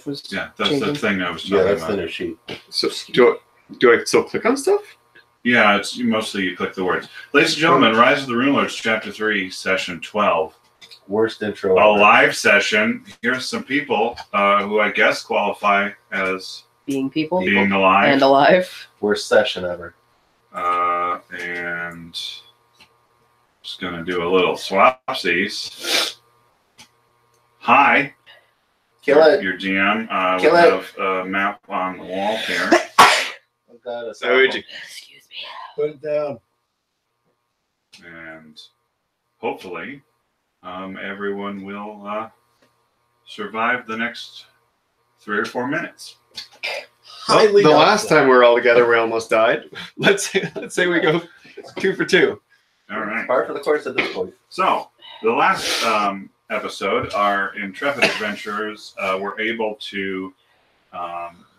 was Yeah, that's changing. the thing I was talking Yeah, that's about. the new sheet. So do I still click on stuff? Yeah, it's mostly you click the words. Ladies and gentlemen, Rise of the RotR Chapter 3, Session 12. Worst intro A ever. live session. Here's some people who I guess qualify as Being people being alive. and alive. Worst session ever. And just going to do a little swapsies. Hi. Kill it. Your GM. We Kill it. have a map on the wall here. Oh, God, it's awful. Excuse me. Put it down. And hopefully everyone will survive the next 3 or 4 minutes. Well, the last time we were all together, we almost died. Let's say we go 2 for 2. All right. Par for the course at this point. So the last episode, our intrepid adventurers were able to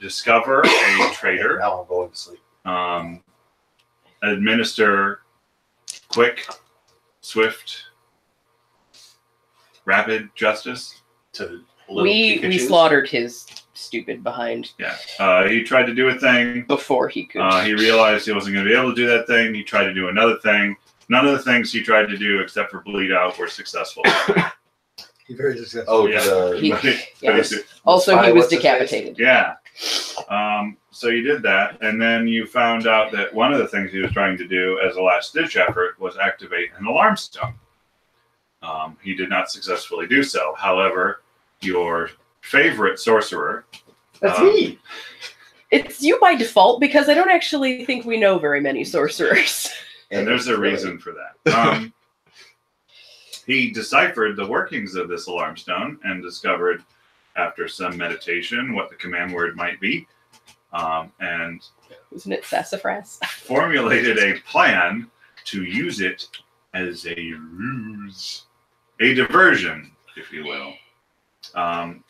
discover a traitor, Now I'm going to sleep. administer quick, swift, rapid justice. To little We Pikachus. slaughtered his stupid behind Yeah. He tried to do a thing. before he could. He realized he wasn't going to be able to do that thing. He tried to do another thing. None of the things he tried to do, except for bleed out, were successful. He very successful. Oh, Yeah. He- But yes. it- Also, he Spy, was what's his decapitated. Yeah. So you did that, and then you found out that one of the things he was trying to do as a last-ditch effort was activate an alarm stone. He did not successfully do so. However, your favorite sorcerer... That's me. It's you by default because I don't actually think we know very many sorcerers. And there's a reason for that. He deciphered the workings of this alarm stone and discovered, after some meditation, what the command word might be, and Wasn't it sassafras? formulated a plan to use it as a ruse, a diversion, if you will.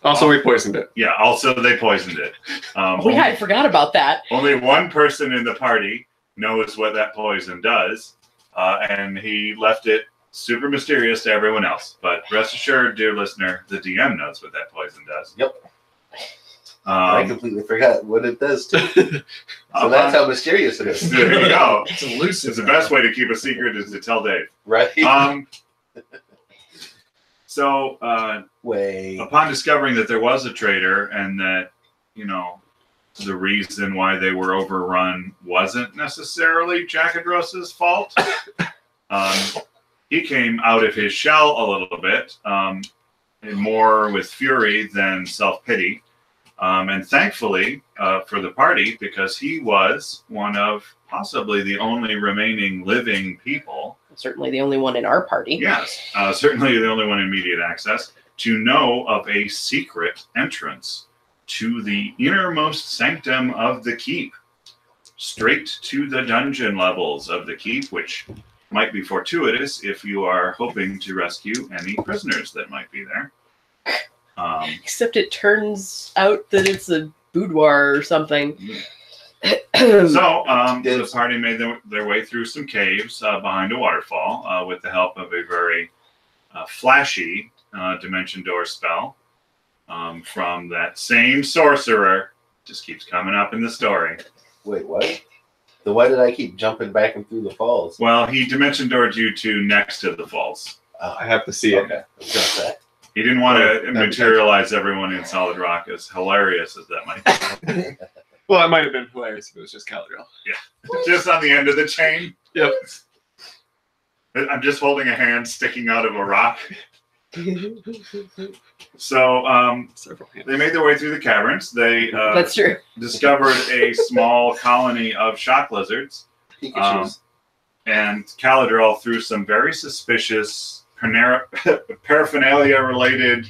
Also, we poisoned it. Yeah, also they poisoned it. Oh yeah, I forgot about that. Only one person in the party knows what that poison does, and he left it super mysterious to everyone else. But rest assured, dear listener, the DM knows what that poison does. Yep. I completely forgot what it does too. So that's how mysterious it is. There you go. It's elusive. It's the best way to keep a secret is to tell Dave. Right? So Way. upon discovering that there was a traitor and that, you know, the reason why they were overrun wasn't necessarily Jackadros's fault, he came out of his shell a little bit, and more with fury than self-pity. And thankfully for the party, because he was one of possibly the only remaining living people, Certainly the only one in our party. yes, certainly the only one in immediate access, to know of a secret entrance to the innermost sanctum of the keep, straight to the dungeon levels of the keep, which might be fortuitous if you are hoping to rescue any prisoners that might be there. Except it turns out that it's a boudoir or something. So the party made their way through some caves behind a waterfall with the help of a very flashy dimension door spell from that same sorcerer. Just keeps coming up in the story. Wait, what? Then why did I keep jumping back and through the falls? Well, he dimension doored you to next to the falls. I have to see it. Okay. I was gonna say. He didn't want to materialize everyone in Solid Rock, as hilarious as that might be. Well, it might have been hilarious if it was just Caladriel. Just on the end of the chain. Yep. I'm just holding a hand sticking out of a rock. So Several hands. they made their way through the caverns. They That's true. discovered a small colony of shock lizards. Pikachus. And Caladriel, through some very suspicious paraphernalia-related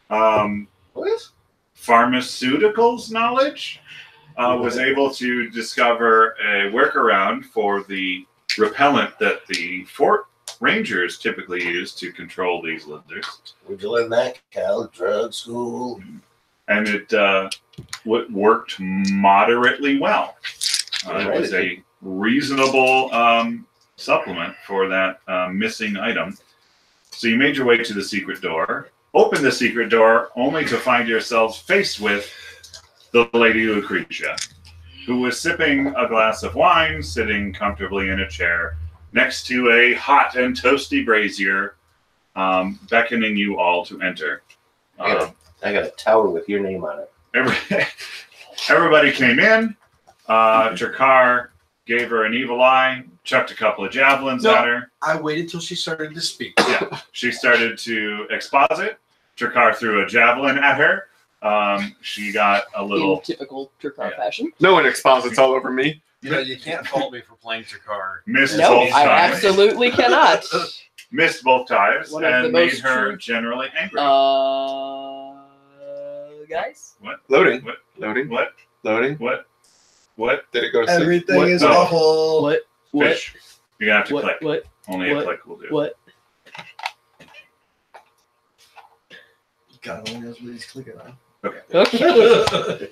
What? pharmaceuticals knowledge, was able to discover a workaround for the repellent that the fort rangers typically use to control these lizards. Would you learn that, Cal? Drug school. And it worked moderately well. It was a reasonable supplement for that missing item. So you made your way to the secret door, open the secret door only to find yourselves faced with the Lady Lucretia, who was sipping a glass of wine, sitting comfortably in a chair next to a hot and toasty brazier, beckoning you all to enter. I got a tower with your name on it. Everybody came in. Ch.3 gave her an evil eye, chucked a couple of javelins at her. I waited till she started to speak. Yeah, she started to exposit. Ch.3 threw a javelin at her. She got a little... In typical Ch.3 fashion. No one exposits all over me. You know, you can't fault me for playing Ch.3. Missed No, both I times. absolutely cannot. Missed both times One of and the made most her true- generally angry. Guys? What? Loading. What? Loading. What? Loading. What? What? Did it go to sleep? Everything What? is Oh. awful. What? What? Fish. You're going to have to What? click. What? Only What? a click will do. What? God only knows what he's clicking on. Okay. Okay.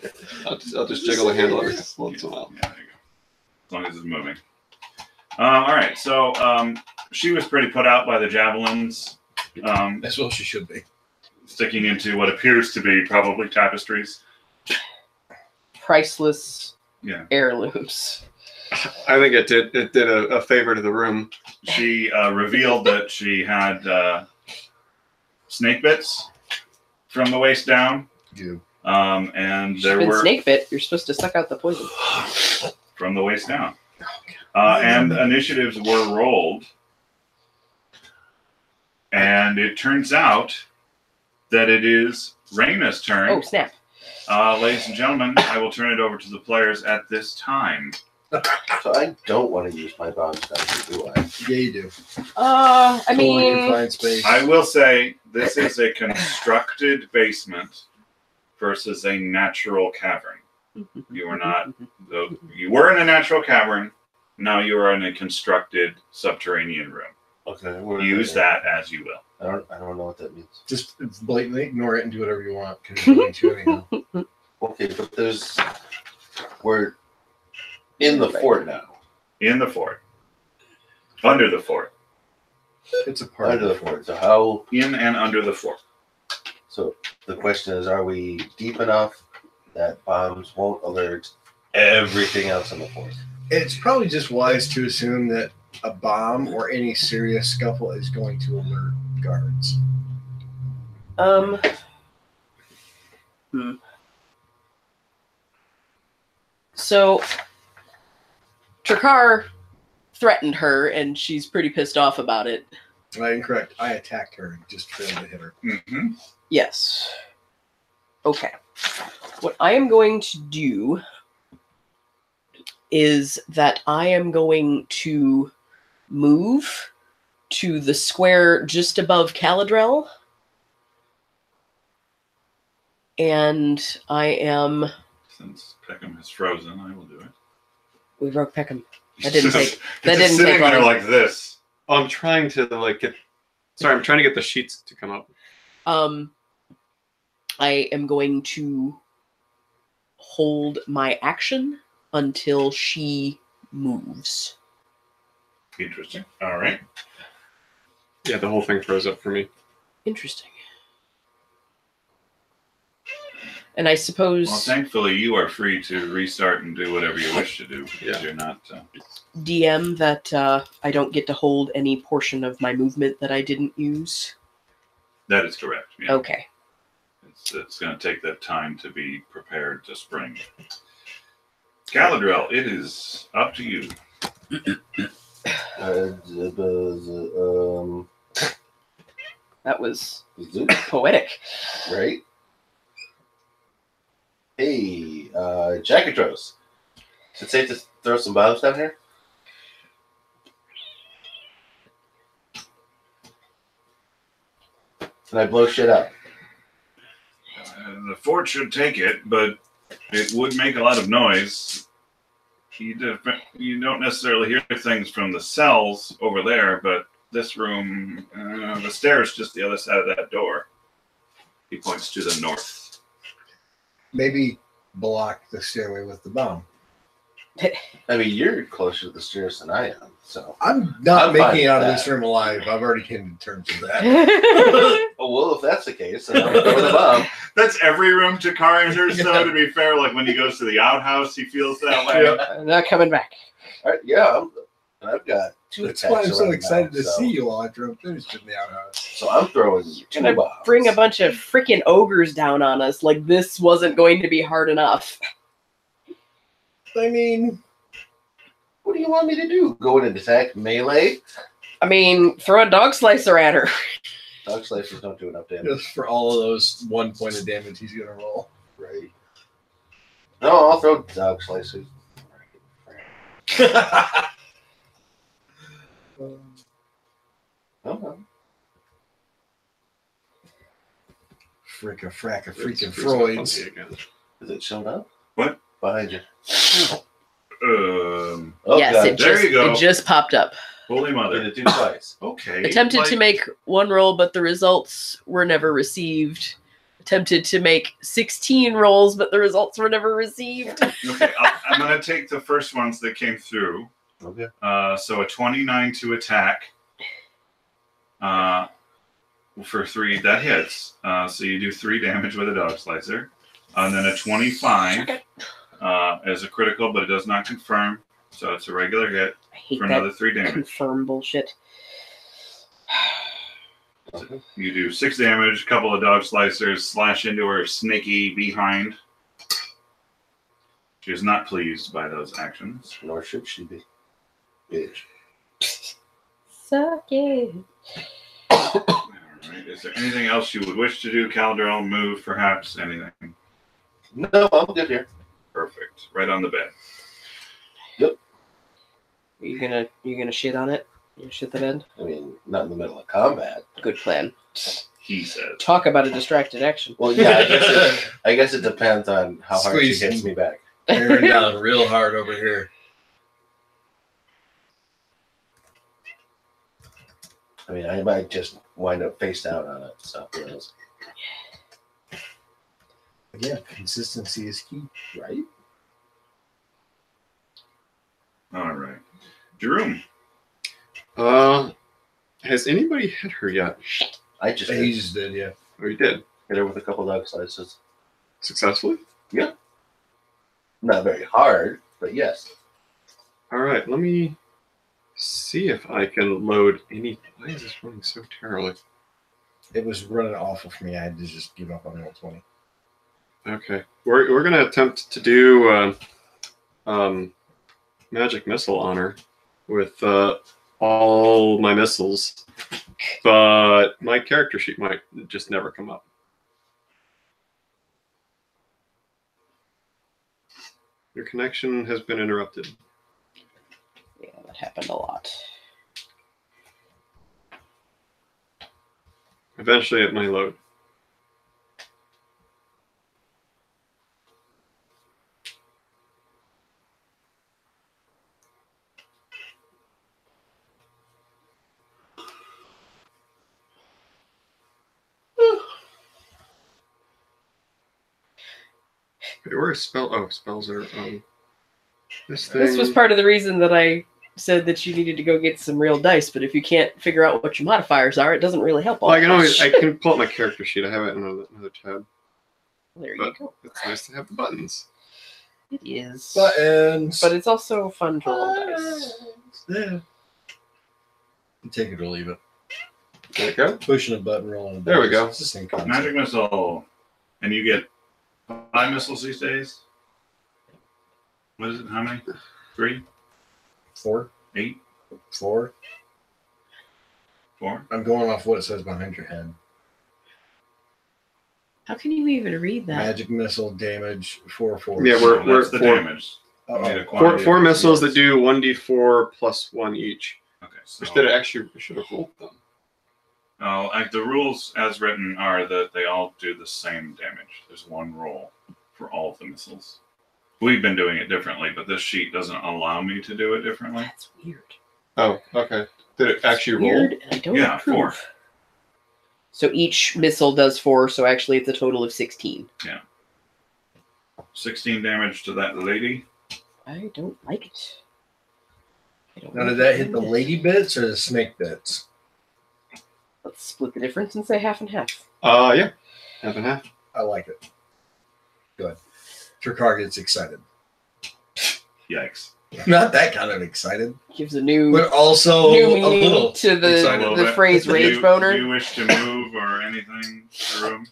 I'll just jiggle the handle every once in a while. Yeah, there you go. As long as it's moving. All right. So she was pretty put out by the javelins That's what she should be. sticking into what appears to be probably tapestries. Priceless Yeah. heirlooms. I think it did a favor to the room. She revealed that she had snake bits from the waist down. You. And She's there been were snake bit. You're supposed to suck out the poison. from the waist down. And initiatives were rolled. And it turns out that it is Raina's turn. Oh, snap. Ladies and gentlemen, I will turn it over to the players at this time. So I don't want to use my bomb stuff, do I? Yeah, you do. I Totally mean, confined space. I will say this is a constructed basement versus a natural cavern. You are not. You were in a natural cavern. Now you are in a constructed subterranean room. Okay. Use that as you will. I don't know what that means. Just blatantly ignore it and do whatever you want because you're going to anyhow. Okay, but we're in the fort now. In the fort. Under the fort. It's a part Under of the fort. So how? In and under the fort. So the question is, are we deep enough that bombs won't alert everything else in the fort? It's probably just wise to assume that a bomb or any serious scuffle is going to alert guards. So Ch.3 threatened her, and she's pretty pissed off about it. I incorrect. I attacked her and just failed to hit her. Mm-hmm. Yes. Okay. What I am going to do is that I am going to move to the square just above Caladrel. And I am... Since Peckham is frozen, I will do it. We broke Peckham. That didn't take... That didn't sitting there like this. Oh, I'm trying to get. Sorry, I'm trying to get the sheets to come up. I am going to hold my action until she moves. Interesting. All right. Yeah, the whole thing froze up for me. Interesting. And I suppose... Well, thankfully, you are free to restart and do whatever you wish to do. Because Yeah. you're not... DM that I don't get to hold any portion of my movement that I didn't use. That is correct. Yeah. Okay. It's going to take that time to be prepared to spring. Caladrel, it is up to you. That was Zoop, poetic. right? Hey, Jackatros. Is it safe to throw some bombs down here? Can I blow shit up? The fort should take it, but it would make a lot of noise. You don't necessarily hear things from the cells over there, but this room, the stairs just the other side of that door. He points to the north. Maybe block the stairway with the bomb. I mean, you're closer to the stairs than I am, so. I'm not I'm fine making it with out of that. this room alive. I've already came to terms with that. Oh, well, if that's the case, then I'm going with a bomb. That's every room Takari enters, though, to be fair. Like when he goes to the outhouse, he feels that way. Yep. I'm not coming back. All right, yeah, I've got 2 That's attacks why I'm so around excited now, to so. see you all after I'm finished in the outhouse. So I'm throwing 2 Gonna bombs. bring a bunch of freaking ogres down on us. Like this wasn't going to be hard enough. I mean, What do you want me to do? Go in and attack melee? I mean, throw a dog slicer at her. Dog slicers don't do enough damage. just for all of those 1 point of damage he's gonna roll. Right. No, I'll throw dog slicers. Okay. Fricka fracka freaking It's not Freuds. funky again. Is it showing up? What? Behind you. Oh, yes, God. There you go. it just popped up. Holy Did mother. it do twice? Okay. Attempted like- to make 1 roll, but the results were never received. Attempted to make 16 rolls, but the results were never received. Okay, I'm going to take the first ones that came through. Okay. So a 29 to attack. For 3, that hits. So you do 3 damage with a dog slicer. And then a 25 as a critical, but it does not confirm. So it's a regular hit I hate for that another 3 damage. confirm bullshit. You do 6 damage, a couple of dog slicers, slash into her snaky behind. She is not pleased by those actions. Nor should she be. Bitch. Suck it. All right. Is there anything else you would wish to do, Caldrell? Move, perhaps? Anything? No, I'm good here. Perfect. Right on the bed. You gonna shit on it? You gonna shit the bed? I mean, not in the middle of combat. Good plan. He says. Talk about a distracted action. Well, yeah, I guess it depends on how hard Squeeze. she hits me back. Bearing down real hard over here. I mean, I might just wind up face down on it. So, who knows? Yeah, consistency is key, right? All right. Jerome. Has anybody hit her yet? I just He just did, yeah. Oh, you did. hit her with a couple dog slices. Successfully? Not very hard, but yes. All right, let me see if I can load any. Why is this running so terribly? It was running awful for me. I had to just give up on roll 20. Okay, we're gonna attempt to do magic missile on her with all my missiles, but my character sheet might just never come up. Your connection has been interrupted. Yeah, that happened a lot. Eventually it may load. Wait, where is spell? Oh, spells are this thing. This was part of the reason that I said that you needed to go get some real dice, but if you can't figure out what your modifiers are, it doesn't really help all Well, I can that always much. I can pull up my character sheet. I have it in another tab. There you But go. it's nice to have the buttons. It is. Buttons. But it's also fun to roll dice. Yeah. You take it or leave it. There we go. Pushing a button, rolling a There we go. It's the same concept. Magic missile. And you get 5 missiles these days? What is it? How many? 3? 4. 8? 4. 4? I'm going off what it says behind your head. How can you even read that? Magic missile damage 4 4. Yeah, So we're that's the four- damage. You need a Uh-oh. quantity Four of- missiles that do 1d4 plus 1 each. Okay, so Which did actually we should have rolled them. the rules as written are that they all do the same damage. There's one roll for all of the missiles. We've been doing it differently, but this sheet doesn't allow me to do it differently. That's weird. Oh, okay. Did it actually roll? Weird, and I don't Yeah, approve. 4. So each missile does 4, so actually it's a total of 16. 16 damage to that lady. I don't like it. I don't Now, like did that it hit the one bit. lady bits or the snake bits? Let's split the difference and say half and half. Yeah. Half and half. I like it. Good. Trakar gets excited. Yikes. Not that kind of excited, Gives a new but also new a meaning little. to A the little the bit. phrase Do rage you- boner. Do you wish to move or anything in the room?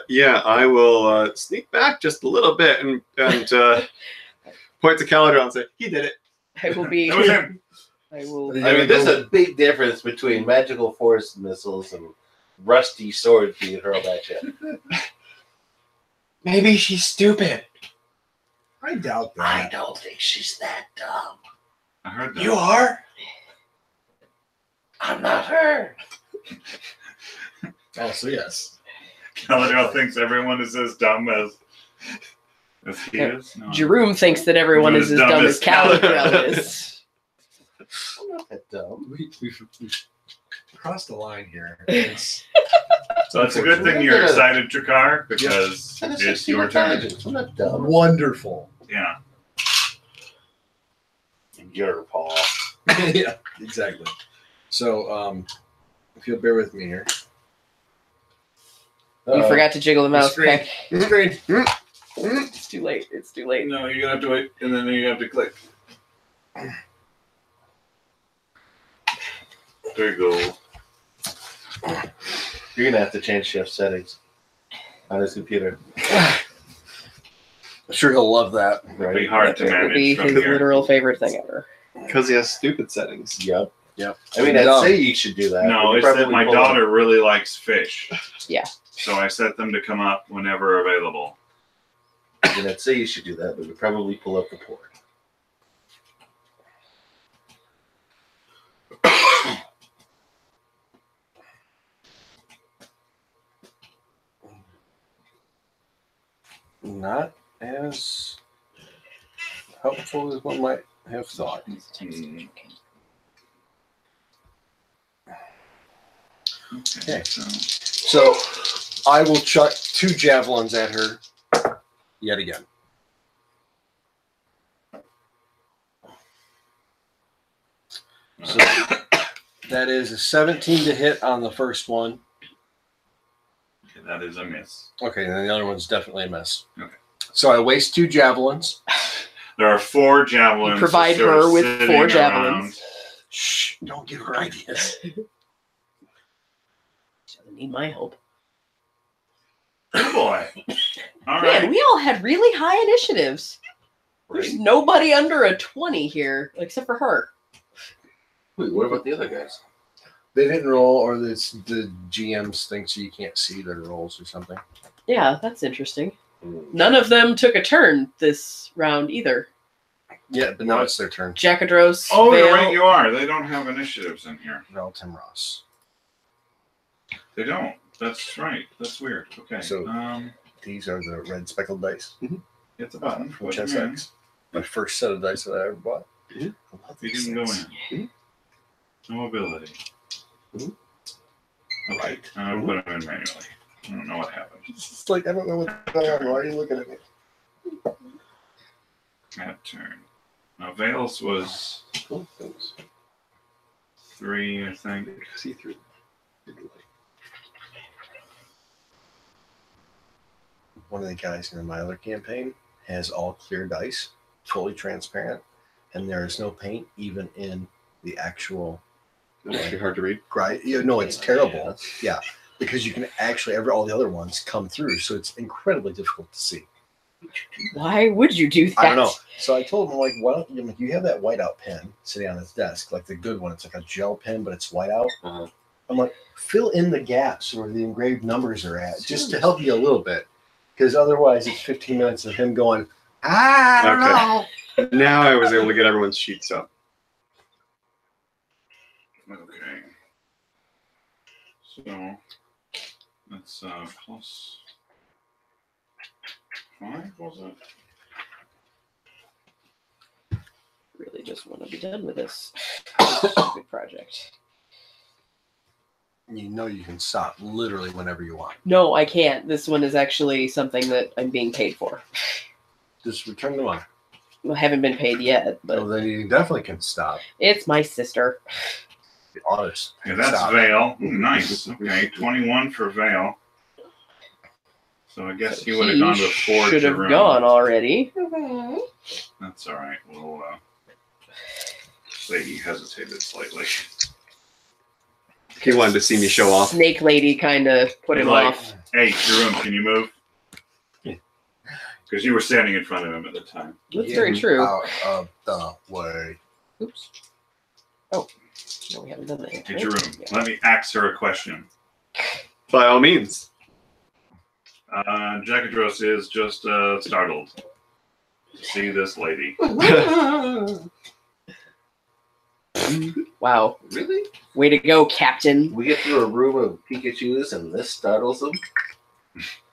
Yeah, I will sneak back just a little bit and point to Caladron and say, "He did it." I will be. It was him. I will. Yeah. I mean, there's a big difference between magical force missiles and rusty swords being hurled at you. Maybe she's stupid. I doubt I that. don't think she's that dumb. I heard that. You are. I'm not her. Also, yes. Galadriel thinks everyone is as dumb as he is. No. Jeroen thinks that everyone is as dumb as Caladriel is. I'm not that dumb. We've crossed the line here. It's, So it's a good thing you're excited, Trakar, because And it's your turn. intelligence. I'm not dumb. wonderful. Yeah. Your Paul. Yeah, exactly. So, if you'll bear with me here. You forgot to jiggle the mouse. Screen. Okay. Screen. It's too late. It's too late. No, you're gonna have to wait, and then you have to click. There you go. You're gonna have to change shift settings on his computer. I'm sure he'll love that. It'll be hard to That would be manage his from here. literal favorite thing ever. Because he has stupid settings. Yep. Yep. I mean, I'd say you should do that. No, but it's you that probably my pull up- daughter really likes fish. Yeah. So I set them to come up whenever available. I mean, I'd say you should do that, but we probably pull up the port. Not as helpful as one might have thought. Okay. So So, I will chuck 2 javelins at her yet again. So, that is a 17 to hit on the first one. that is a miss. Okay, and then the other one's definitely a miss. Okay. So I waste 2 javelins. There are 4 javelins. You provide sort of her with sitting 4 around. javelins. Shh! Don't give her ideas. She doesn't need my help. Good boy. All Man, right. we all had really high initiatives. There's nobody under a 20 here, except for her. Wait, what about the other guys? They didn't roll, or the GMs think so you can't see their rolls or something. Yeah, that's interesting. None of them took a turn this round either. Yeah, but now it's their turn. Jackadros, Oh, you're Vale, right. You are. They don't have initiatives in here. Val Tim Ross. They don't. That's right. That's weird. Okay. So- These are the red speckled dice. hit the button. From Put them Chess in. X. My first set of dice that I ever bought. Mhm. I love You these didn't go things. in. No ability. Mhm. Okay. I'm gonna put them in manually. I don't know what happened. It's like, I don't know what's going on. Why are you looking at me? That turn. Now Vale's was Cool. Thanks. 3, I think. See through. One of the guys in the Myler campaign has all clear dice, fully transparent, and there is no paint even in the actual That must be hard to read. grind. You know, it's terrible. Yeah, because you can actually all the other ones come through, so it's incredibly difficult to see. Why would you do that? I don't know. So I told him, like, why don't you, you have that whiteout pen sitting on his desk, like the good one. It's like a gel pen, but it's whiteout. Uh-huh. I'm like, fill in the gaps where the engraved numbers are at, just to help you a little bit. Because otherwise, it's 15 minutes of him going, I don't know. Now I was able to get everyone's sheets up. Okay. So that's plus 5, was it? Really just want to be done with this stupid project. You know you can stop literally whenever you want. No, I can't. This one is actually something that I'm being paid for. Just return the money. Well, haven't been paid yet, but Well, then you definitely can stop. it's my sister. Be honest. Okay, that's Stop. Vale. Ooh, nice. Okay, 21 for Vale. So I guess he would have gone before should have Jerome. gone already. That's all right. We'll say he hesitated slightly. He wanted to see me show off. Snake lady kind of put He's him like, off. Hey, Jerome, can you move? Because you were standing in front of him at the time. That's very true. Out of the way. Oops. Oh, no, we haven't done that yet. Hey, right? Jerome, Yeah. let me ask her a question. By all means. Jacadros is just startled to see this lady. Wow. Really? Way to go, Captain. We get through a room of Pikachus and this startles them,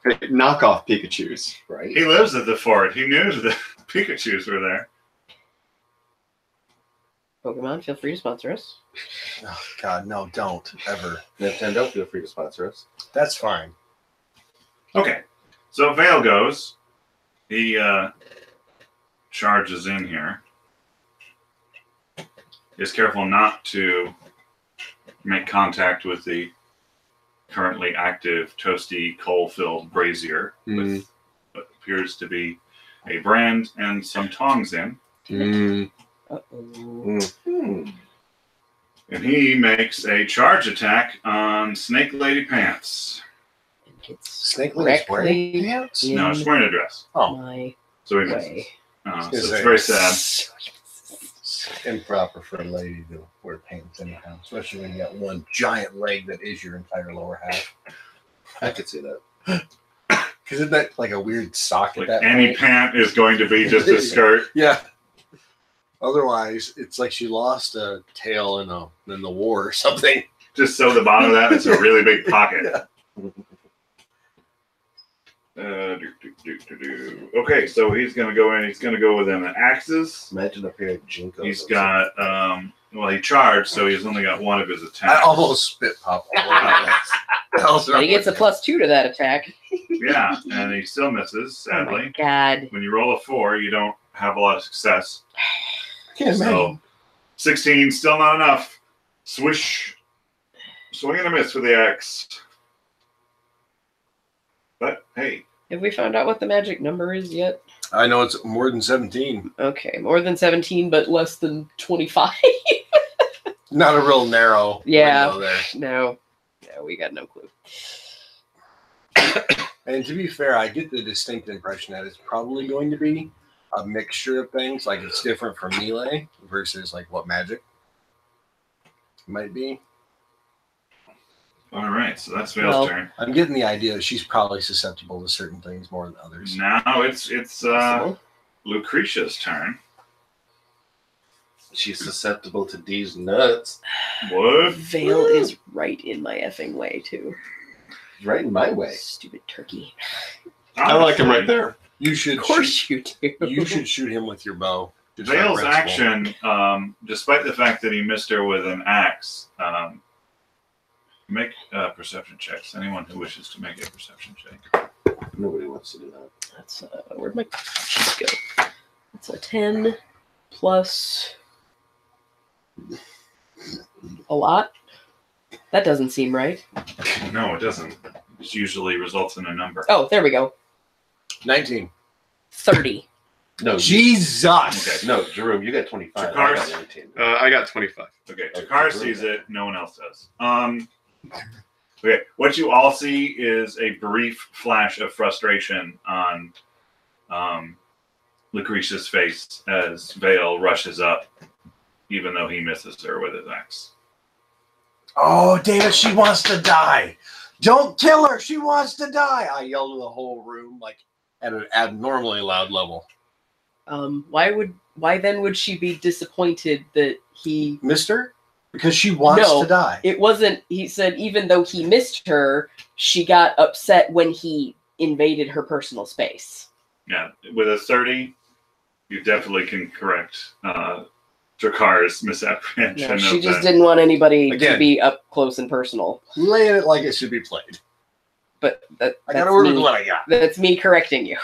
Hey, knockoff Pikachus. right? He lives at the fort. He knew the Pikachus were there. Pokemon, feel free to sponsor us. Oh, God, no, don't ever. Nintendo, feel free to sponsor us. That's fine. Okay, so Vale goes. He charges in here. Is careful not to make contact with the currently active toasty coal-filled brazier with what appears to be a brand and some tongs in. Uh-oh. And he makes a charge attack on Snake Lady Pants. Snake Lady's wearing Correctly pants? in No, she's wearing a dress. Oh, my So he misses. way. So it's very sad. it's improper for a lady to wear pants anyhow, especially when you got one giant leg that is your entire lower half. I could see that. Because isn't that like a weird sock at Like that any point? pant is going to be just a skirt. Yeah. Otherwise, it's like she lost a tail in the war or something. Just so the bottom of that is a really big pocket. Yeah. Okay, so he's going to go in. He's going to go with them axes. Imagine a pair of Jinkos. He's got, well, he charged, so he's only got one of his attacks. I almost spit pop all over that. But he gets a +2 to that attack. Yeah, and he still misses, Oh my sadly. god. When you roll a 4, you don't have a lot of success. Can't So, imagine. 16, still not enough. Swish. Swing and a miss with the axe. But, hey. Have we found out what the magic number is yet? I know it's more than 17. Okay, more than 17, but less than 25. Not a real narrow Yeah. window there. No, we got no clue. And to be fair, I get the distinct impression that it's probably going to be a mixture of things. Like it's different from melee versus like what magic might be. All right, so that's Vale's Well, turn. I'm getting the idea that she's probably susceptible to certain things more than others. Now it's Lucretia's turn. She's susceptible to these nuts. What? Vale is right in my effing way, too. Right in my way. Stupid turkey. I like him right there. You should Of course you do. you should shoot him with your bow. Just on Vale's principle. action, despite the fact that he missed her with an axe, make perception checks. Anyone who wishes to make a perception check. Nobody wants to do that. That's where'd my sheets go? That's a 10 plus a lot. That doesn't seem right. No, it doesn't. It usually results in a number. Oh, there we go. 19. 30. No, Jesus. Okay. no, Jerome, you got 25. Jakar. I got 19. I got 25. Okay, Jakar sees it. No one else does. Okay, what you all see is a brief flash of frustration on Lucretia's face as Vale rushes up, even though he misses her with his axe. Oh, David, she wants to die. Don't kill her. She wants to die. I yelled to the whole room like at an abnormally loud level. Why then would she be disappointed that he... Mister? Because she wants No. to die. It wasn't... He said even though he missed her, she got upset when he invaded her personal space. Yeah, with a 30, you definitely can correct Drakar's misapprehension No, of she just that. didn't want anybody to Again. be up close and personal. Laying it like it should be played. But I that's gotta work with me. what I got. That's me correcting you.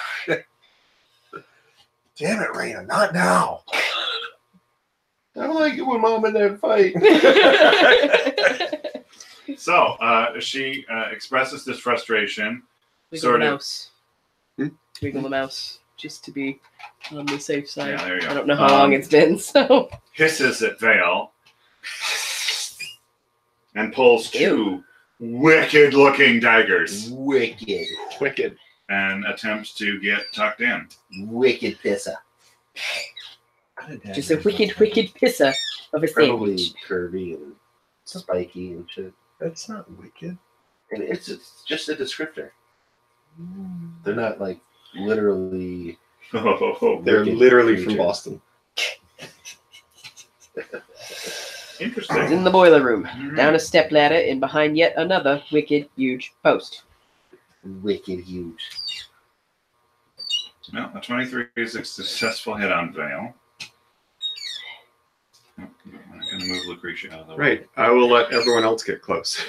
Damn it, Raina, not now. I don't like it when mom and dad fight. So she expresses this frustration. Wiggle Sort the of. mouse. Wiggle the mouse, just to be on the safe side. Yeah, there you go. I don't know how long it's been, so. Hisses at Vale and pulls two wicked-looking daggers Wicked. Wicked. and attempts to get tucked in. Wicked pisser. Just a wicked pisser of a Probably sandwich. curvy and spiky and shit. That's not wicked. And it's just a descriptor. They're not like literally. Oh, They're Wicked literally from creatures. Boston. It's interesting. in the boiler room, Alright. down a step ladder, and behind yet another wicked huge post. Wicked huge. Well, a 23 is a successful hit on Vale. Oh, I'm not going to move Lucretia out of the way. Right. I will let everyone else get close.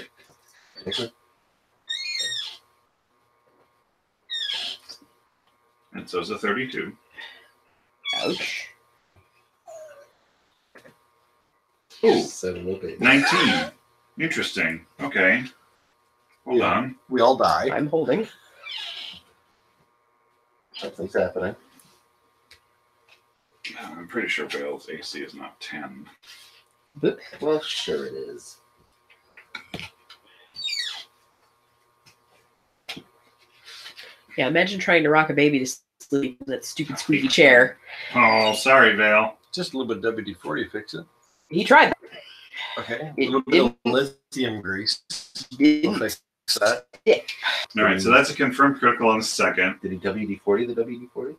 And so is a 32. Ouch. Ooh, Son of a bitch. 19. Interesting. Okay. Hold Yeah. on. We all die. I'm holding. Something's happening. I'm pretty sure Vale's AC is not 10. Well, sure it is. Yeah, imagine trying to rock a baby to sleep in that stupid squeaky chair. Oh, sorry, Vale. Just a little bit of WD-40 fix it. He tried that. Okay. A It little bit of lithium grease. We'll Didn't. fix that. All right, so that's a confirmed critical in a second. Did he WD-40 the WD-40?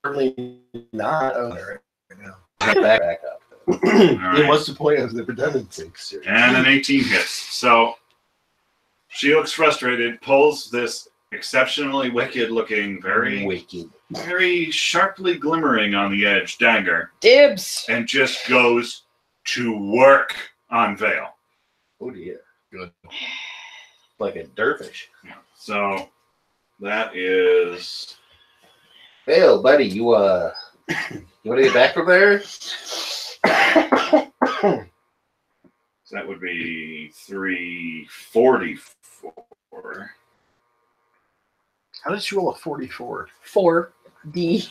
Certainly not owner right now. Back up. All Then right. what's the point of the redundancy? And an 18 hits. So she looks frustrated, pulls this exceptionally wicked looking, very, Wicked. very sharply glimmering on the edge dagger, Dibs. and just goes to work on Vale. Oh dear. Good. Like a dervish. So that is Hey, buddy, you want to get back from there? that would be 344. How did you roll a 44? 4D.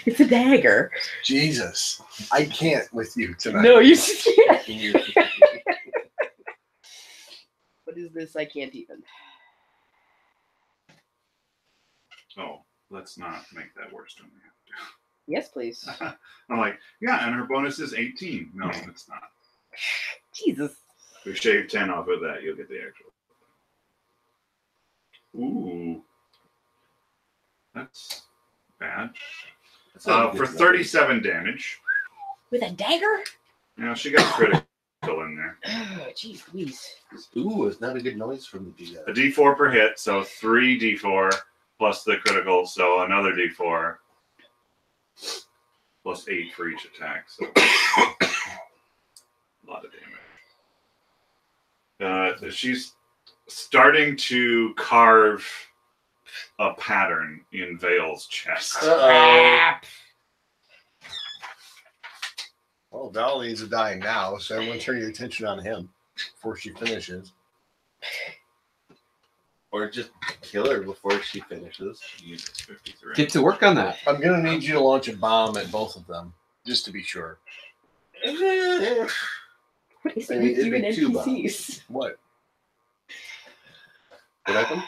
It's a dagger. Jesus. I can't with you tonight. No, you can't. What is this? I can't even. Oh, let's not make that worse than we have Yes, please. to. I'm like, yeah, and her bonus is 18. No, it's not. Jesus. If we shave 10 off of that, you'll get the actual. Ooh. That's bad. That's not a For good 37 damage. With a dagger? Yeah, she got critical in there. Oh, jeez, Louise. number. Ooh, it's not a good noise from the A GM. d4 per hit, so 3 d4 plus the critical, so another d4 plus 8 for each attack. So a lot of damage. She's starting to carve a pattern in Vale's chest. Crap. Well, Val needs to die now, so everyone turn your attention on him before she finishes. Or just kill her before she finishes. Jesus, 53. Get to work on that. I'm going to need you to launch a bomb at both of them, just to be sure. What is it Maybe with you and it'd be two NPCs? What? What happened?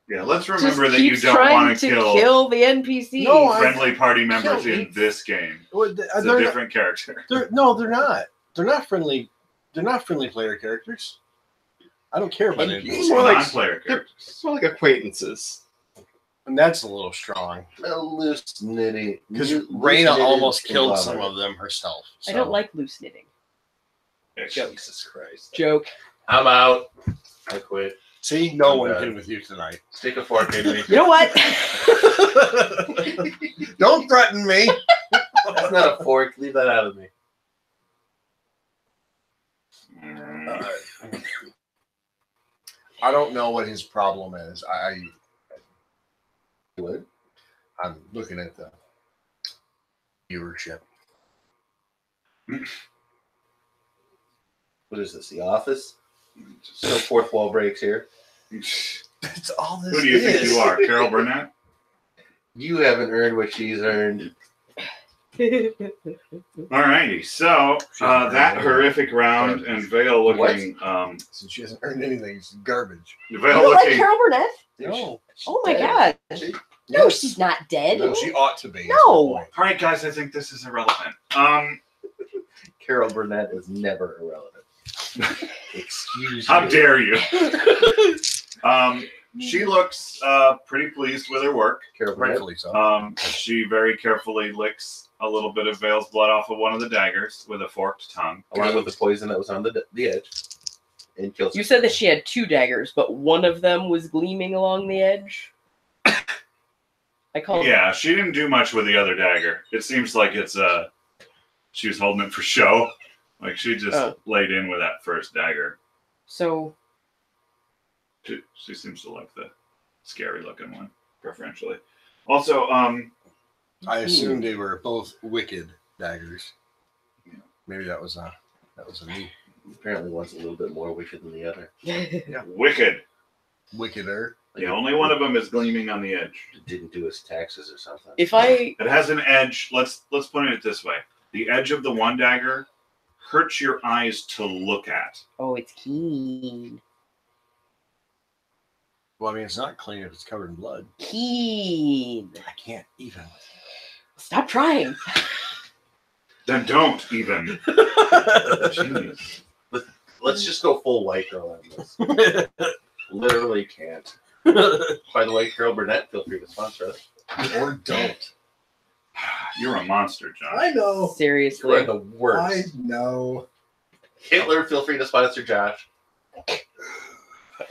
Yeah, let's Just remember that you keeps don't trying want to to kill kill the NPCs. No, I- friendly party members Kill in me. this game. Well, It's a they're, different character. no, they're not. They're not friendly. They're not friendly player characters. I don't care about any of these. More like- Non-player characters. It's more like acquaintances. And that's a little strong. A loose knitting. Because loose Raina knitted almost killed some conglomerate. of them herself. I don't like loose knitting. Jesus Christ. Joke. I'm out. I quit. See, no I'm one done. can with you tonight. Stick a fork in me. You know what? Don't threaten me. That's not a fork. Leave that out of me. I don't know what his problem is. Would? I'm looking at the viewership. What is this? The Office? No fourth wall breaks here. That's all this Who do you think you are, Carol Burnett? You haven't earned what she's earned. Alrighty, so that horrific round and Vale looking Since she hasn't earned anything, it's garbage. You Vale don't like looking Carol Burnett? No. Oh my Dead. god. She- No, Yes. she's not dead. No, she ought to be. No. all right, guys, I think this is irrelevant. Carol Burnett is never irrelevant. Excuse How me. dare you? She looks pretty pleased with her work. Carol Burnett. Rightfully so. She very carefully licks a little bit of Vale's blood off of one of the daggers with a forked tongue. Along with the poison that was on the edge. And kills You her. said that she had 2 daggers, but one of them was gleaming along the edge. I called. Yeah, she didn't do much with the other dagger. It seems like it's she was holding it for show. Like she just laid in with that first dagger. So She seems to like the scary looking one, preferentially. Also, I assumed they were both wicked daggers. Yeah. Maybe that was a me. Apparently one's a little bit more wicked than the other. wicked. Wickeder. Yeah, only one of them is gleaming on the edge. Didn't do his taxes or something. if I It has an edge. Let's put it this way: the edge of the one dagger hurts your eyes to look at. it's keen. Well, I mean, it's not clean if it's covered in blood. Keen. I can't even. Stop trying. Then don't even. Jeez. Let's just go full white girl on this. Literally can't. By the way, Carol Burnett, feel free to sponsor us. Or don't. You're a monster, John. I know. You are Seriously. the worst. know. Hitler, feel free to sponsor Josh.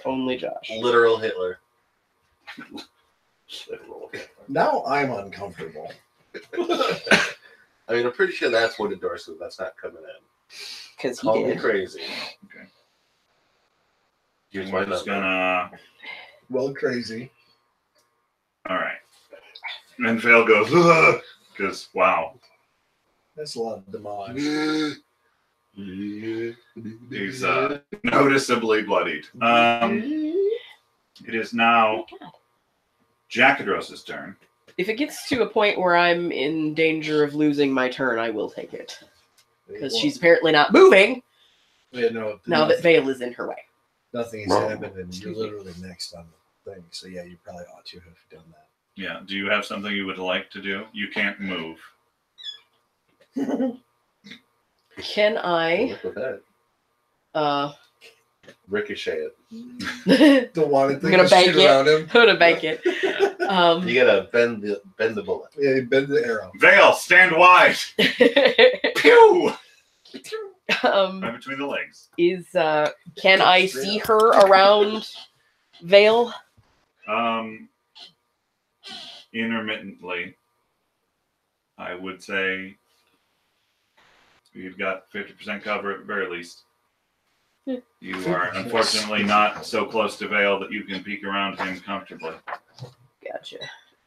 Only Josh. Literal Hitler. Literal Hitler. Now I'm uncomfortable. I mean, I'm pretty sure that's what endorsement that's not coming in. Because he Call me did. crazy. Okay. Here's We're my just number. gonna. Well, crazy. All right. And Vale goes, because wow, That's a lot of damage. he's noticeably bloodied. It is now Jackadros's turn. If it gets to a point where I'm in danger of losing my turn, I will take it. Because she's apparently not moving Yeah, no, now that Vale is in her way. nothing has happened, and you're literally next on the thing. So yeah, you probably ought to have done that. Yeah. Do you have something you would like to do? You can't move. Can I Look at that. Ricochet it. The wanted thing. I'm gonna to bank shoot it. around him. Gonna bank it. You gotta bend the bullet. Yeah, you bend the arrow. Vale, stand wide. Pew! Right between the legs. Can I see her around Vale? Intermittently, I would say you've got 50% cover at the very least. You are unfortunately not so close to Vale that you can peek around him comfortably. Gotcha.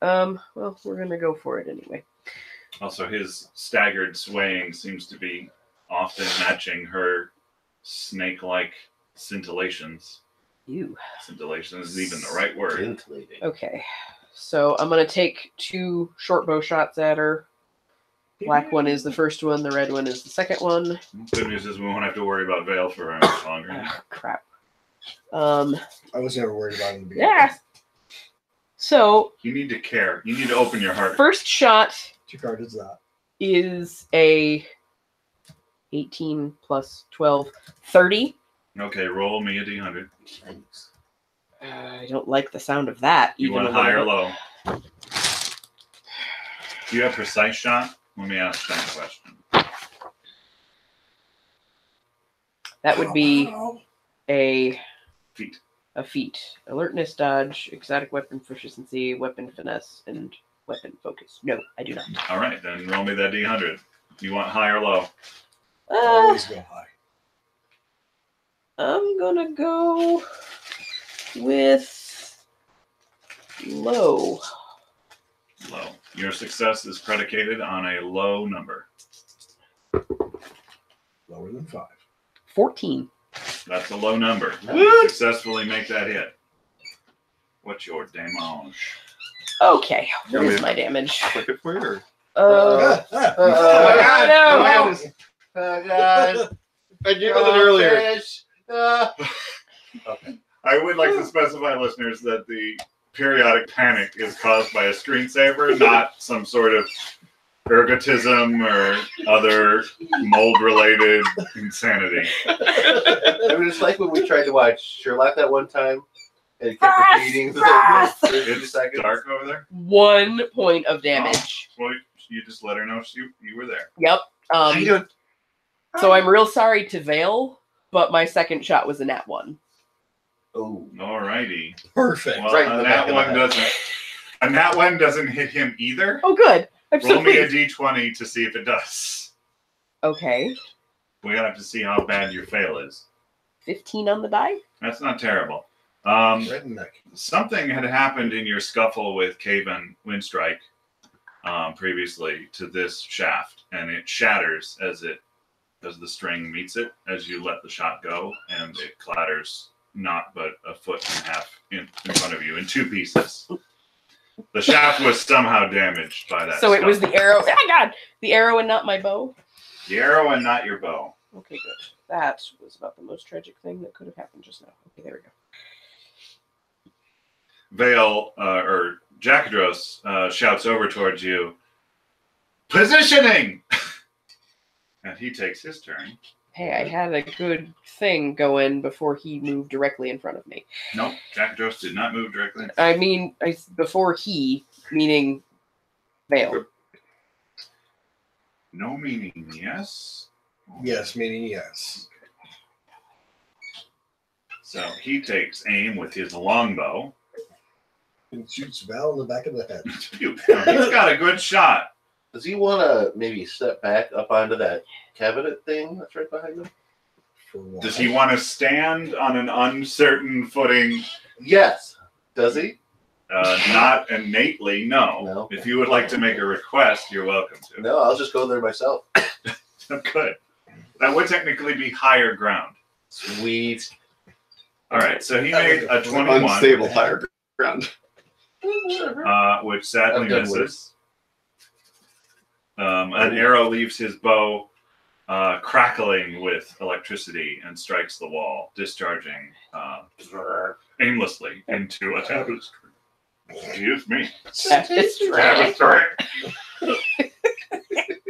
Well, we're gonna go for it anyway. Also, his staggered swaying seems to be often matching her snake-like scintillations. You. Scintillation is even the right word. Scintillating. Okay. So I'm gonna take 2 short bow shots at her. Black one is the first one, the red one is the second one. Good news is we won't have to worry about Vale for very much longer. Oh, crap. I was never worried about it in the beginning. Yeah. So You need to care. You need to open your heart. first shot Two card is that. is a 18 plus 12, 30. Okay, roll me a d100. Thanks. I don't like the sound of that. You even want a high or little bit. low? Do you have precise shot? Let me ask that question. That would be a Feet. feat. Alertness, dodge, exotic weapon proficiency, weapon finesse, and weapon focus. No, I do not. All right, then roll me that d100. You want high or low? Always go high. I'm gonna go with low. Low. Your success is predicated on a low number. Lower than 5. 14. That's a low number. Successfully make that hit. What's your damage? Okay, what Yeah, is man. my damage? Click it for you, or? Oh God. I gave it earlier. Fish. Okay. I would like to specify, listeners, that the periodic panic is caused by a screensaver, not some sort of ergotism or other mold-related insanity. It was like when we tried to watch Sherlock that one time, and it kept repeating the 30 It's seconds. dark over there. 1 point of damage. Well, you just let her know you were there. Yep. How you doing? So I'm real sorry to Vale, but my second shot was a nat 1. Oh, Alrighty. Perfect. Well, Right in a the back nat of the one head. doesn't. A nat one doesn't hit him either. Oh, good. I'm Roll so me a pleased. d20 to see if it does. Okay. We have to see how bad your fail is. 15 on the die. That's not terrible. Right in the neck. Something had happened in your scuffle with Caven Windstrike previously to this shaft, and it shatters as the string meets it as you let the shot go, and it clatters not but a foot and a half in front of you in 2 pieces. The shaft was somehow damaged by that. So it was scuffle. the arrow. Oh, God. The arrow and not my bow. The arrow and not your bow. Okay, good. That was about the most tragic thing that could have happened just now. Okay, there we go. Vale, or Jackadros, shouts over towards you, "Positioning!" And he takes his turn. Hey, I had a good thing going before he moved directly in front of me. Nope, Jackadros did not move directly. I mean, before he, meaning Vale. No meaning yes. Yes, meaning yes. So he takes aim with his longbow. And shoots Val in the back of the head. He's got a good shot. does he want to maybe step back up onto that cabinet thing that's right behind him? For one. Does he want to stand on an uncertain footing? Yes. Does he? Not innately, no. No. If you would like to make a request, you're welcome to. No, I'll just go there myself. Good. That would technically be higher ground. Sweet. All right, so he made a 21, Unstable higher ground. which sadly I've done misses. worse. An arrow leaves his bow, crackling with electricity, and strikes the wall, discharging aimlessly into a tapestry. Excuse me. Tapestry.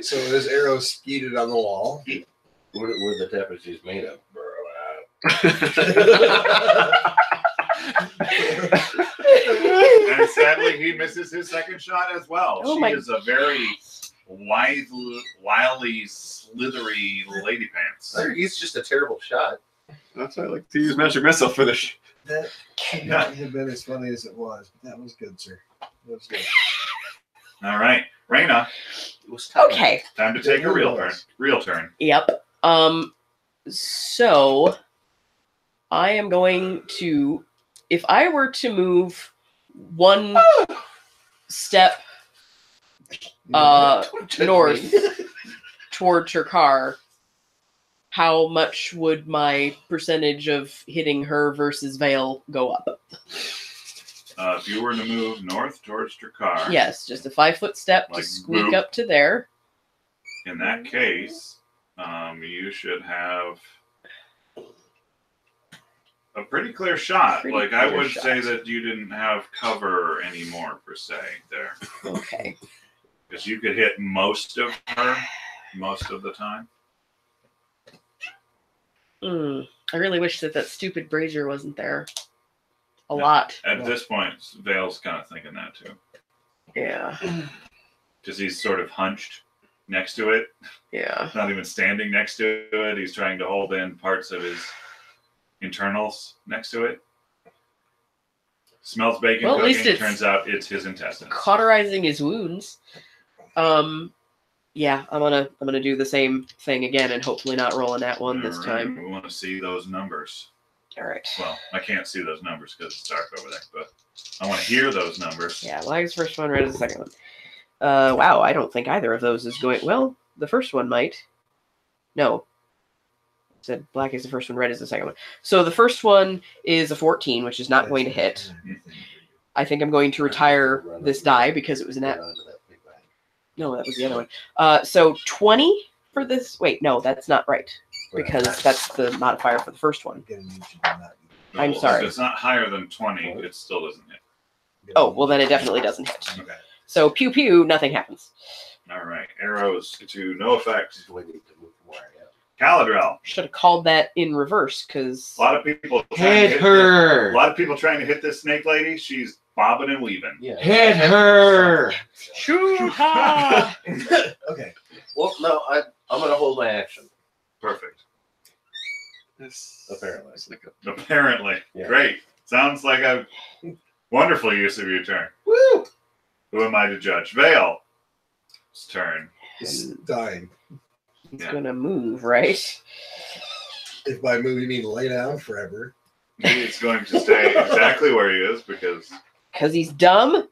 So his arrow skeeted on the wall. What are the tapestries made of? And sadly, he misses his second shot as well. Oh She my- is a very wily, slithery lady pants. He's just a terrible shot. That's why I like to use magic missile for this. That could not have been as funny as it was, but that was good, sir. That was good. All right, Raina, It was tough. Okay. time to take a real turn. Real turn. Yep. So I am going to, if I were to move 1 step north toward Cherkar, how much would my percentage of hitting her versus Vale go up? If you were to move north towards Drakkar, Yes, just a 5-foot step Like to squeak boop. up to there. in that case, you should have a pretty clear shot. Pretty Like, I clear would shot. say that you didn't have cover anymore, per se, there. Okay. Because you could hit most of her most of the time. I really wish that stupid brazier wasn't there. A lot. At this point, Vale's kind of thinking that, too. Yeah. Because he's sort of hunched next to it. Yeah. Not even standing next to it. He's trying to hold in parts of his internals next to it. Smells bacon Well, at least cooking. it's Turns out it's his intestines. Cauterizing his wounds. Yeah, I'm gonna do the same thing again and hopefully not roll a nat 1 this All right, time. We want to see those numbers. All right. Well, I can't see those numbers because it's dark over there, but I want to hear those numbers. Yeah, black is the first one, red is the second one. Wow, I don't think either of those is going... Well, the first one might. No. I said black is the first one, red is the second one. So the first one is a 14, which is not going to hit. I think I'm going to retire this die because it was an... No, that was the other one. So 20 for this... Wait, no, that's not right. Because that's the modifier for the first one. I'm sorry. If it's not higher than 20, it still doesn't hit. Oh, well then it definitely doesn't hit. Okay. So pew pew, nothing happens. All right. Arrows to no effect. Caladrel. Should have called that in reverse because A lot of people trying to hit a lot of people trying to hit this snake lady. She's bobbing and weaving. Yeah. Hit her! shoo-ha! Okay. Well, no, I'm gonna hold my action. Perfect. Apparently. Apparently. Yeah. Great. Sounds like a wonderful use of your turn. Woo! Who am I to judge? Vale's turn. It's dying. He's Yeah. gonna move, right? If by move you mean lay down forever. He's going to stay exactly where he is because, Because he's dumb.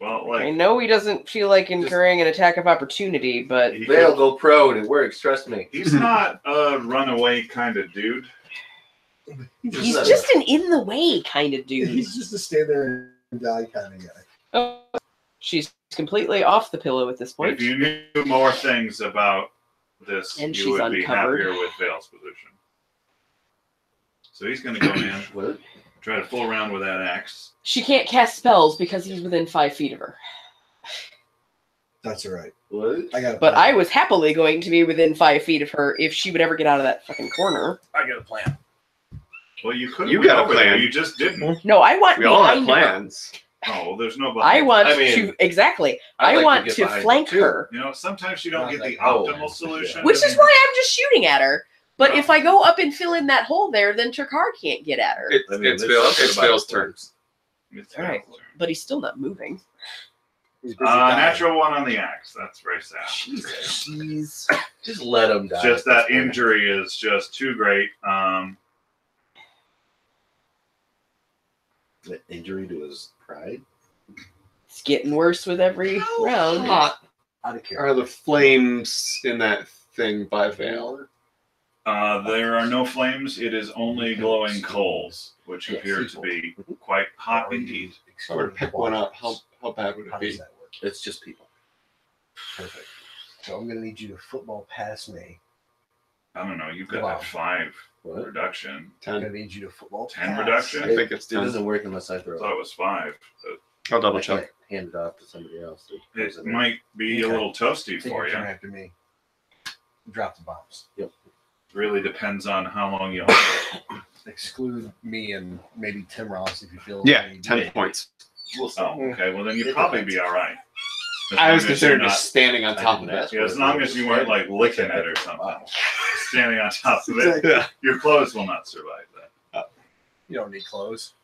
well, I like, know he doesn't feel like incurring an attack of opportunity, but he Vale could- go prone. It works. Trust me. he's not a runaway kind of dude. he's just an in the way kind of dude. He's just a stay there and die kind of guy. Oh, she's completely off the pillow at this point. If you knew more things about this, And you she's would be uncovered. happier with Vale's position. So he's going to go in, What? try to fool around with that axe. She can't cast spells because he's within 5 feet of her. That's all right. What? I got. But I was happily going to be within 5 feet of her if she would ever get out of that fucking corner. I got a plan. Well, you could. You got a plan. You just didn't. No, I want We all have behind her. plans. Oh, there's no. I want I mean, to exactly. I I like want to get to behind flank her, too. her, You know, sometimes you don't Not get the like- oh, optimal solution. which is why I'm just shooting at her. But if I go up and fill in that hole there, then Trikar can't get at her. It's Vale's turn. It's All right. Vale's turn. But he's still not moving. He's busy dying. Natural one on the axe. That's very sad. Jesus. Jeez. Just let him die. Just at this that point. injury is just too great. The injury to his pride. It's getting worse with every round. Hot Out of care. are the flames in that thing by Vale? There are no flames. It is only glowing coals, which Yes, appear to people. be quite hot indeed. If I were to pick one up, how bad would How it does be? that work? It's just people. Perfect. So I'm gonna need you to football past me. I don't know. You've got Wow. that 5 What? reduction. I'm 10. gonna need you to football 10 past. reduction? I think it's It 10. doesn't work unless I I throw thought it. it was 5. But I'll double I check. can't hand it off to somebody else. it might be a Okay. little toasty Take for your turn you. after me. Drop the bombs. Really depends on how long you hold it. Exclude me and maybe Tim Ross if you feel. Yeah, like 10 points. We'll see. Oh, okay. Well, then you'd It probably depends. be all right. As I long was as you're considering not- just standing on I top did of the it. best Yeah, as work. long as you weren't like licking it or something. Wow. Standing on top of it. Yeah. Your clothes will not survive that. You don't need clothes.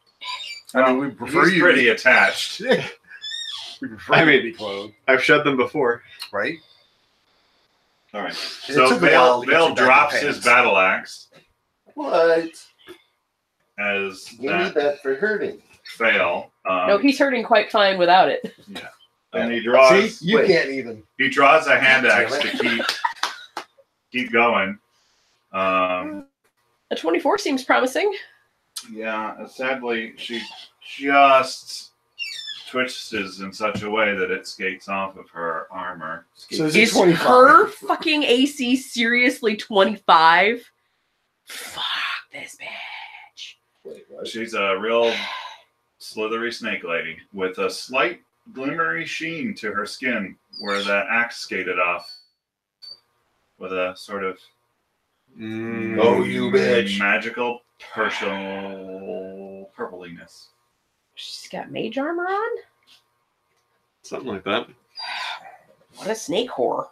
I mean, we prefer He's you. pretty attached. We prefer I you mean- to be clothed, I've shed them before. right? All right. It So took a while Vale to get you back in drops pants. his battle axe What? as You need that for hurting. fail. No, he's hurting quite fine without it. And he draws. See, you Wait. can't even. He draws a hand Damn axe it. to keep going. A 24 seems promising. Yeah. Sadly, she just twists in such a way that it skates off of her armor. So is Is it 25? her fucking AC seriously 25? Fuck this bitch. Wait, what? She's a real slithery snake lady with a slight glimmery sheen to her skin where that axe skated off with a sort of Oh, you bitch. magical purpliness. She's got mage armor on? Something like that. What a snake whore.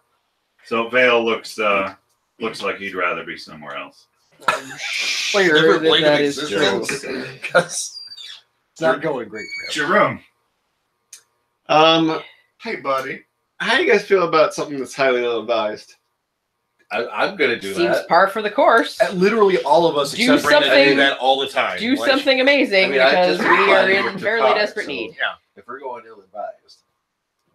So Vale looks like he'd rather be somewhere else. Clear Never that blink that of is existence. true. Because it's not going great It's for him. your room. Um, Hey, buddy. how do you guys feel about something that's highly ill-advised? I'm gonna do Seems that. par for the course. Literally all of us Do except Brandon do something- that all the time. Do Like, something amazing I mean, I because just we are replied in with fairly Qatar, desperate so- need. If we're going ill-advised,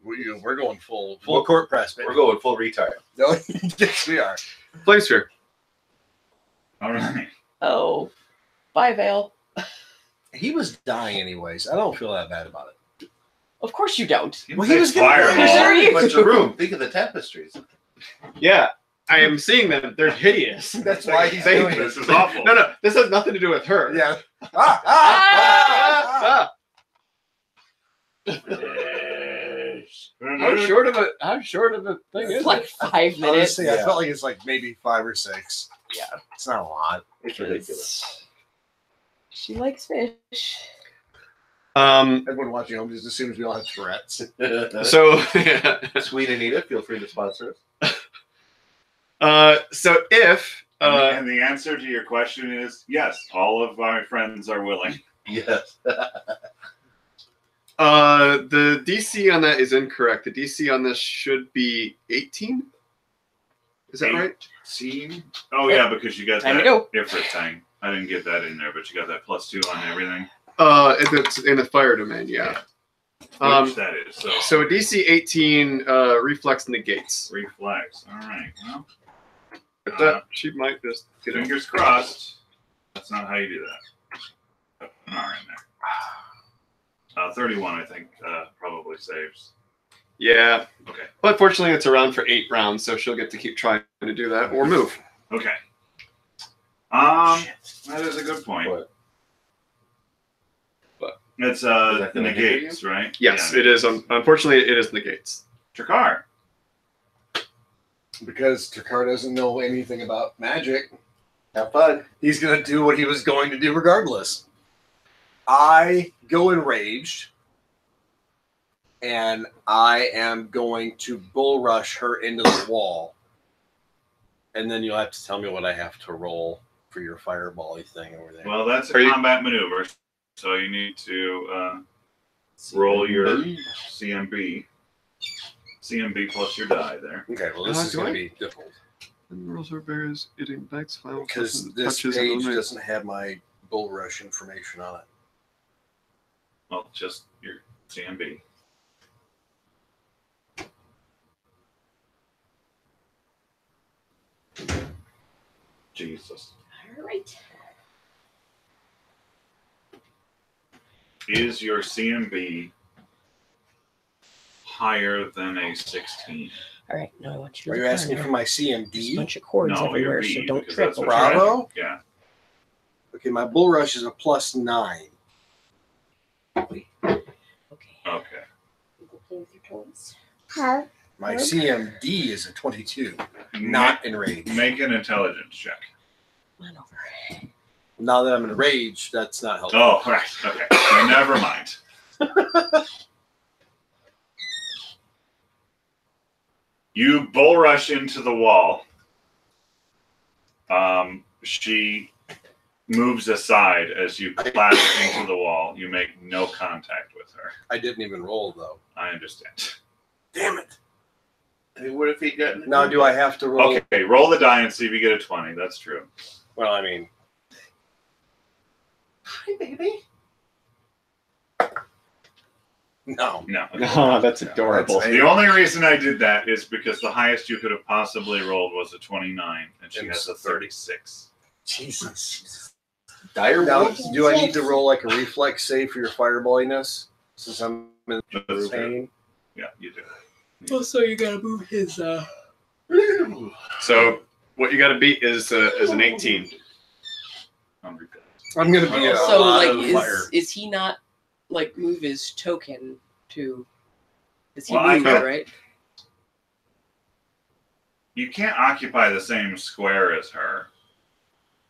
We're going full court press, baby. we're going full retard. No, yes, we are. Flame sphere. All right. Oh, bye, Vale. He was dying anyways. I don't feel that bad about it. Of course you don't. Well, he was gonna- Consider fireball. you. But Jerome, think of the tapestries. Yeah, I am seeing them. They're hideous. That's why he's They- doing This it. is awful. No, this has nothing to do with her. Yeah. Ah! Mm-hmm. How short of a thing is It's it? like 5 minutes. Honestly, I Yeah. felt like it's like maybe 5 or 6. Yeah. It's not a lot. It's ridiculous. She likes fish. Everyone watching home just assumes we all have Tourette's. So, Sweet Anita, feel free to sponsor us. so if And the answer to your question is yes. All of my friends are willing. Yes. the DC on that is incorrect. The DC on this should be 18. Is that right? 18? Oh yeah, because you got Time to that go. Ifrit thing. I didn't get that in there, but you got that +2 on everything. It's in the fire domain. Yeah. Which that is. So a DC 18 reflex negates. Reflex. All right. Well, But that she might just get it. fingers crossed. That's not how you do that. Put an R in there. 31, I think, probably saves. Yeah. Okay. But fortunately, it's around for 8 rounds, so she'll get to keep trying to do that or move. Okay. That is a good point. What? It's that gonna negates, right? Yes, Yeah, it is. Unfortunately, it is negates. Trakar. Because Takar doesn't know anything about magic. Have fun. He's going to do what he was going to do regardless. I go enraged, and I am going to bull rush her into the wall. And then you'll have to tell me what I have to roll for your fireball-y thing over there. Well, that's a Are you- combat maneuver, so you need to roll your CMB. CMB plus your die there. Okay, well, this is do going I? to be difficult. Rules are bears. It ignites final Because this page doesn't have my bull rush information on it. Well, just your CMB. Jesus. All right. Is your CMB higher than a 16? All right. Now I want you Are to you look asking down for there. my There's a CMD? bunch of cords No, everywhere, your so B, don't because trip. that's what over you're it. Bravo? Yeah. Okay, my bull rush is a +9. Okay. Okay. Go play with your toys. My CMD is a 22. Not enraged. Make an intelligence check. Come on over. Now that I'm enraged, that's not helpful. Oh, right. Okay. So never mind. You bull rush into the wall. She moves aside as you clatter into the wall. You make no contact with her. I didn't even roll, though. I understand. Damn it. I mean, what if he got? Now, do I have to roll? Okay, roll the die and see if you get a 20. That's true. Well, I mean, Hi, baby. no. No. Oh, that's adorable. That's- The only reason I did that is because the highest you could have possibly rolled was a 29, and she has a 36. Jesus. Dire Now, wolves? do I need to roll like a reflex save for your fireballiness? Since I'm in That's true. pain? Yeah, you do. Also, you gotta move his. So what you got to beat is an 18. Hungry Ghost. I'm going to be a So, lot like, of fire. is he not like move his token to? Is he Well, I moved, can't- right? You can't occupy the same square as her.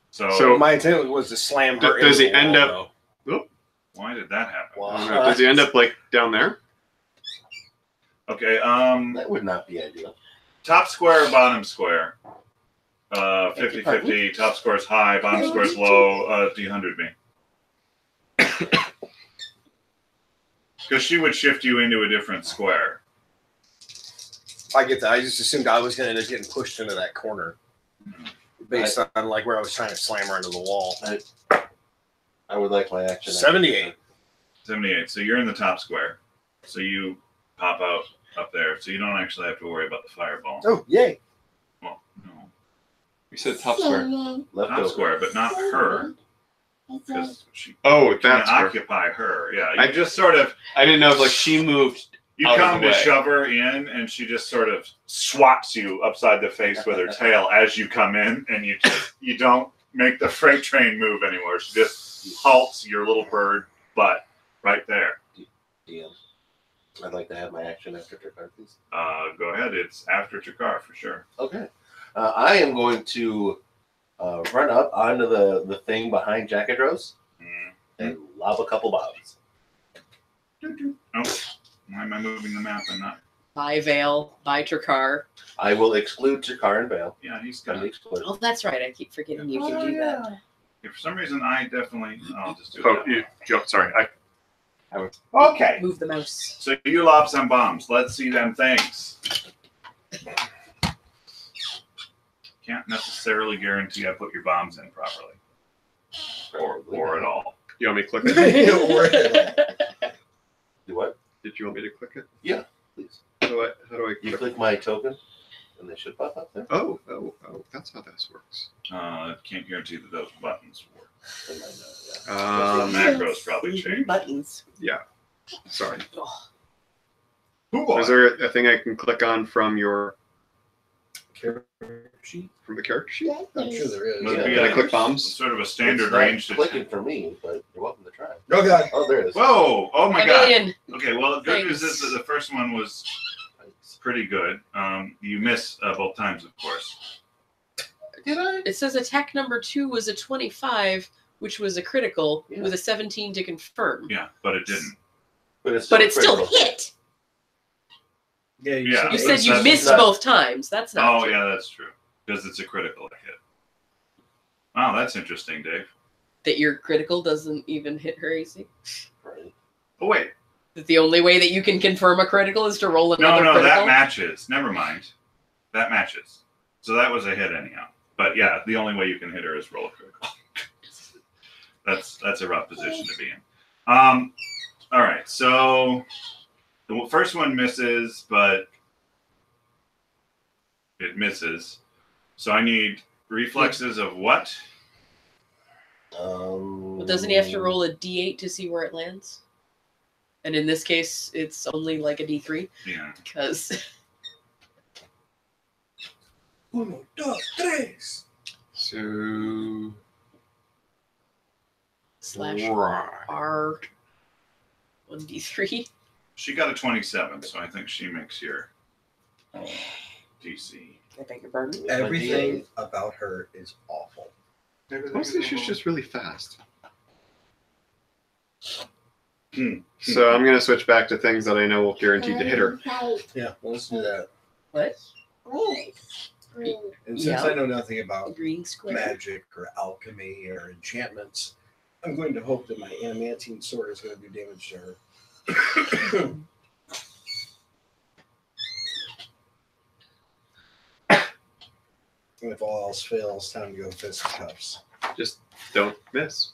So- My intent was to slam her Does into he the end wall, up- why did that happen? Wow. Does he end up like down there? Okay, That would not be ideal. top square, bottom square. 50-50. Top score's high, bottom score's low. Do you 100 me? Because she would shift you into a different square. I get that. I just assumed I was going to end up getting pushed into that corner based on like where I was trying to slam her into the wall. I would like my action. 78. 78. So you're in the top square. So you pop out up there. So you don't actually have to worry about the fireball. Oh, yay. Well, no. You said top square. Top square, but not her. Because she Oh, can't that's where. occupy her. Yeah, you just sort of... I didn't know if like she moved. You out of come the to way. shove her in, and she just sort of swats you upside the face with her tail as you come in, and you don't make the freight train move anymore. She just halts your little bird butt right there. DM. I'd like to have my action after Trakar, please. Go ahead. It's after Trakar for sure. Okay. I am going to run up onto the thing behind Jackadros and lob a couple bombs. Oh, why am I moving the map and not? By Vale, by Trakar. I will exclude Trakar and Vale Yeah, he's from got the it. explosion. Oh, that's right. I keep forgetting you can do that. For some reason, I definitely. I'll just do Oh, it. sorry. Okay. Move the mouse. So you lob some bombs. Let's see them things. Can't necessarily guarantee I put your bombs in properly. Or at all. You want me to click it? Do what? Did you want me to click it? Yeah, please. How do I You click? click my token, and they should pop up there. Oh, that's how this works. Can't guarantee that those buttons work. They might not, yeah. Macros probably change. Buttons. Sorry. Oh, Is there a thing I can click on from your Character sheet? from the character sheet? I'm sure there is. Must Yeah. be Can I a- click bombs? Sort of a standard It's not range. clicking for me, but you're welcome to try. Oh, God. Oh, there it is. Whoa! Oh my a god. million. Okay, well, the good news is Thanks. that the first one was pretty good. You miss both times, of course. Did I? It says attack number 2 was a 25, which was a critical, Yeah. with a 17 to confirm. Yeah, but it didn't. But it's But it still critical. hit. Yeah, Yeah. You said you That's missed not- both times. That's not Oh, true. yeah, that's true. Because it's a critical hit. Wow, that's interesting, Dave. That your critical doesn't even hit her AC. Right. Oh, wait. That the only way that you can confirm a critical is to roll No, another that critical. matches. Never mind. That matches. So that was a hit anyhow. But yeah, the only way you can hit her is roll a critical. That's a rough position to be in. All right, so the first one misses, but it misses. So I need reflexes of what? Well, doesn't he have to roll a d8 to see where it lands? And in this case, it's only like a d3 Yeah. because Uno, dos, tres. So slash right. R 1d3. She got a 27, so I think she makes your DC. I beg your pardon. Everything about her is awful. Mostly she's just really fast. So I'm gonna switch back to things that I know will guarantee to hit her. Yeah, let's do that. What? And since Yeah. I know nothing about Green square. magic or alchemy or enchantments, I'm going to hope that my adamantine sword is going to do damage to her. And if all else fails, time to go fisticuffs. Just don't miss.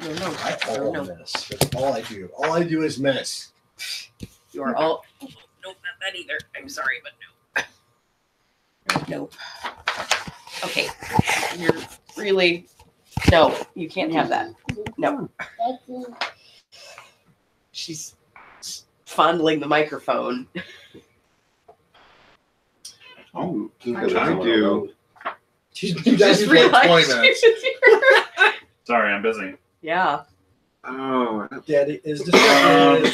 No, I all no. miss. That's all I do. All I do is miss. You are all. Oh, nope, not that either. I'm sorry, but no. Nope. Okay. You're really. No, you can't have that. No. She's fondling the microphone. Oh, I do. You Just realized. sorry, I'm busy. Yeah. Oh, Daddy is distracted.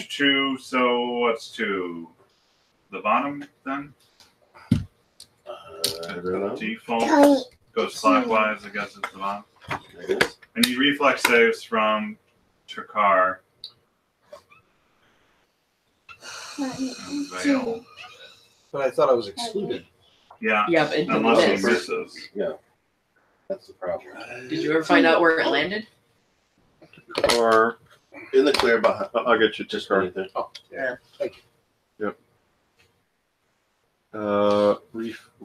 2, so what's 2? The bottom then? I don't know. Default goes clockwise, I guess it's the bottom. There it is. I need reflex saves from Trakar. And Vale. But I thought I was excluded. Yeah, Yeah, but it didn't unless he miss. misses. That's the problem. Did you ever find out where it landed? or In the clear behind. I'll get you Just Trakar. right there. Oh, yeah. Thank you. How long reflex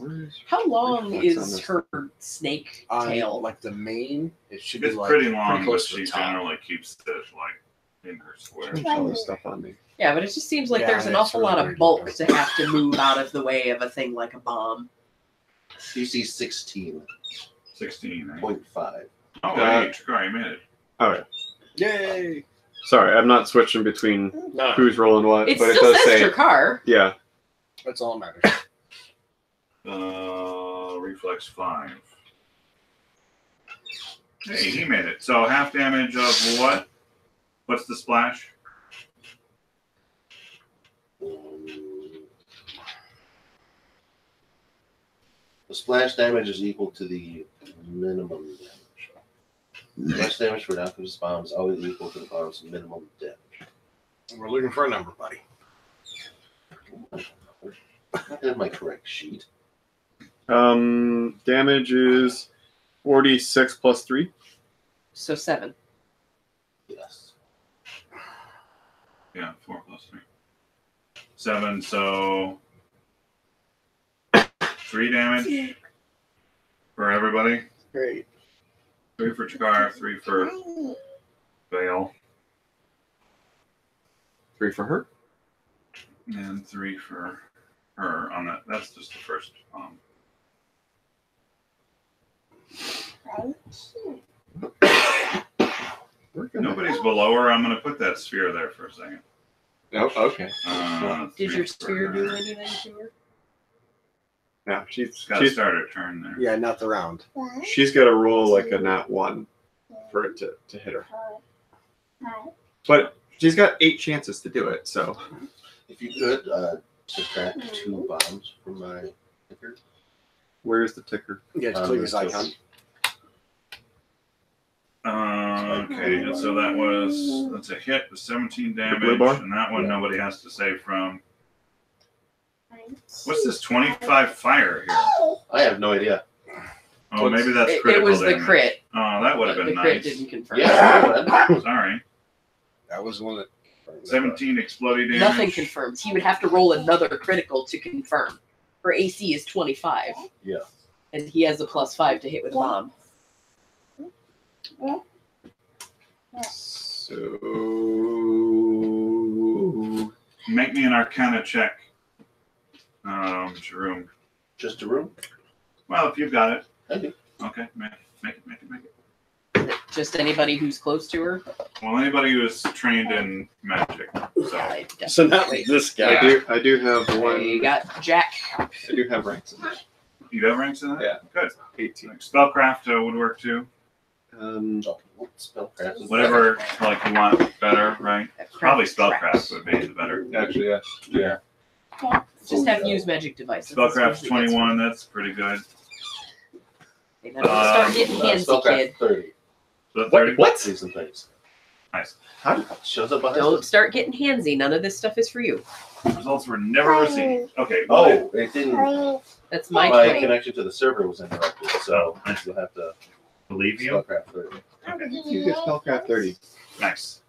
on is this? her snake tail? Like the mane, it should be It's like pretty long, but close to she the top. generally keeps it like in her square. Change all this stuff on me. Yeah, but it just seems like Yeah, there's an it's awful really lot of weird bulk looking. to have to move out of the way of a thing like a bomb. DC 16.5. 16, right? Oh, Oh, hey, Chikari, you made it. All right. Yay! Sorry, I'm not switching between No, who's rolling what, It but it still does says say. Chikar. Yeah. that's all that matters. Reflex 5. Hey, he made it. So half damage of what? What's the splash? The splash damage is equal to the minimum damage. Splash damage for non-focus bomb is always equal to the bomb's minimum damage. We're looking for a number, buddy. I have my correct sheet. Damage is 46 plus 3. So 7. Yes. Yeah, 4 plus 3. 7, so 3 damage for everybody. Great. 3 for Chikar, 3 for Vale, 3 for her. and 3 for her on that. That's just the first Nobody's below her. I'm going to put that sphere there for a second. Oh, okay. Did 3 your for sphere do her. anything to her? Yeah, She's got to start her turn there. Yeah, not the round. she's got to roll like a nat 1 for it to hit her. But she's got 8 chances to do it, so. If you could, subtract 2 bombs from my ticker. Where's the ticker? Yeah, just click his icon. Okay, and so that's a hit with 17 blue damage, bar? and that one Yeah. nobody has to save from. What's this 25 fire here? I have no idea. Oh, maybe that's It critical was the damage. crit. Oh, that would have but been the crit nice. didn't confirm. Yeah. Sorry. That was one that. 17 exploding damage. Nothing confirms. He would have to roll another critical to confirm. Her AC is 25. Yeah. And he has a +5 to hit with a bomb. So. Make me an Arcana check, Jerome. Just a room? Well, if you've got it. I do. Okay, make it. Just anybody who's close to her. Well, anybody who is trained in magic. So. I So not definitely. this guy. I do have one. You got Jack. I do have ranks in that. You have ranks in that? Yeah. Good. 18. Like spellcraft would work too. Spellcraft is Whatever like you want better, right? Probably spellcraft Traps. would be the better. Actually, yeah. Yeah. Just have use magic devices. Spellcraft's 21. That's pretty good. Start getting handsy, Spellcraft kid. 30. So 30. These and things. Nice. Shows up behind Don't us. start getting handsy. None of this stuff is for you. Results were never received. Okay. Well, Oh, it didn't. That's my My trait. connection to the server was interrupted, so you'll have to believe you. spellcraft 30. You get spellcraft 30. Nice.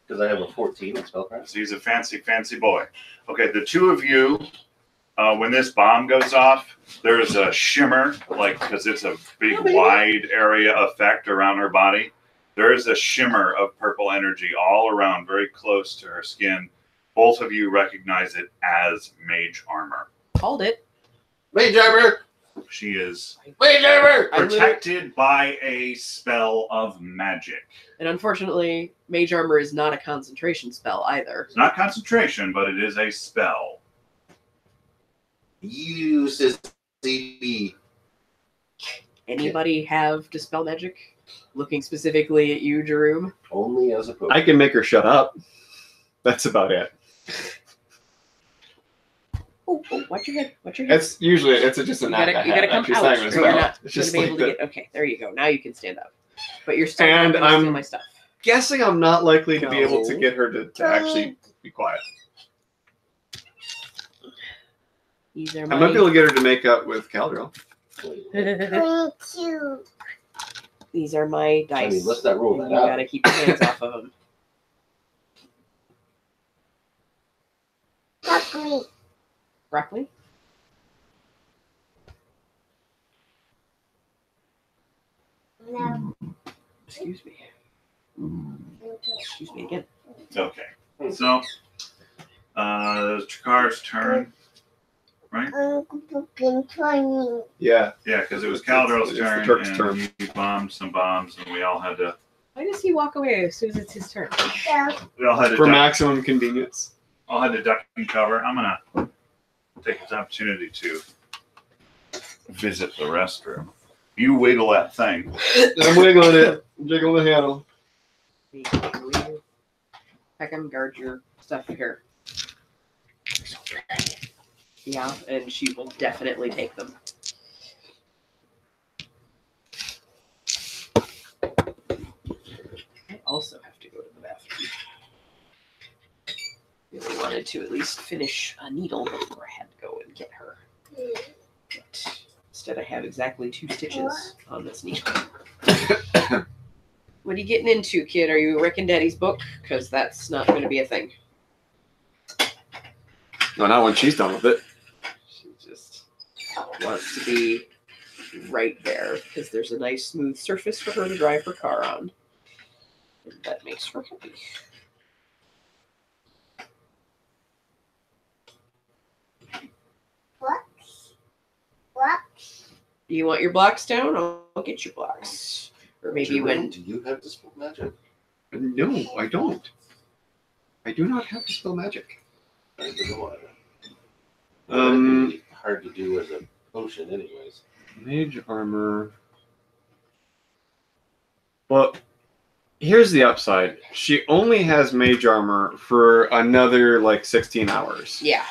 Because I have a 14 in spellcraft. So he's a fancy boy. Okay, the two of you, when this bomb goes off, there's a shimmer, like, because it's a big, wide area effect around her body. There is a shimmer of purple energy all around, very close to her skin. Both of you recognize it as mage armor. Called it. Mage armor! She is Mage armor! protected by a spell of magic. And unfortunately, Mage Armor is not a concentration spell either. It's not concentration, but it is a spell. Use this CB. Anybody have Dispel Magic? Looking specifically at you, Jerome. Only as a Pokemon. I can make her shut up. That's about it. Oh, watch your head. Watch your head. It's usually just a You knack gotta, I you gotta have. come She's out. not even a You're spell. not It's gonna just be able like to the- get. Okay, there you go. Now you can stand up. But you're still And not gonna steal I'm- my stuff. Guessing I'm not likely to be able to No. get her to actually be quiet. These are I might be able my. to get her to make up with Caldril. These are my I dice. mean, let's not roll You that out. gotta keep your hands off of them. Broccoli. Excuse me. Excuse me again. Okay. So, Tricar's turn, right? Yeah. Yeah, because it was Caldrell's It's the turn, Turk's and turn. he bombed some bombs, and we all had to. Why does he walk away as soon as it's his turn? We all had to For duck, maximum convenience. all had to duck and cover. I'm gonna take this opportunity to visit the restroom. You wiggle that thing. I'm wiggling it. Jiggle the handle. Peckham, guard your stuff here. Yeah, and she will definitely take them. I also have to go to the bathroom. Really wanted to at least finish a needle before I had to go and get her. But instead I have exactly 2 stitches on this needle. What are you getting into, kid? Are you wrecking Daddy's book? Because that's not going to be a thing. No, not when she's done with it. She just wants to be right there because there's a nice smooth surface for her to drive her car on. And that makes her happy. Do you want your blocks down? I'll get your blocks. Or maybe when... Do you have Dispel Magic? No, I don't. I do not have Dispel Magic. I don't know why. Um, That'd be hard to do as a potion, anyways. Mage armor. Well, here's the upside. She only has mage armor for another like 16 hours. Yeah.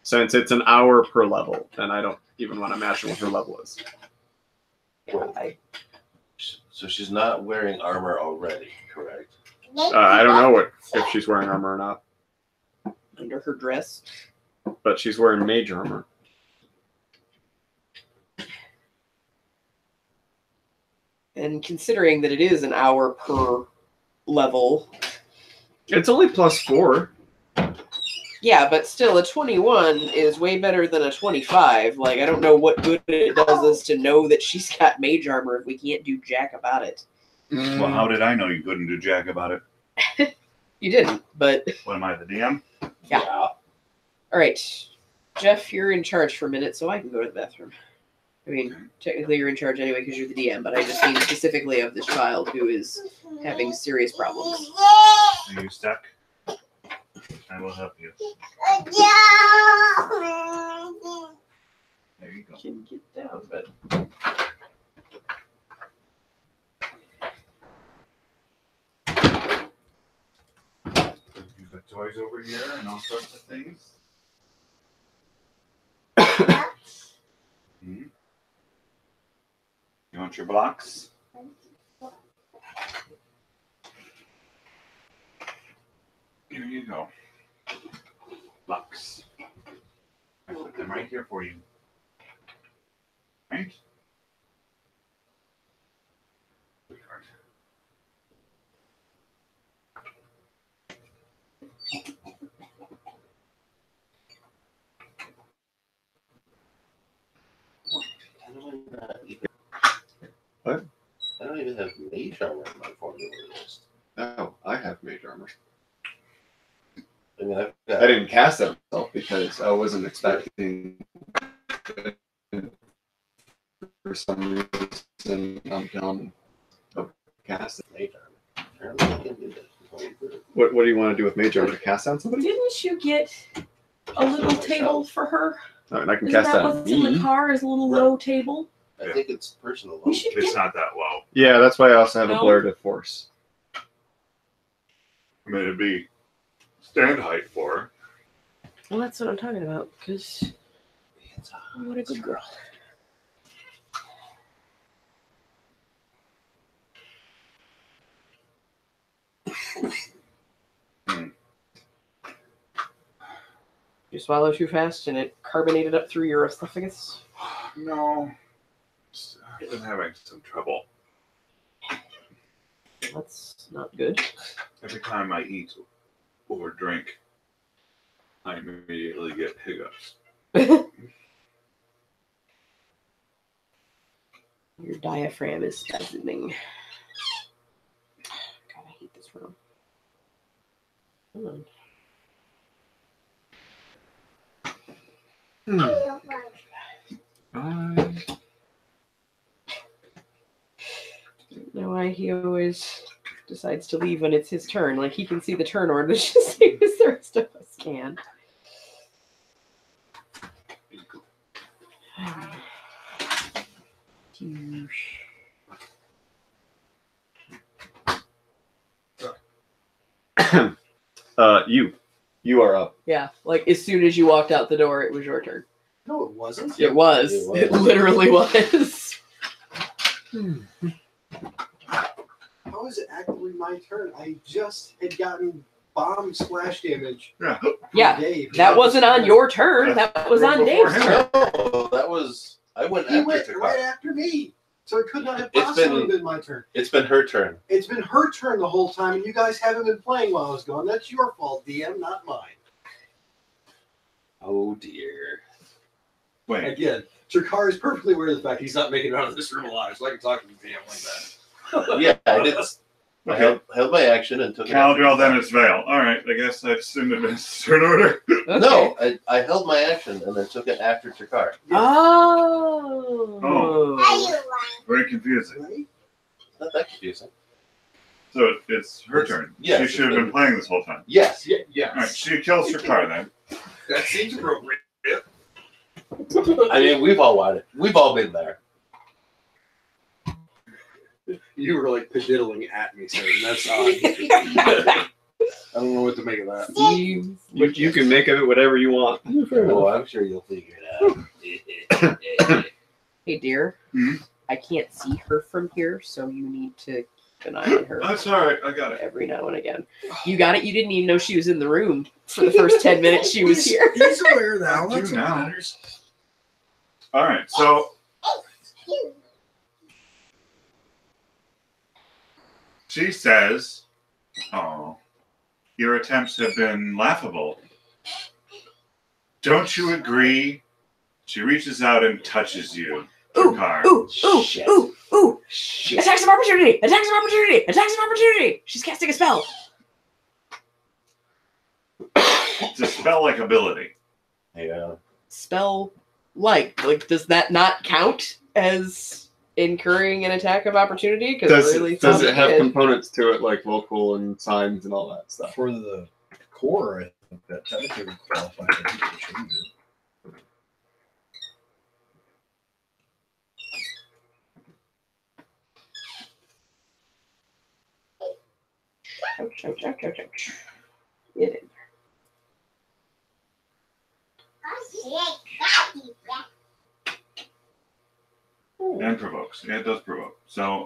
Since it's an hour per level, and I don't even want to imagine what her level is. So she's not wearing armor already, correct? I don't know if she's wearing armor or not, Under her dress. but she's wearing mage armor. And considering that it is an hour per level. It's only +4. Yeah, but still, a 21 is way better than a 25. Like, I don't know what good it does us to know that she's got mage armor if we can't do jack about it. Well, how did I know you couldn't do jack about it? You didn't, but... What am I, the DM? Yeah. All right. Jeff, you're in charge for a minute, so I can go to the bathroom. I mean, technically you're in charge anyway because you're the DM, but I just mean specifically of this child who is having serious problems. Are you stuck? I will help you. There you go. Can get down, but... You've got toys over here and all sorts of things. Hmm? You want your blocks? Here you go. Blocks. I put them right here for you. Right? Sweetheart. What? I don't even have mage armor in my formula list. Oh, I have mage armor. I mean, I've I got, didn't cast it myself because I wasn't expecting for some reason I'm down to cast it. mage armor. Apparently I can do that. What do you want to do with mage armor? Cast on somebody? Didn't you get a little table for her? Oh, and I can Isn't cast that that on what's in the me. car is a little Right. low table? I think it's personal. We should It's get... not that low. Yeah, that's why I also have No. a blurred force. I mean, it'd be stand height for her. Well, that's what I'm talking about, because... What a good girl. You swallow too fast and it carbonated up through your esophagus? No. I've been having some trouble. That's not good. Every time I eat or drink, I immediately get hiccups. Your diaphragm is spasming. God, I hate this room. Come on. Know why he always decides to leave when it's his turn. Like, he can see the turn order just the same as the rest of us can. You are up. Yeah, like as soon as you walked out the door, it was your turn. No, it wasn't. It was. It literally was. How is it actually my turn? I just had gotten bomb splash damage. Yeah. from Yeah, Dave. that wasn't on your turn. That was on Before Dave's him. turn. No, that was I went He after went Takar. right after me, so it could not have It's possibly been my turn. It's been her turn. It's been her turn the whole time, and you guys haven't been playing while I was gone. That's your fault, DM, not mine. Oh dear. Wait. Again, Takar is perfectly aware of the fact he's not making it out of this room alive, so I can talk to the DM like that. Yeah, I did. I Okay. held my action and took Caldrell, then it's Vale. All right. I guess I assumed it was turn order. Okay. No, I held my action and then took it after Takar. Oh. Very confusing. Right? Not that confusing. So it's her turn. yes, She should have it's been playing this whole time. Yes. Yeah. All right. She kills Shakar then. That seems appropriate. I mean, we've all wanted. We've all been there. You were like pediddling at me, sir, and that's odd. I don't know what to make of that. You can make of it whatever you want. Oh, I'm sure you'll figure it out. Hey, dear. Mhm. I can't see her from here, so you need to keep an eye on her That's all right. I got it. every now and again. You got it? You didn't even know she was in the room for the first 10 minutes she was here. He's aware now. I do That's what now. matters. All right. So she says, "Oh, your attempts have been laughable. Don't you agree?" She reaches out and touches you, Shakar. Ooh, ooh, Shit. ooh, ooh. Shit. Attacks of opportunity! Attacks of opportunity! Attacks of opportunity! She's casting a spell. It's a spell-like ability. Yeah. Spell like does that not count as incurring an attack of opportunity? Because Does, really does thought it have did. components to it like local and signs and all that stuff? For the core, I think that technically would qualify. I think it should be. Ouch, ouch, ouch, ouch, ouch. Get in. And provokes. Yeah, it does provoke. So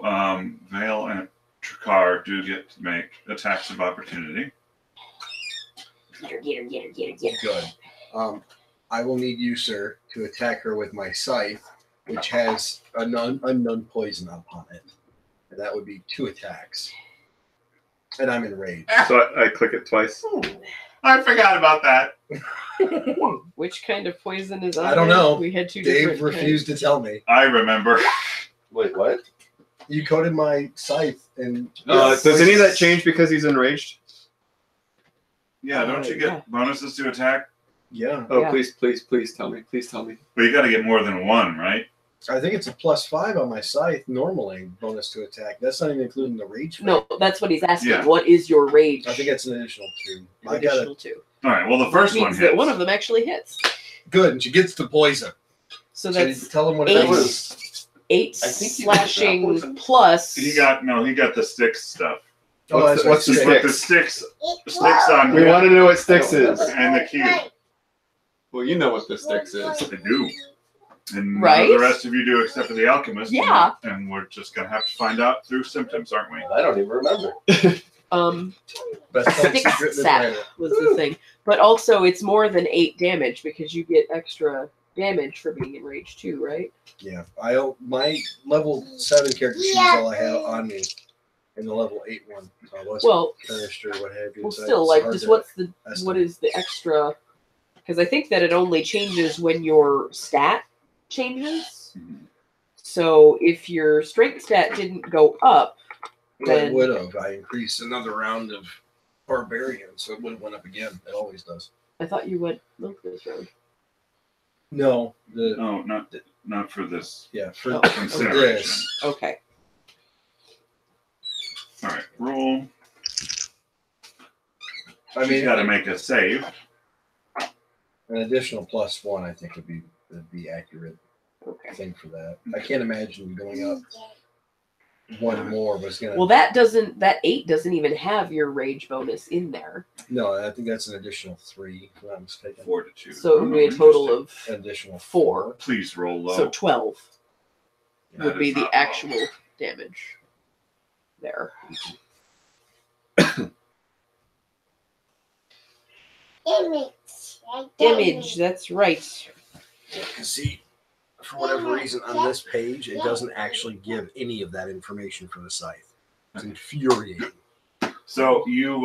Vale and Shakar do get to make attacks of opportunity. Get her. Good. I will need you, sir, to attack her with my scythe, which has an unknown poison upon it. And that would be 2 attacks. And I'm enraged. So I click it twice. I forgot about that. Which kind of poison is on I don't there? know. We had 2 Dave different refused to tell me. I remember. Wait, what? You coated my scythe and Does any of that change because he's enraged? Yeah, don't you get Yeah. bonuses to attack? yeah. Oh, Yeah. please tell me. Please tell me. But you got to get more than 1, right? I think it's a +5 on my scythe normally, bonus to attack. That's not even including the rage. No, that's what he's asking. Yeah. What is your rage? I think it's an additional 2. I got additional it. 2. All right. Well, the first That one means that hits. one of them actually hits. Good, and she gets the poison. So So you that's tell him what it eight. is. 8 I think you did that slashing poison. plus. He got the sticks stuff. Oh, that's What's the right. Put the sticks? sticks on We you want to know what sticks is. and the cube. Well, you know what the sticks is. I do. And none Right? of the rest of you do except for the alchemist. Yeah. And we're just going to have to find out through symptoms, aren't we? I don't even remember. Best kept secret Six in the sap planet. was the thing. But also, it's more than 8 damage because you get extra damage for being enraged too, right? Yeah, my level 7 character sheet is all I have on me, and the level 8 one. So I wasn't Well, finished or what have you. well, so still, it's like, hard just to what estimate. is the extra? Because I think that it only changes when your stat changes. Mhm. So if your strength stat didn't go up, Well, it then would have. I increased another round of barbarian, so it would have went up again. It always does. I thought you went up this round. No, the No, not for this for Oh, consideration. this. Okay. All right, roll. I She's mean, got to make a save. an additional +1, I think, would be accurate Okay. thing for that. I can't imagine going up one more, but it's gonna. Well, that 8 doesn't even have your rage bonus in there. No, I think that's an additional 3. If I'm not mistaken. Fortitude. So it would be a total of An additional 4. Please roll low. So 12 That would be is the not low. actual damage there. Damage, that's right. Because see, for whatever reason, on this page, it doesn't actually give any of that information for the scythe. It's infuriating. So you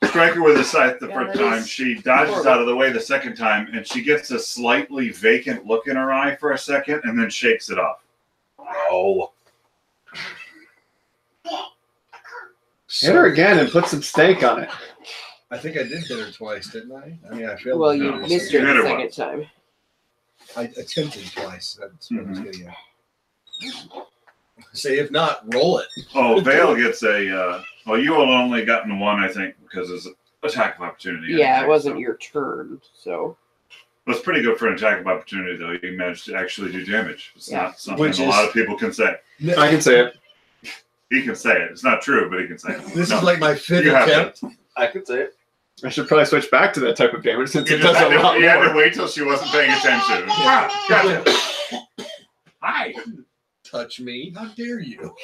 strike her with a scythe the Yeah, first that time. is She dodges horrible. out of the way the second time, and she gets a slightly vacant look in her eye for a second, and then shakes it off. Oh. Hit her again and put some steak on it. I think I did hit her twice, didn't I? I mean, I failed. Well, to you hit her missed You her hit the her second time. I attempted twice. That's what I was Mhm. getting at. Say, if not, roll it. Oh, Vale gets a. Well, you have only gotten one, I think, because it's an attack of opportunity. Yeah, anyway, it wasn't so. your turn, so. It's pretty good for an attack of opportunity, though. You managed to actually do damage. It's Yeah. not something Which a is- lot of people can say. I can say it. He can say it. It's not true, but he can say it. This No, is like my fifth you have attempt. I could say it. I should probably switch back to that type of damage since You it just does had a lot to, you had to more. wait till she wasn't paying attention. Ah, gotcha. Hi. Touch me. How dare you?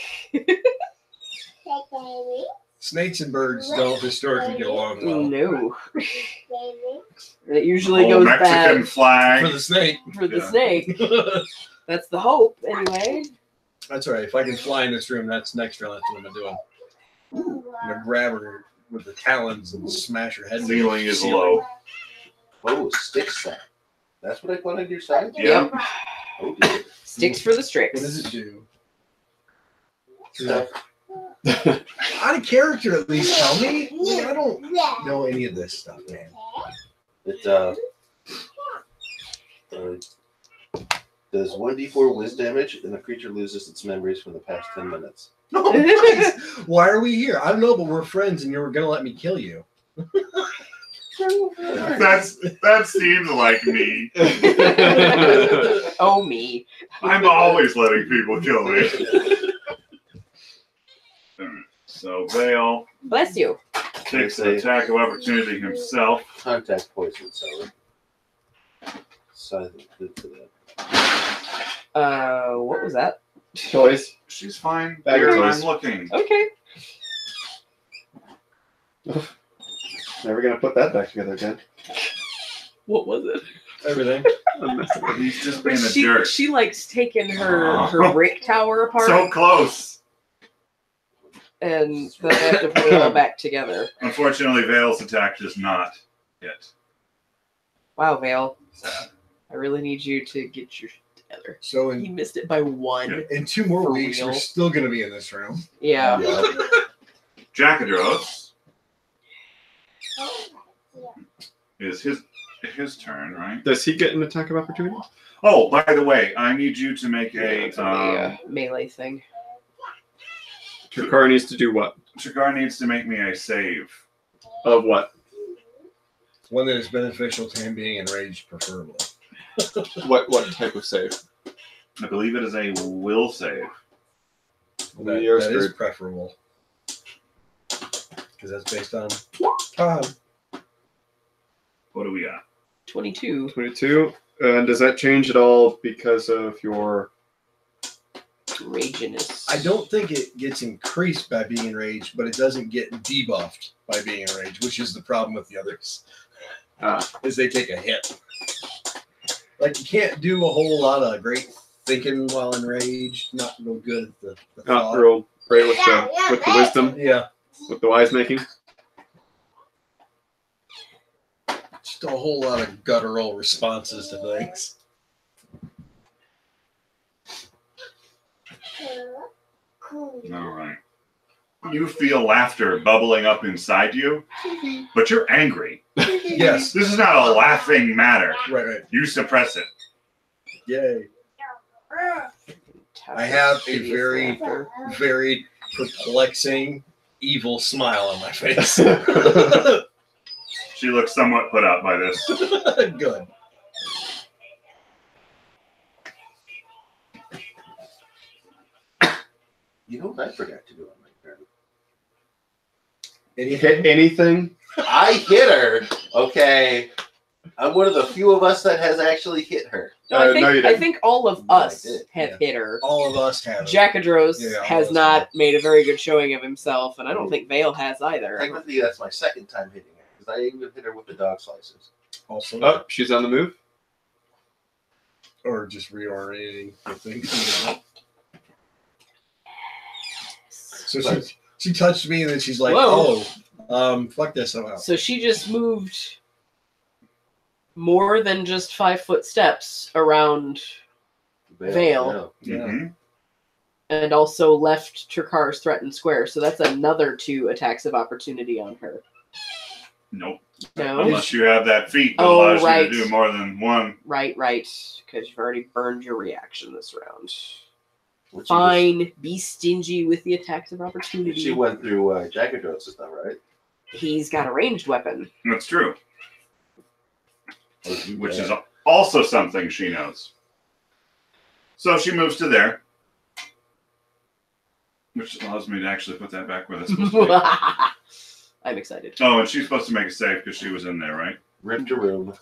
Snakes and birds don't historically get along well. No. It usually Whole goes Mexican bad flag. For the snake. for the Yeah. snake. That's the hope, anyway. That's all right. If I can fly in this room, that's next round. That's what I'm doing. I'm gonna grab her with the talons and smash her head. Ceiling is low. Oh, stick set. That's what I put on your side? Yeah. Oh, dear. Sticks for the What strix. does it do? Stuff. Out of character, at least tell me. Like, I don't know any of this stuff, man. It does 1d4 whiz damage, and the creature loses its memories for the past 10 minutes. Oh, jeez. Why are we here? I don't know, but we're friends, and you were gonna let me kill you. That seems like me. Oh, me. I'm always letting people kill me. Alright, so Vale Bless you. takes an attack of opportunity himself. Contact poison, so. Scythe is good for that. What was that? Toys. She's fine. Bag of Here, toys. I'm looking. Okay. Never gonna put that back together again. What was it? Everything. I'm messing with He's just being a She jerk. she likes taking her brick tower apart So close. and then they have to put it all back together. Unfortunately, Vale's attack does not hit. Wow, Vale. I really need you to get your shit together. So He in, missed it by 1. in 2 more For weeks, we're real. still gonna be in this room. Yeah. Jackadros is his turn, right? Does he get an attack of opportunity? Oh, by the way, I need you to make It's a. only a melee thing. Takara needs to do what? Chikar needs to make me a save. Of what? One that is beneficial to him being enraged, preferably. What type of save? I believe it is a will save. That You're is screwed. preferable. Because that's based on time. What do we got? 22. 22. And does that change at all because of your... Raginess. I don't think it gets increased by being enraged, but it doesn't get debuffed by being enraged, which is the problem with the others. Is they take a hit. Like, you can't do a whole lot of great thinking while enraged. Not real good at the Not thought. real great with the wisdom, Yeah. with the wise making. Just a whole lot of guttural responses to things. All right. You feel laughter bubbling up inside you, but you're angry. Yes. This is not a laughing matter. Right. You suppress it. Yay. I have a very, very perplexing, evil smile on my face. She looks somewhat put out by this. Good. You know what I forgot to do on my turn? Anything? Anything? I hit her. Okay. I'm one of the few of us that has actually hit her. No, I no, you think, I didn't. think all of No, I us did, have hit her. All of us have. Jackadros Yeah, all has of us not have. made a very good showing of himself, and I don't think Vale has either. Technically, that's my second time hitting her because I even hit her with the dog slices. Also, Oh, she's on the move. or just reorienting the thing. So she touched me, and then she's like, Whoa. "Oh, fuck this, I'm out." So she just moved more than just 5-foot steps around Veil. Yeah. Mhm. and also left Turkar's threatened square. So that's another 2 attacks of opportunity on her. Nope. No. Unless you have that feat that Oh, allows right. you to do more than one. Right. Because you've already burned your reaction this round. Which Fine. Be stingy with the attacks of opportunity. She went through Jackadro's stuff, right? He's got a ranged weapon. That's true. Which is also something she knows. So she moves to there. Which allows me to actually put that back where that's supposed to be. I'm excited. Oh, and she's supposed to make a save because she was in there, right? Ripped a room.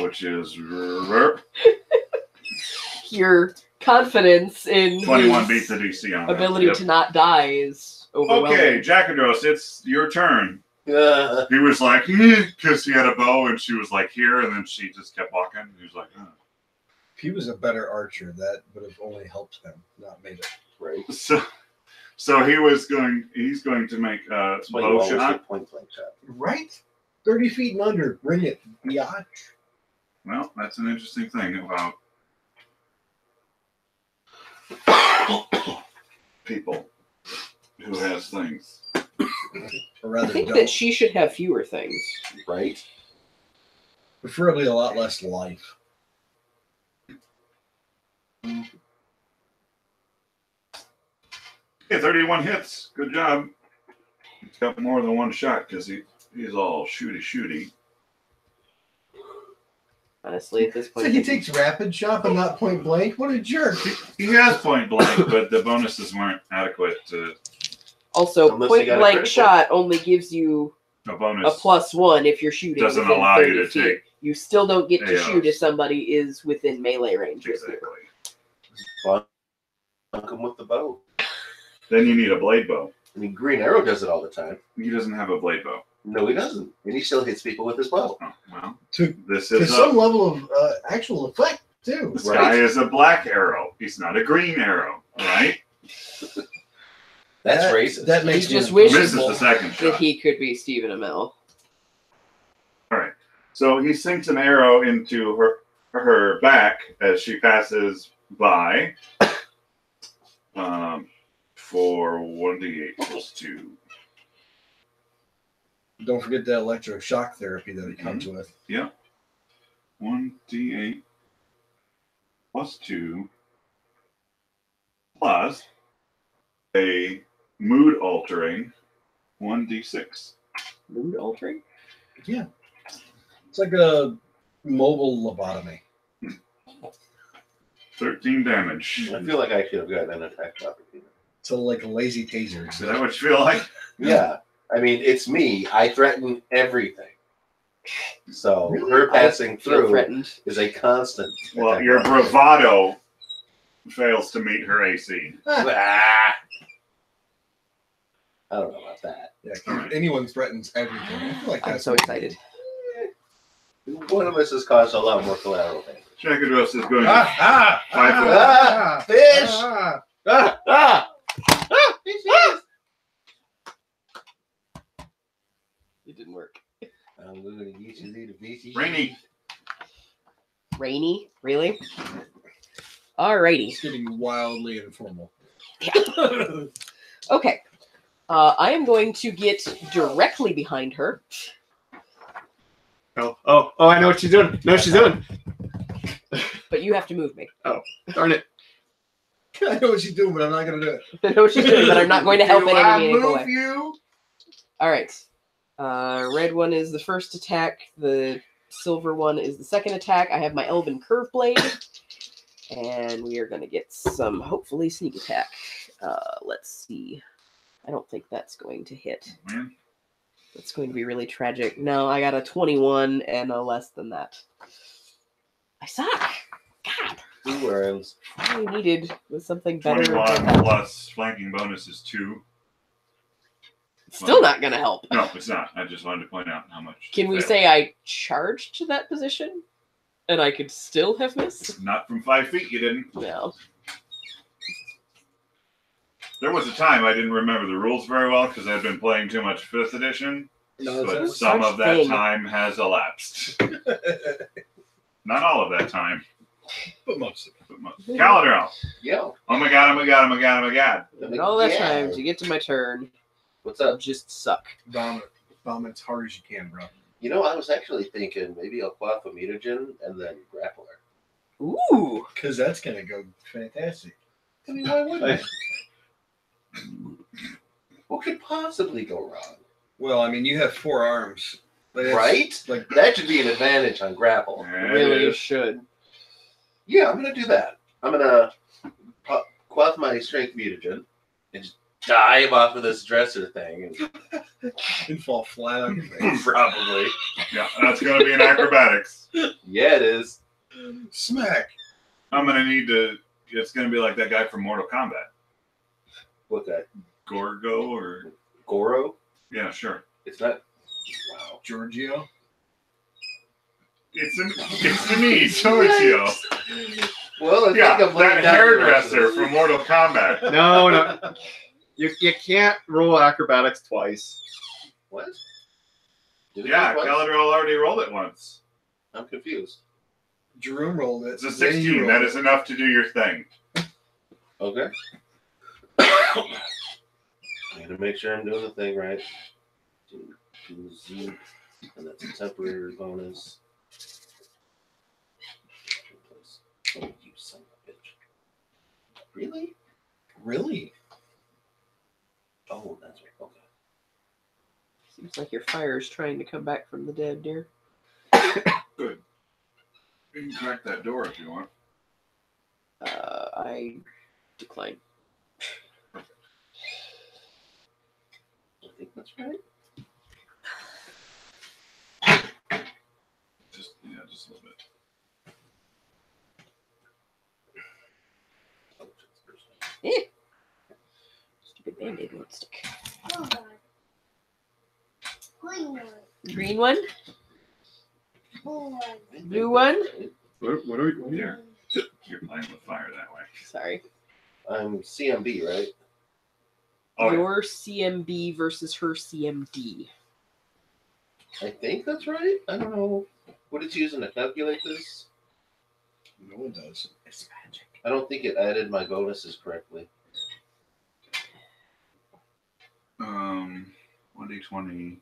Which is Your confidence in 21 his beats the DC on that. ability Yep. to not die is overwhelming. Okay, Jackadros, it's your turn. He was like, because he had a bow, and she was like here, and then she just kept walking. He was like, If he was a better archer, that would have only helped him, not made it. Right. So he's going to make a That's why you bow always shot. hit point blank shot. Right? 30 feet and under. Bring it. Yeah. Well, that's an interesting thing about people who has things. Or I rather, think don't. that she should have fewer things. Right? Preferably a lot less life. Yeah, 31 hits. Good job. He's got more than one shot because he's all shooty. Honestly, at this So point, he takes rapid shot but not point blank? What a jerk. He has point blank, but the bonuses weren't adequate to also Unless point you got a blank critical. shot only gives you a a bonus. +1 if you're shooting. Doesn't within allow 30 you to feet. take You still don't get to AOs. shoot if somebody is within melee range. with you. Exactly. Dunk him with the bow. Then you need a blade bow. I mean, Green Arrow does it all the time. He doesn't have a blade bow. No, he doesn't. And he still hits people with his bow. Oh, well, To this to is some level of actual effect, too. this guy is a black arrow. He's not a green arrow. All right. That's That- racist. That He makes just me Misses wishes the second that shot. he could be Stephen Amell. All right. So he sinks an arrow into her back as she passes by. For 1d8 plus 2. Don't forget that electroshock therapy that it comes with. 1d8 plus 2 plus a mood altering 1d6. Mood altering? Yeah. It's like a mobile lobotomy. 13 damage. I feel like I should have gotten an attack opportunity. So like a lazy taser. Is that what you feel like? Yeah. I mean, it's me. I threaten everything. So Really? her passing Feel through threatened. is a constant. Well, attack your opportunity. bravado fails to meet her AC. Ah. I don't know about that. Yeah, if anyone threatens everything. I feel like I'm that's so excited. One of us has caused a lot more collateral damage. Chakadros is going to Ah! 5 foot. Ah! Fish! Ah! Ah! Ah! Ah! Fishes! It didn't work. I'm going to get you little fishes. Rainy. Rainy? Really? Alrighty. It's getting wildly informal. Okay. I am going to get directly behind her. Oh, I know what she's doing. No, she's doing. But you have to move me. Darn it. I know what she's doing, but I'm not going to do it. I know what she's doing, but I'm not going to help in Do I any meaningful way. move you? Alright. Red one is the first attack. The silver one is the second attack. I have my Elven Curve Blade. And we are going to get some, hopefully, sneak attack. Let's see. I don't think that's going to hit. That's going to be really tragic. No, I got a 21 and a less than that. I suck. God. 2 worms. All I needed was something better. 21 plus flanking bonus is 2. Still not going to help. No, it's not. I just wanted to point out how much. Can we failed. say I charged to that position? And I could still have missed? Not from 5 feet, you didn't. No. There was a time I didn't remember the rules very well because I'd been playing too much 5th edition. No, But it's some such of that thing. time has elapsed. Not all of that time. but most of But Caladrel. Yo. Oh my god, oh my god, oh my god, oh my god. And all that Yeah. time to get to my turn, What's up? just suck. it. Vomit as hard as you can, bro. You know, I was actually thinking maybe I'll quaff a mutagen and then grapple her. Ooh. Because that's going to go fantastic. I mean, why wouldn't I? What could possibly go wrong? Well, I mean, you have 4 arms. But it's Right? Like, That should be an advantage on grapple. There it Really is. should. Yeah, I'm going to do that. I'm going to quaff my strength mutagen and just dive off of this dresser thing. and fall flat on your face. And probably. Yeah, that's going to be in acrobatics. Yeah, it is. Smack. I'm going to need to. It's going to be like that guy from Mortal Kombat. What guy? Gorgo or. Goro? Yeah, sure. It's not. Wow. Giorgio. It's me, Giorgio. Well, I Yeah, think I'm looking that down hairdresser the from Mortal Kombat. No. You can't roll acrobatics twice. What? Did it Yeah, go twice? Caladrel already rolled it once. I'm confused. Jerome rolled it. It's a then you 16. rolled That it. is enough to do your thing. Okay. I gotta make sure I'm doing the thing right. Do Z, and that's a temporary bonus. Oh, you son of a bitch. Really? Really? Oh, that's right. Okay. Seems like your fire is trying to come back from the dead, dear. Good. You can crack that door if you want. I decline. I think that's right. Just a little bit. Stupid band-aid won't stick. Hold on. Green one. Green one? Blue one. Blue one? What are we doing There. You're playing with fire that way. Sorry. I'm CMB, right? Oh, yeah. Your CMB versus her CMD. I think that's right. I don't know what it's using to calculate this. No one does. It's magic. I don't think it added my bonuses correctly. 1d20.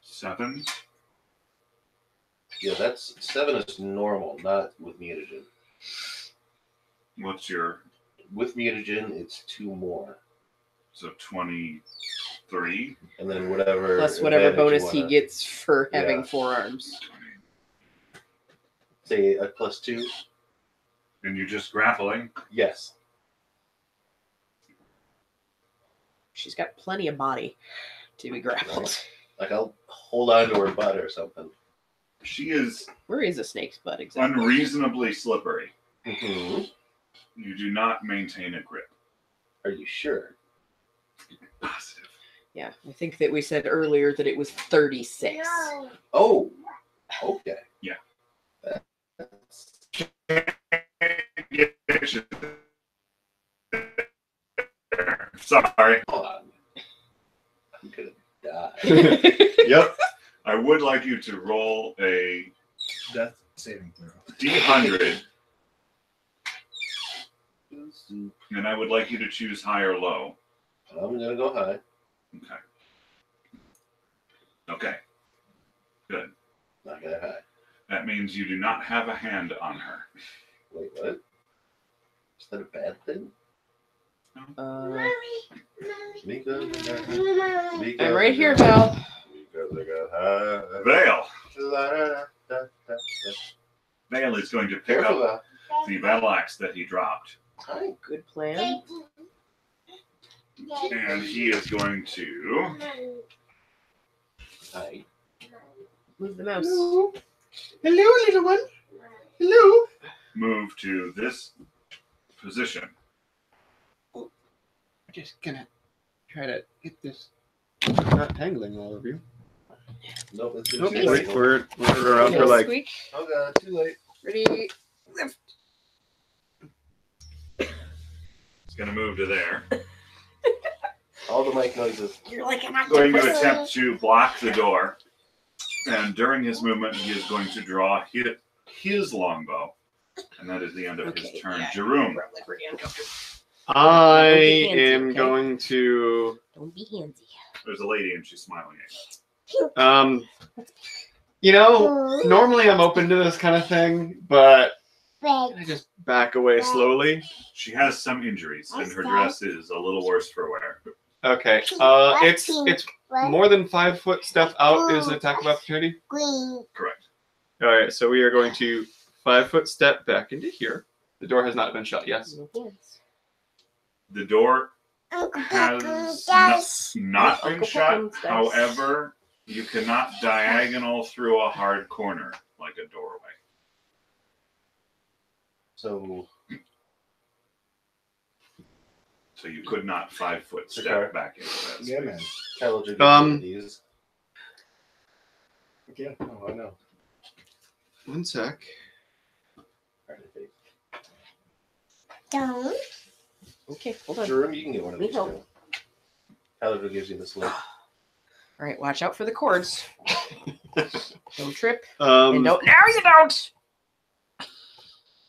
7. Yeah, that's 7 is normal, not with mutagen. What's your. With mutagen, it's 2 more. So 23? And then whatever. Plus whatever advantage you bonus he wanna- gets for having Yeah. 4 arms. 20. Say a +2. And you're just grappling. Yes. She's got plenty of body to be grappled. Like I'll hold on to her butt or something. She is Where is a snake's butt exactly? unreasonably slippery. Mm-hmm. You do not maintain a grip. Are you sure? Positive. Yeah, I think that we said earlier that it was 36. No. Oh, okay. Yeah. That's- Sorry. Hold on. I'm gonna die. Yep. I would like you to roll a Death saving throw. D100. And I would like you to choose high or low. I'm gonna go high. Okay. Okay. Good. Not that high. That means you do not have a hand on her. Wait, what? Is that a bad thing? Because I'm right here, pal. Because I got high. Vale. Da. Vale is going to pick Careful up the battle axe that he dropped. Hi. Good plan. And he is going to Hi. Move the mouse. Hello, little one. Hello. move to this position. Just gonna try to get this not tangling all of you. Nope, it's Nope, gonna wait, we're around for No like squeak. Oh god, too late. Ready? It's going to move to there. All the mic noises. You're like an Going to octopus. attempt to block the door. And during his movement, he is going to draw his longbow. And that is the end of his turn. Jerome. Probably pretty uncomfortable. I Don't be handsy, am okay? going to Don't be handsy. There's a lady and she's smiling at you. you know, normally I'm open to this kind of thing, but I just back away slowly. She has some injuries and her dress is a little worse for wear. Okay. It's more than 5 foot step out is an attack of opportunity. Green. Correct. All right, so we are going to 5 foot step back into here. The door has not been shut. Yes. The door has not been Uncle shut. Pickens does. However, you cannot diagonal through a hard corner like a doorway. So So you could not 5 foot step back into that. Yeah, man. Kylo did these. Yeah, no, I know. 1 sec. Don't. Okay, hold on. Jerome, you can get one of Me these help. too. Kylo gives you this link. All right, watch out for the cords. Don't trip. And Um, don't. Now you don't.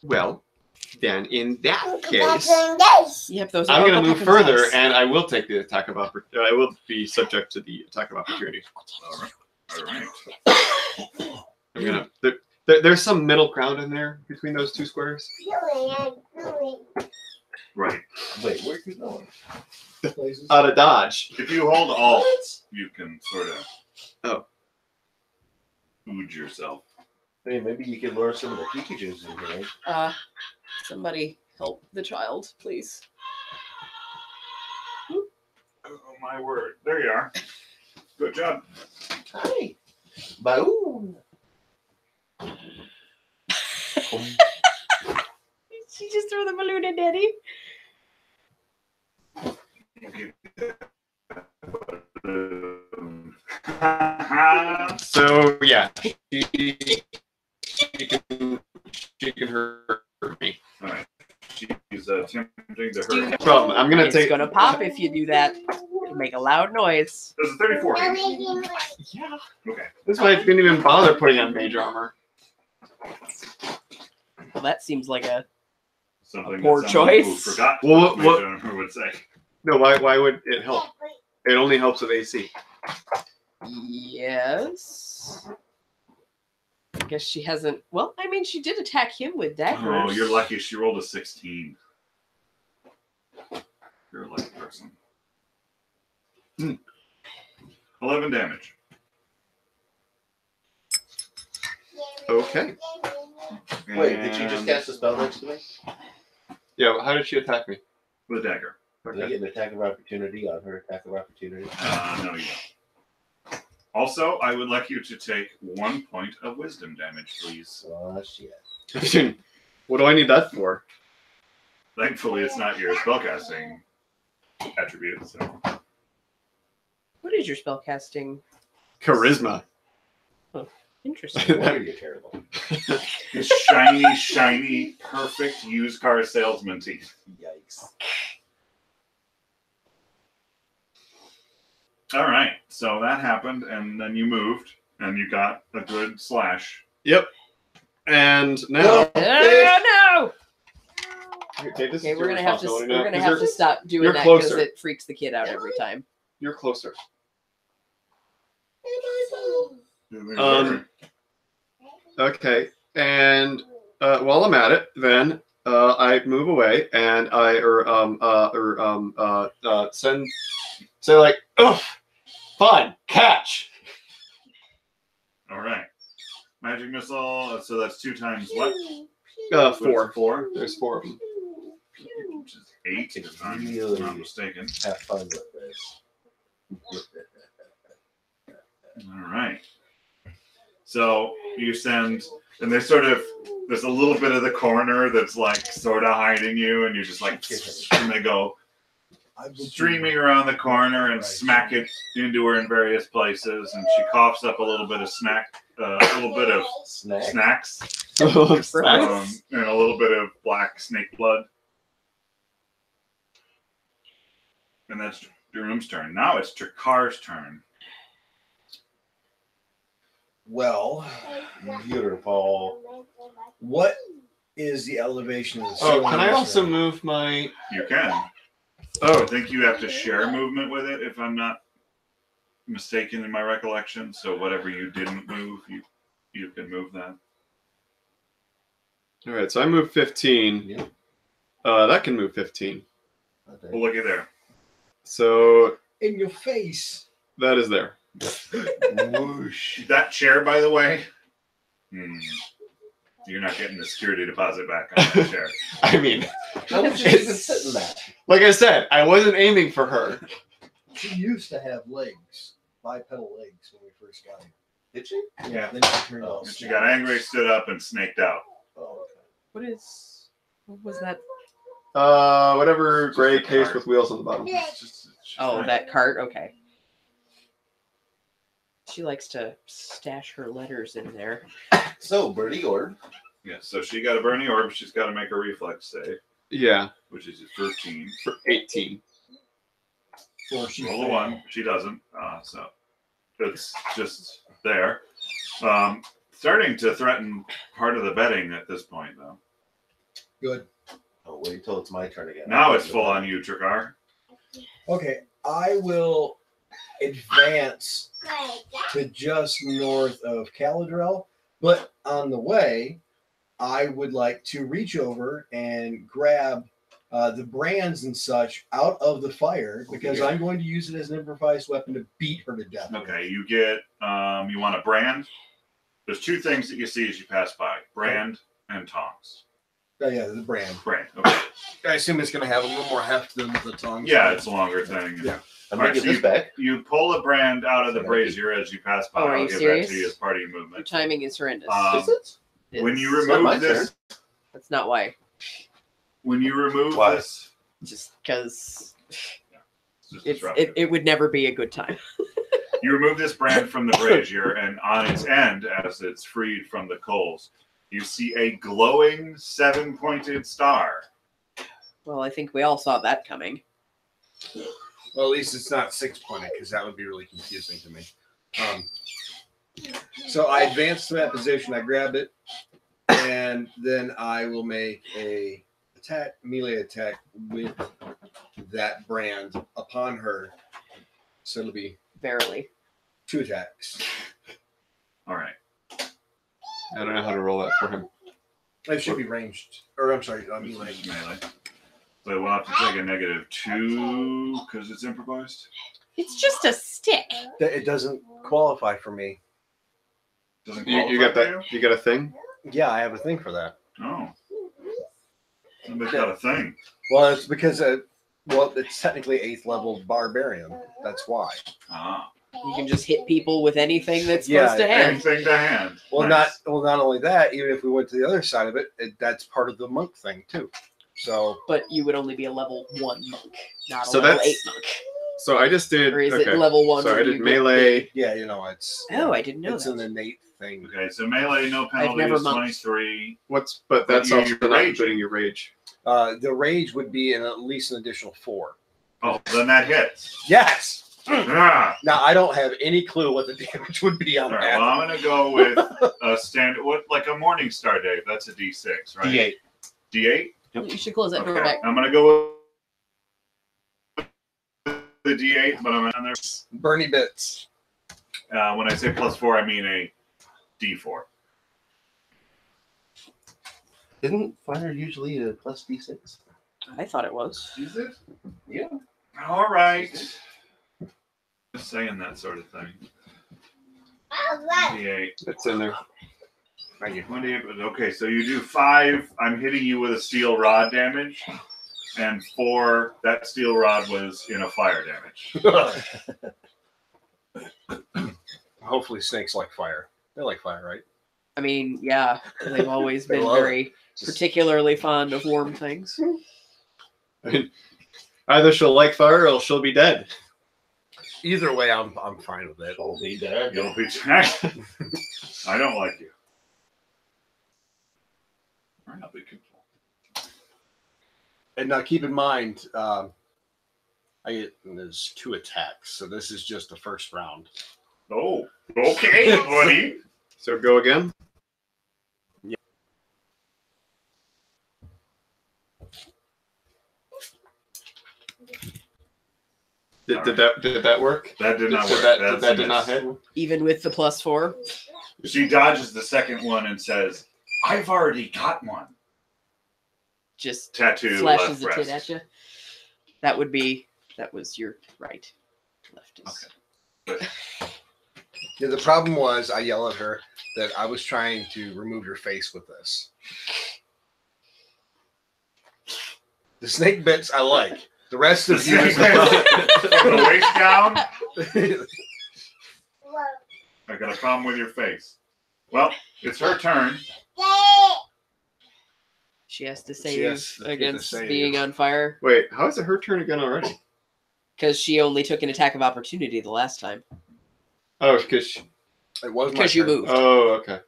well, then in that case, Yep, those. I'm are going to Uncle move Pickens' further, dice. and I will take the attack of opportunity. I will be subject to the attack of opportunity. All right. I'm gonna. There's some middle ground in there between those 2 squares. Right. Wait, where are you going? Places. Out of dodge. If you hold Alt, you can sort of ooge yourself. Hey, maybe you can lure some of the Pikachus in here. Somebody help the child, please. Oh my word! There you are. Good job. Hi. Baoon. She just threw the balloon at Daddy. So yeah, she can hurt me. All right. She's attempting to hurt. No problem. I'm gonna It's take. gonna pop if you do that. It'll make a loud noise. Does a 34 hit? Yeah. Okay. This is why I didn't even bother putting on mage armor. Well, that seems like a. Something Poor that someone who choice. forgot Well, what what- Major would say. No, why would it help? It only helps with AC. Yes. I guess she hasn't. Well, I mean, she did attack him with daggers. Oh, you're lucky. She rolled a 16. You're a lucky person. 11 damage. Okay. Wait, did she just And cast a spell next to me? Yeah. How did she attack me? with a dagger? Did I get an attack of opportunity on her attack of opportunity? No, you don't. Also, I would like you to take 1 point of wisdom damage, please. Oh, shit. What do I need that for? Thankfully, it's not your spellcasting attribute. So What is your spellcasting? Charisma. Interesting. No wonder you're terrible. this shiny, shiny, perfect used car salesman teeth. Yikes. All right, so that happened, and then you moved, and you got a good slash. Yep. And now, No! okay, this Okay, is we're your gonna have to responsibility now, 'cause have to stop doing you're that because closer. it freaks the kid out every time. You're closer. Um, Okay, and while I'm at it, then I move away and I say like, oh, fine, catch. all right. Magic missile. So that's 2 times what? What is 4. it, 4? There's 4 of them. Which is 8, if I'm Really? not mistaken. Have fun with this. All right. So you send, and there's a little bit of the corner that's like sort of hiding you, and you're just like, and they go streaming around the corner and smack it into her in various places, and she coughs up a little bit of a little bit of snacks, and a little bit of black snake blood. And that's Jerome's turn. Now it's Trakar's turn. Well, Beautiful. what is the elevation of the Oh, sun? can I also move my? You can. I Oh, think you have to share movement with it, if I'm not mistaken in my recollection. So whatever you didn't move, you can move that. all right. So I move 15. Yeah. That can move 15. Well, look at there. So In your face. that is there. Whoosh. That chair, by the way, you're not getting the security deposit back on that chair. I mean, How much is even sit in that? like I said, I wasn't aiming for her. She used to have legs, bipedal legs when we first got here. Did she? Yeah. Then she turned all And she got angry, stood up, and snaked out. Oh, What was that? Whatever Just gray a case card. with wheels on the bottom. It's just Oh, fine. that cart. Okay. She likes to stash her letters in there. okay. So, Birdie Orb. Yeah, so she got a burning orb. She's got to make a reflex save, Yeah, which is a 13. for 18. Or she Roll a failed. 1. She doesn't. So it's just there. Starting to threaten part of the betting at this point, though. Good. Oh, wait till it's my turn again. Now it's full on you, Trakar. Okay, I will advance to just north of Caladrel, but on the way, I would like to reach over and grab the brands and such out of the fire because I'm going to use it as an improvised weapon to beat her to death. Okay, you get, you want a brand? There's 2 things that you see as you pass by. Brand and tongs. Oh, yeah, the brand. Brand, okay. I assume it's going to have a little more heft than the tongue. Yeah, it's a longer thing. Yeah. I'm All going right, to so get this back. You pull a brand out of the brazier as you pass by. Oh, are I'll you give serious? that to you as part of your Your movement. timing is horrendous. Is it? When you It's- not my remove this, That's not why. when you remove Why? this, Just because it's just disruptive. it would never be a good time. You remove this brand from the brazier, and on its end, as it's freed from the coals, you see a glowing 7-pointed star. Well, I think we all saw that coming. Well, at least it's not 6-pointed because that would be really confusing to me. So I advance to that position. I grab it, and then I will make a melee attack with that brand upon her. So it'll be Barely. 2 attacks. All right. I don't know how to roll that for him. It should be ranged, or I'm sorry, This melee. is melee. So we'll have to take a -2 because it's improvised. It's just a stick. It doesn't qualify for me. Doesn't You qualify got for that? You got a thing? Yeah, I have a thing for that. you? Oh. Somebody's got a thing. Well, it's because it's technically 8th level barbarian. That's why. Ah. You can just hit people with anything that's Yeah, close to hand. Anything to hand. Well, Nice. not only that. Even if we went to the other side of it, that's part of the monk thing too. So But you would only be a level 1 monk, not a So level that's- 8 monk. So I just did. Or is okay. it level 1? So I where did you get melee. yeah, it's Oh, I didn't know it's that. an innate thing. Okay, so melee, no I've penalty never is monked. 23. But But that's you- also you're not raging. including your rage. The rage would be at least an additional 4. Oh, then that hits. Yes. Ah. Now I don't have any clue what the damage would be on All right, that. well, I'm going to go with a standard, like a morning star, Dave. That's a D6, right? D8. D8? You should close that door Okay. back. I'm going to go with the D8, but I'm on there. Bernie bits. When I say +4, I mean a D4. Isn't fire usually a plus D6? I thought it was. Is it? Yeah. All right. Just saying that sort of thing. D8. It's in there. Thank you. 28, okay, so you do 5. I'm hitting you with a steel rod damage. And 4, that steel rod was in a fire damage. Hopefully snakes like fire. They like fire, right? I mean, yeah, they've always They been love very particularly fond of warm things. I mean, either she'll like fire or she'll be dead. Either way, I'm fine with it. Don't be dead. You'll be I don't like you. All right, I'll be careful. And now keep in mind, there's 2 attacks, so this is just the first round. Oh, okay, buddy. So go again. Did that work? That did not work. That did not hit. Even with the +4. She dodges the second one and says, I've already got one. Just Tattoo flashes left a tit breast. at you. That was your right. Left is. Okay. Yeah, the problem was I yelled at her that I was trying to remove your face with this. The snake bits I like. The rest of you is The waist down. I got a problem with your face. Well, it's her turn. She has to She save has to against save. being on fire Wait, how is it her turn again already? because she only took an attack of opportunity the last time. Oh, because It was my Because you turn. moved. oh, okay.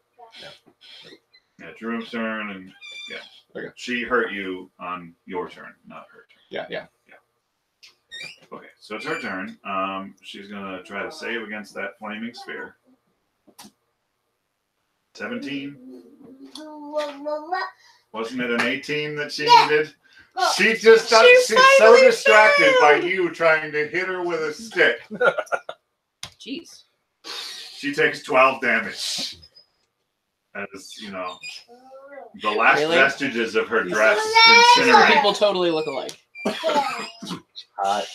Yeah, Jerome's turn, and yeah. Okay. She hurt you on your turn, not her turn. Yeah. Okay, so it's her turn. She's gonna try to save against that flaming sphere. 17. Wasn't it an 18 that she needed? She just she's so finally distracted failed. by you trying to hit her with a stick. Jeez. She takes 12 damage. As the last Really? vestiges of her dress Some incinerate. people totally look alike. Hot.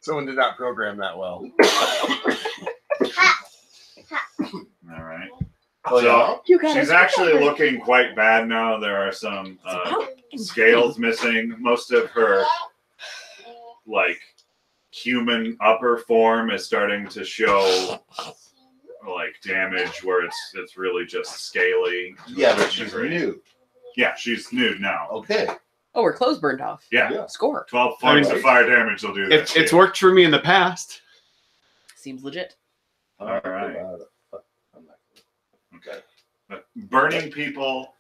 Someone did not program that well. All right. Oh, yeah? You got She's actually looking quite bad now. There are some scales missing. Most of her human upper form is starting to show damage where it's really just scaly. Yeah, but she's new. Yeah, she's nude now. Okay. Oh, her clothes burned off. Yeah. Score. 12 points of fire damage will do that. It's worked for me in the past. Seems legit. All right. I'm not Okay. But burning people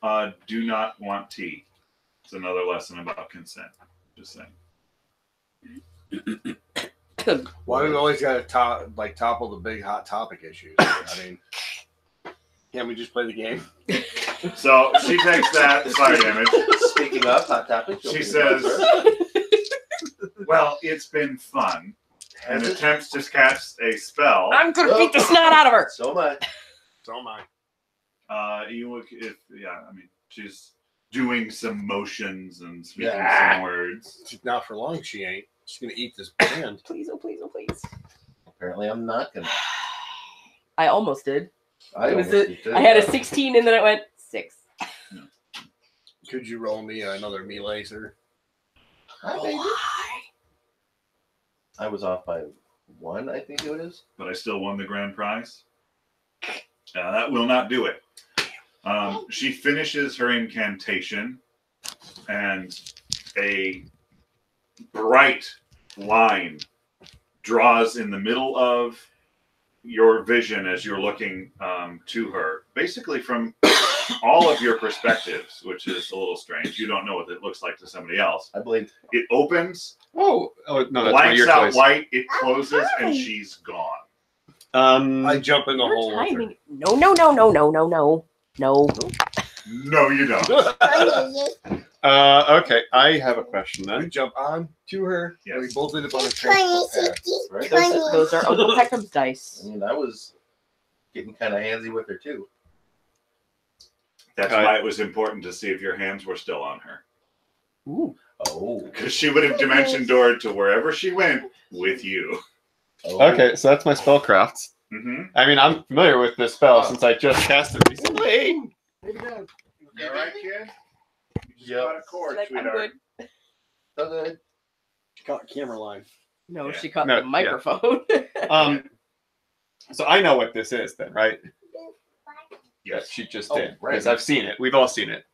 do not want tea. It's another lesson about consent. Just saying. Why do we always got to topple the big hot topic issues? I mean, can't we just play the game? So she takes that fire damage. Speaking of hot topic, She says, well, it's been fun. And Has it? attempts to cast a spell. I'm gonna beat the snot out of her. So am I. So am I. She's doing some motions and speaking Yeah. some words. Not for long, she ain't. She's going to eat this band. Please, oh please, oh please. Apparently, I'm not gonna. I almost did. I It was almost a- did I had a that. 16 and then it went 6. Could you roll me another melee, sir? Hi, baby. Why? I was off by 1, I think it is. But I still won the grand prize. That will not do it. She finishes her incantation, and a bright line draws in the middle of your vision as you're looking to her, basically from all of your perspectives, which is a little strange. You don't know what it looks like to somebody else. I believe. It opens, Oh, no, that's my Blanks your out choice. white, it closes, and Hi. she's gone. I jump in the Your hole with her. timing. No, no, no, no, no, no, no, no. No, you don't. Okay, I have a question I then. jump on to her. Yes. And we both end up on a transport path. Right? Those are Uncle Peckham's I dice. mean, I was getting kind of handsy with her too. That's why it was important to see if your hands were still on her. Ooh. Oh. Because she would have dimension doored to wherever she went with you. Oh. Okay, so that's my spellcraft. Mm-hmm. I mean, I'm familiar with this spell since I just cast it recently. You all right, kid? You just Yep. got a cord, Like, I'm sweetheart. good. So good. She caught camera line. No, Yeah. she caught No, the microphone. So I know what this is then, right? That Yes. she just Oh, did. right. Because I've seen it. We've all seen it.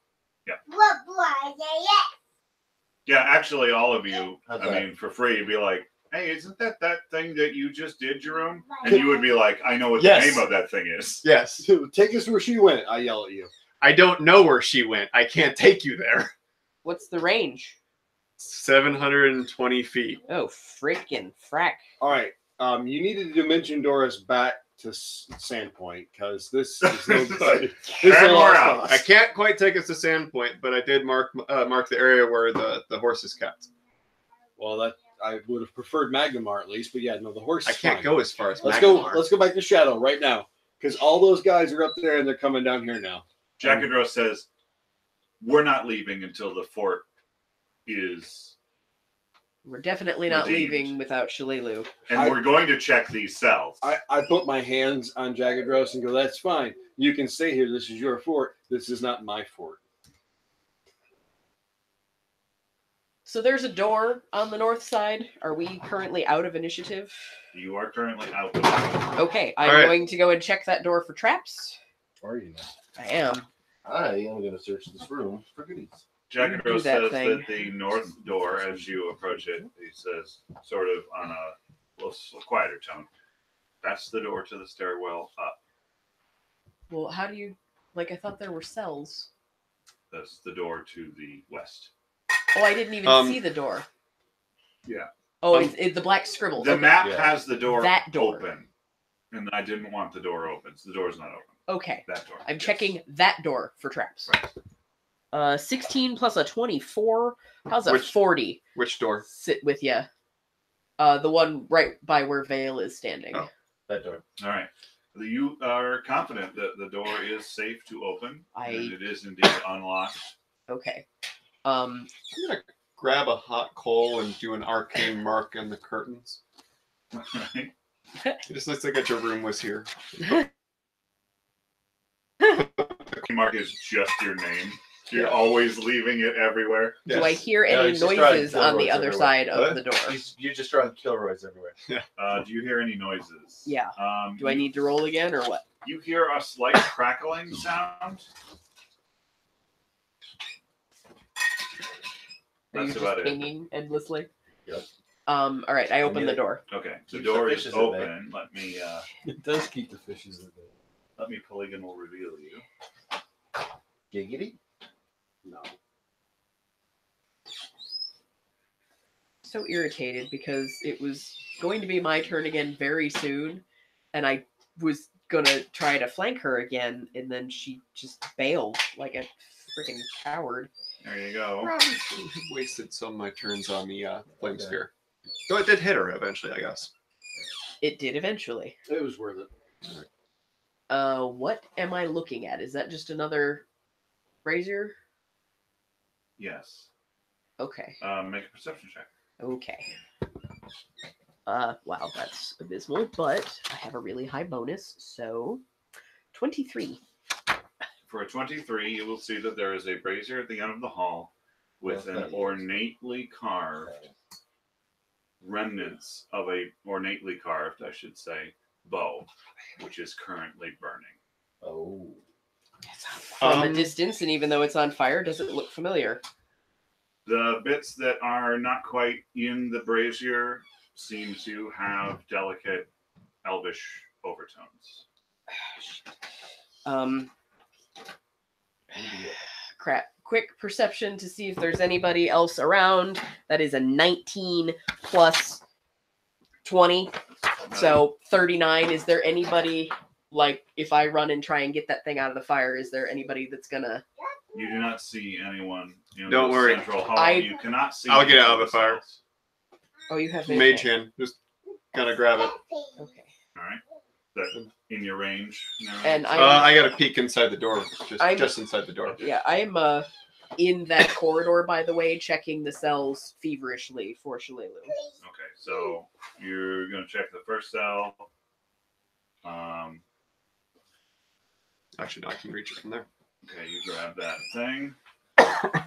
Yeah, actually, all of you, How's I that? mean, for free, you'd be like, hey, isn't that thing that you just did, Jerome? And you would be like, I know what Yes. the name of that thing is. Yes. Take us where she went. I yell at you. I don't know where she went. I can't take you there. What's the range? 720 feet. Oh, freaking frack. All right. You need to dimension door us back to Sandpoint because this is no good. This is And a we're lost out. cause. I can't quite take us to Sandpoint, but I did mark the area where the horse is kept. Well, that I would have preferred Magnamar at least, but yeah, no, the horse. I is can't fine. go as far as Let's Magnemar. go. Let's go back to Shadow right now because all those guys are up there and they're coming down here now. Jackadro says, we're not leaving until the fort is... We're definitely not Redeemed. leaving without Shalelu. And we're going to check these cells. I put my hands on Jagadros and go, that's fine. You can stay here. This is your fort. This is not my fort. So there's a door on the north side. Are we currently out of initiative? You are currently out of Okay, I'm All right. going to go and check that door for traps. Are you not? I am. I am going to search this room for goodies. Jackadro Do that says thing. that the north door, as you approach it, he says, sort of on a little quieter tone, that's the door to the stairwell up. Well, how do you... Like, I thought there were cells. That's the door to the west. Oh, I didn't even see the door. Yeah. Oh, it's the black scribble. The Okay. map Yeah. has the door, That door. open. And I didn't want the door open, so the door's not open. Okay. That door. I'm yes. checking that door for traps. Right. 16 plus a 24. How's a Which- 40 Which door? sit with you? The one right by where Vale is standing. Oh. That door. All right. You are confident that the door is safe to open, I- and it is indeed unlocked. Okay. I'm gonna grab a hot coal and do an arcane mark in the curtains. Right? It just looks like your room was here. Mark is just your name. You're Yeah. always leaving it everywhere. Do I hear Yeah, any he's just drawing noises on the Kilroys other everywhere. side of What? the door? You're just drawing Kilroys everywhere. Do you hear any noises? Yeah. Do I need to roll again or what? You hear a slight crackling sound. Are you That's just about it. pinging endlessly? Yep. All right. I open the door. Okay, the Keeps door the is fishes at bay. open. It does keep the fishes in there. Let me polygonal reveal you. Giggity. No. So irritated because it was going to be my turn again very soon, and I was gonna try to flank her again, and then she just bailed like a freaking coward. There you go. Probably wasted some of my turns on the flame sphere. Though it did hit her eventually, I guess. It did eventually. It was worth it. What am I looking at? Is that just another brazier? Yes. Okay. Make a perception check. Okay. Wow, that's abysmal, but I have a really high bonus, so 23. For a 23, you will see that there is a brazier at the end of the hall with an ornately carved remnants of a ornately carved, I should say, bow, which is currently burning. Oh. From a distance, and even though it's on fire, does it look familiar? The bits that are not quite in the brazier seem to have delicate elvish overtones. Crap. quick perception to see if there's anybody else around. That is a 19 plus 20, so 39. Is there anybody, like, if I run and try and get that thing out of the fire, is there anybody that's gonna... You do not see anyone in Don't the worry. central hall. You cannot see. I'll get any out of the fire. cells. Oh, you have Mage hand. Just kind of grab it. Okay. All right. That in your range. And I got to peek inside the door. I'm- Just inside the door. Yeah, I am in that corridor, by the way, checking the cells feverishly for Shalalu. Okay, so you're gonna check the first cell. Actually, no, I can reach it from there. Okay, you grab that thing. Alright,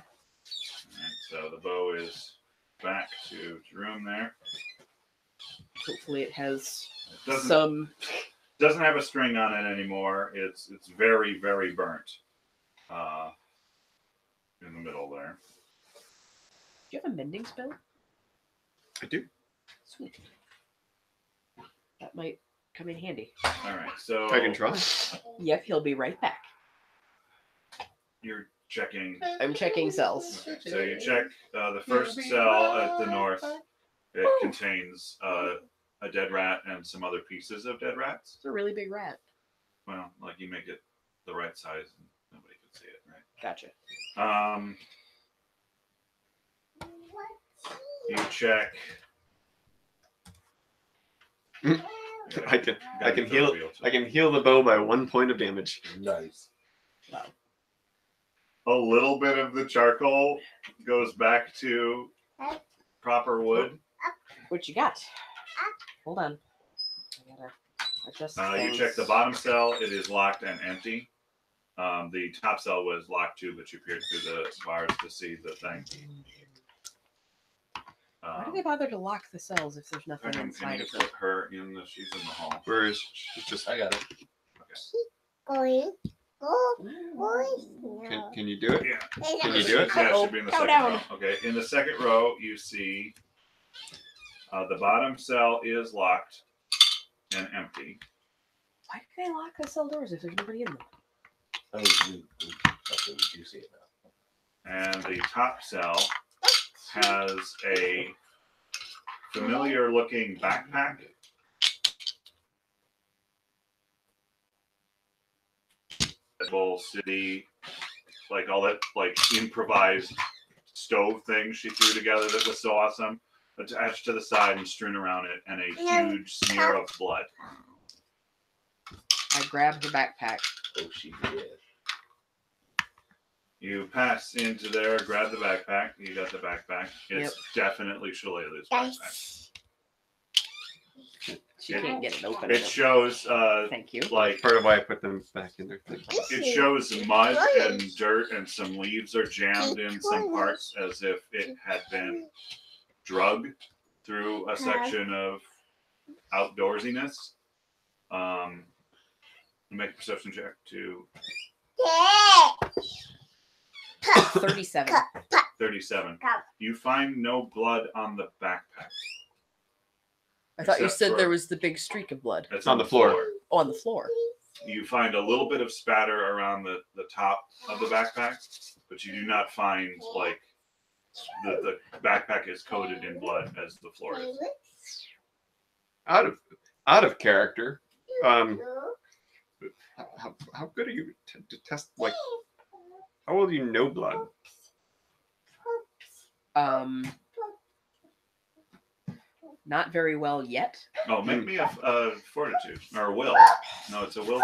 so the bow is back to its room there. Hopefully it has It doesn't some... doesn't have a string on it anymore. It's very, very burnt. In the middle there. Do you have a mending spell? I do. Sweet. That might come in handy. Alright, so I can try. Yep, he'll be right back. you're checking. I'm checking cells. Okay, so you check the first cell at the north. It contains a dead rat and some other pieces of dead rats. It's a really big rat. Well, like you make it the right size and nobody can see it, right? Gotcha. You check. I can heal the bow by 1 point of damage. Nice. A little bit of the charcoal goes back to proper wood. What you got? Hold on. I gotta adjust You things. check the bottom cell; it is locked and empty. The top cell was locked too, but you peered through the bars to see the thing. Why do they bother to lock the cells if there's nothing Can inside you of put them? her in the? She's in the hall. Where is she's just? I got it. Going. Going. Can you do it? Yeah. Can you do it? Yeah, it Uh-oh. should be in the Go second down. row. Okay, in the second row, you see the bottom cell is locked and empty. Why do they lock the cell doors if there's nobody in them? Oh, you see it now. And the top cell has a familiar looking backpack. Full city, like all that like improvised stove thing she threw together that was so awesome, attached to the side and strewn around it, and a huge smear of blood. I grab her backpack. Oh, she did. You pass into there, grab the backpack. You got the backpack. It's definitely Shalalu's backpack. She can't get it open. It shows Thank you. like Part of why I put them back in there. it shows mud and dirt, and some leaves are jammed in some parts as if it had been drugged through a section of outdoorsiness. Make a perception check to 37. 37. You find no blood on the backpack. I thought you Except said for- there was the big streak of blood. It's on the floor. Oh, on the floor. You find a little bit of spatter around the top of the backpack, but you do not find like the backpack is coated in blood as the floor is. Out of character. How good are you to test? Like, how will you know blood? Not very well yet. Oh, make me a fortitude or a will. No, it's a will.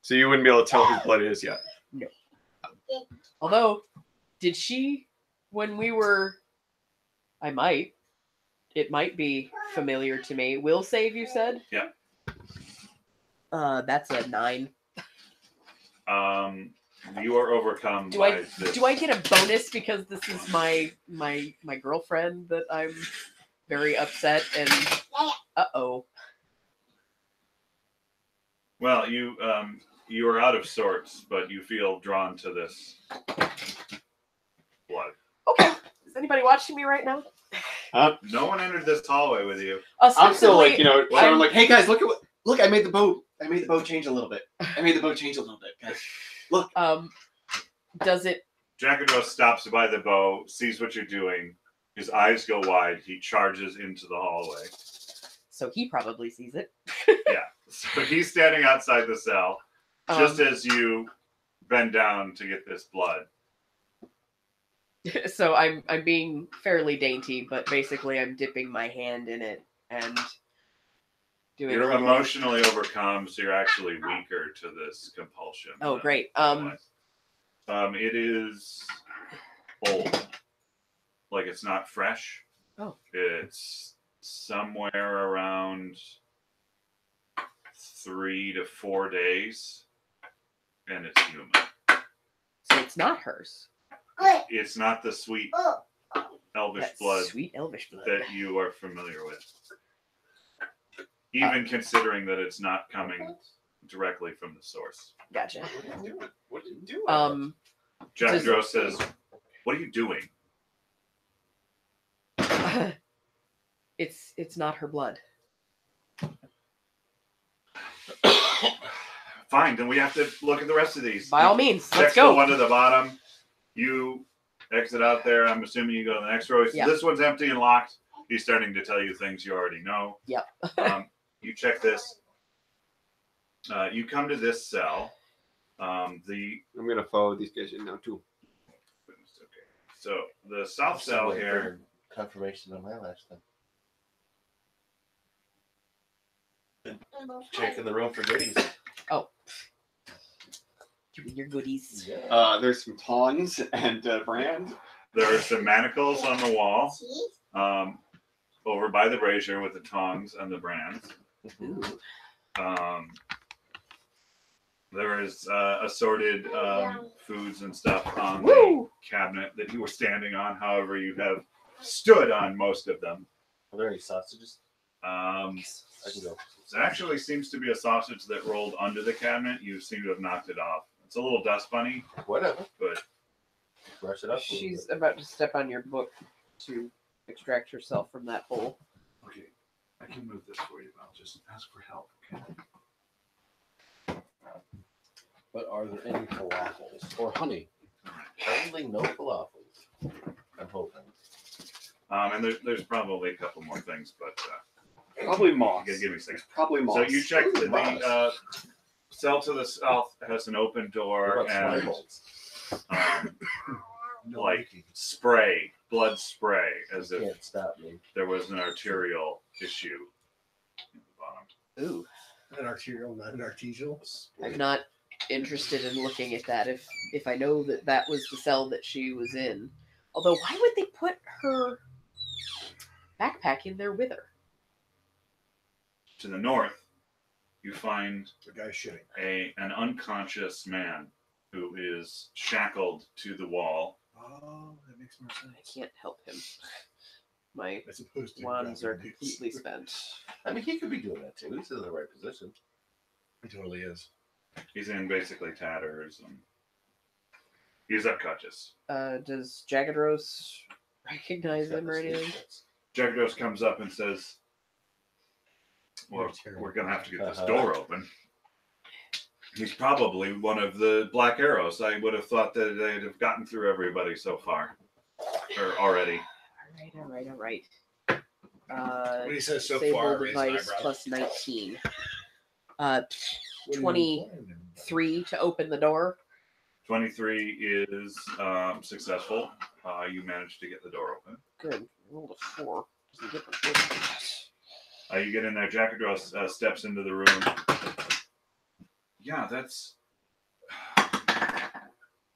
So you wouldn't be able to tell whose blood it is yet. Although, did she, when we were, I might, it might be familiar to me. Will save, you said? Yeah. That's a 9. You are overcome Do by this. Do I get a bonus because this is my girlfriend that I'm very upset and uh-oh. Well, you are out of sorts, but you feel drawn to this blood. Okay. Is anybody watching me right now? No one entered this hallway with you. I'm still like, I'm- I'm like, hey guys, look, I made the boat change a little bit. Guys. Um, Does it? Jackadros stops by the bow, sees what you're doing. His eyes go wide. He charges into the hallway. So he probably sees it. Yeah. So he's standing outside the cell, just as you bend down to get this blood. So I'm being fairly dainty, but basically I'm dipping my hand in it and doing. You're emotionally overcome, so you're actually weaker to this compulsion. Oh, great. It is old. Like it's not fresh. Oh. It's somewhere around 3 to 4 days, and it's human. So it's not hers. It's not the sweet elvish That blood sweet elvish blood. that you are familiar with. Even considering that it's not coming directly from the source. Gotcha. What are you doing? Jackadros says, "What are you doing?" It's not her blood. Fine, then we have to look at the rest of these. By all means, let's Check go. the one at the bottom. You exit out there. I'm assuming you go to the next row. Yeah. This one's empty and locked. He's starting to tell you things you already know. Yep. You check this. You come to this cell. I'm gonna follow these guys in now too. Okay. So the south cell here. Confirmation on my last time. Checking the room for goodies. Oh. You and your goodies. Yeah. There's some tongs and brand. There are some manacles on the wall. Over by the brazier with the tongs and the brands. Ooh. There is assorted foods and stuff on Woo! the cabinet that you were standing on. However, you have stood on most of them. Are there any sausages? I can go. It actually seems to be a sausage that rolled under the cabinet. You seem to have knocked it off. It's a little dust bunny, Whatever. but Brush it up. She's about to step on your book to extract herself from that hole. okay, I can move this for you. I'll just ask for help. Okay. But are there any falafels or honey? Probably no falafels. I'm hoping. And there's probably a couple more things, but Probably moss. you gotta give me a second. Probably moss. So you check Ooh, the moss. cell to the south has an open What door about slime and balls? like spray, blood spray, as if Can't stop me. there was an arterial issue at the bottom. Ooh. An arterial, not an artesial. I'm not interested in looking at that if I know that was the cell that she was in. Although, why would they put her backpack in there with her? To the north, you find The guy's shitting. an unconscious man who is shackled to the wall. Oh, that makes more I sense. can't help him. My As opposed to wands are grabbing completely nukes. spent. I mean, he could be doing that too. He's in the right position. He totally is. He's in basically tatters and he's unconscious. Does Jagadros recognize him or anything? Jackadros comes up and says, "Well, You're terrible. we're gonna have to get this door open." He's probably one of the Black Arrows. I would have thought that they'd have gotten through everybody so far, or already. All right. When he says so Disable far, raise an device eyebrow. plus 19. What are you 20 implying there? 3 to open the door. 23 is successful. You managed to get the door open. Good. Rolled a 4. Doesn't get much worse than that. You get in there. Jackadros steps into the room. Yeah, that's.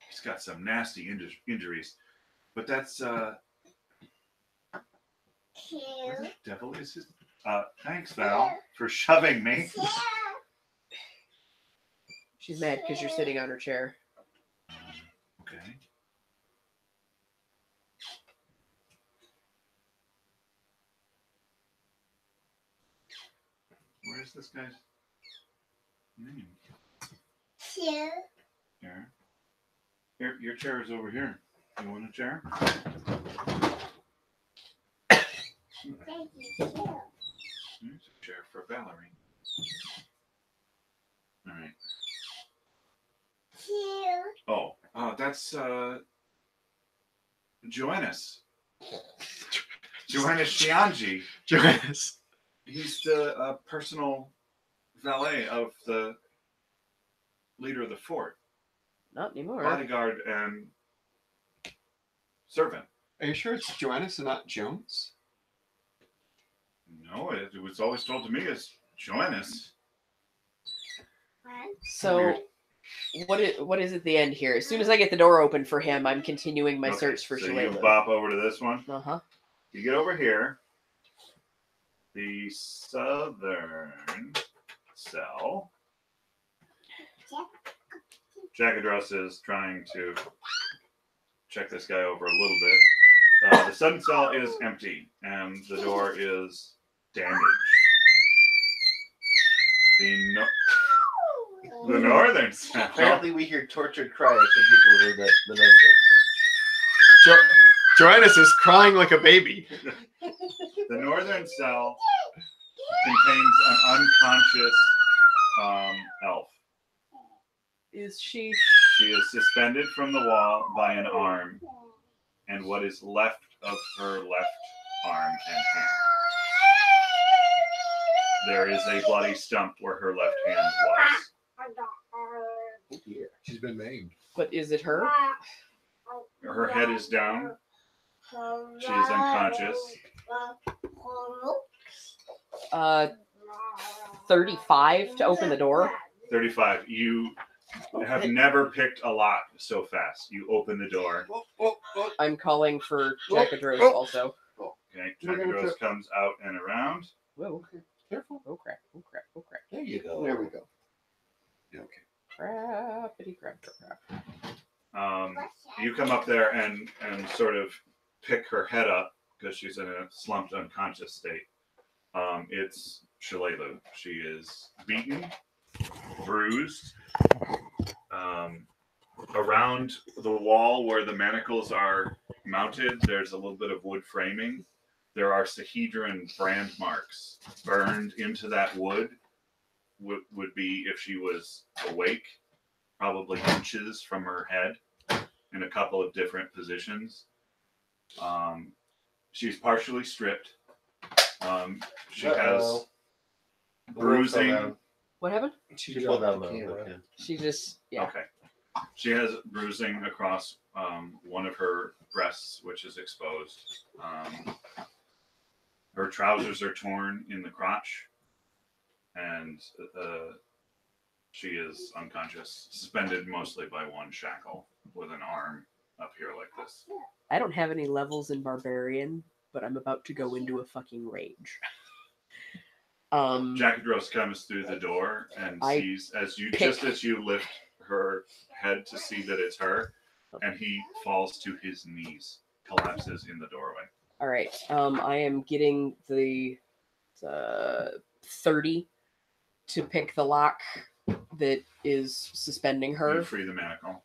He's got some nasty injuries, but that's. What the devil is his? Thanks, Val, for shoving me. She's mad because you're sitting on her chair. Okay. Where is this guy's name? Here. Here, your chair is over here. You want a chair? Here's a chair for Valerie. All right. Oh, That's Joannis. Joannis Shianji. Joannis. He's the personal valet of the leader of the fort. Not anymore. Bodyguard and servant. Are you sure it's Joannis and not Jones? No, it was always told to me as Joannis. So, what is at the end here? As soon as I get the door open for him, I'm continuing my Okay, search for so you Shalala. bop over to this one. Uh-huh. You get over here. The southern cell. Jackadros is trying to check this guy over a little bit. The southern cell is empty, and the door is damaged. The northern cell. Apparently, we hear tortured cries from people in the dungeon. Joannis is crying like a baby. The northern cell contains an unconscious elf. Is she? She is suspended from the wall by an arm and what is left of her left arm and hand. There is a bloody stump where her left hand was. Oh dear. She's been maimed. But is it her? Her head is down. She is unconscious. 35 to open the door. 35. You have never picked a lock so fast. You open the door. I'm calling for Jackadros also. Okay, Jackadros comes out and around. Whoa. Careful. Oh crap. Oh crap. Oh crap. There you go. There we go. Okay. Crappity crap. You come up there and sort of pick her head up because she's in a slumped unconscious state. It's Shalala. She is beaten, bruised. Around the wall where the manacles are mounted, there's a little bit of wood framing. There are Sahedron brand marks burned into that wood. Would be if she was awake, probably inches from her head in a couple of different positions. She's partially stripped. She has bruising. What happened? She pulled down the camera. She just Okay. She has bruising across one of her breasts, which is exposed. Her trousers are torn in the crotch, and she is unconscious, suspended mostly by one shackle with an arm up here like this. I don't have any levels in Barbarian, but I'm about to go into a fucking rage. Jackadros comes through the door and sees just as you lift her head to see that it's her, and he falls to his knees, collapses in the doorway. All right. I am getting the 30 to pick the lock that is suspending her. You free the manacle.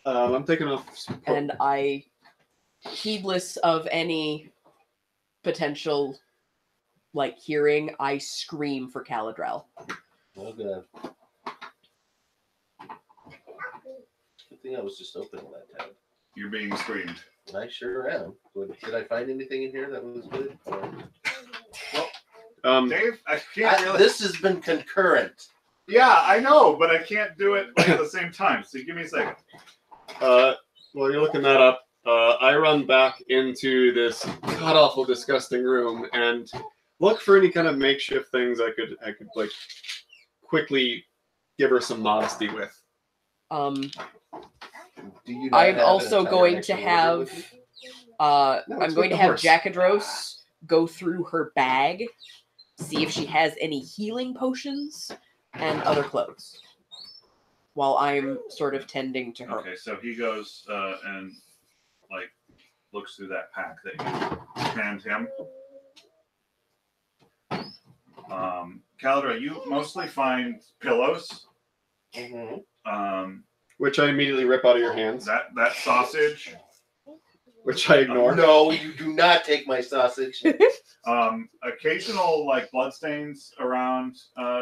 I'm taking off. And I, heedless of any potential hearing, I scream for Caladrel. Oh god. Good thing I was just open all that time. You're being screamed. I sure am. Did I find anything in here that was good? Dave, I can't really... This has been concurrent. Yeah, I know, but I can't do it at the same time. So give me a second. While you're looking that up, I run back into this god awful, disgusting room and look for any kind of makeshift things I could quickly give her some modesty with. I'm also going to have I'm going to have Jackadros go through her bag, see if she has any healing potions and other clothes, while I'm sort of tending to her. Okay, so he goes and looks through that pack that you hand him. Caldera, you mostly find pillows. Mm-hmm. Which I immediately rip out of your hands. That sausage. Which I ignore. No, you do not take my sausage. Occasional bloodstains around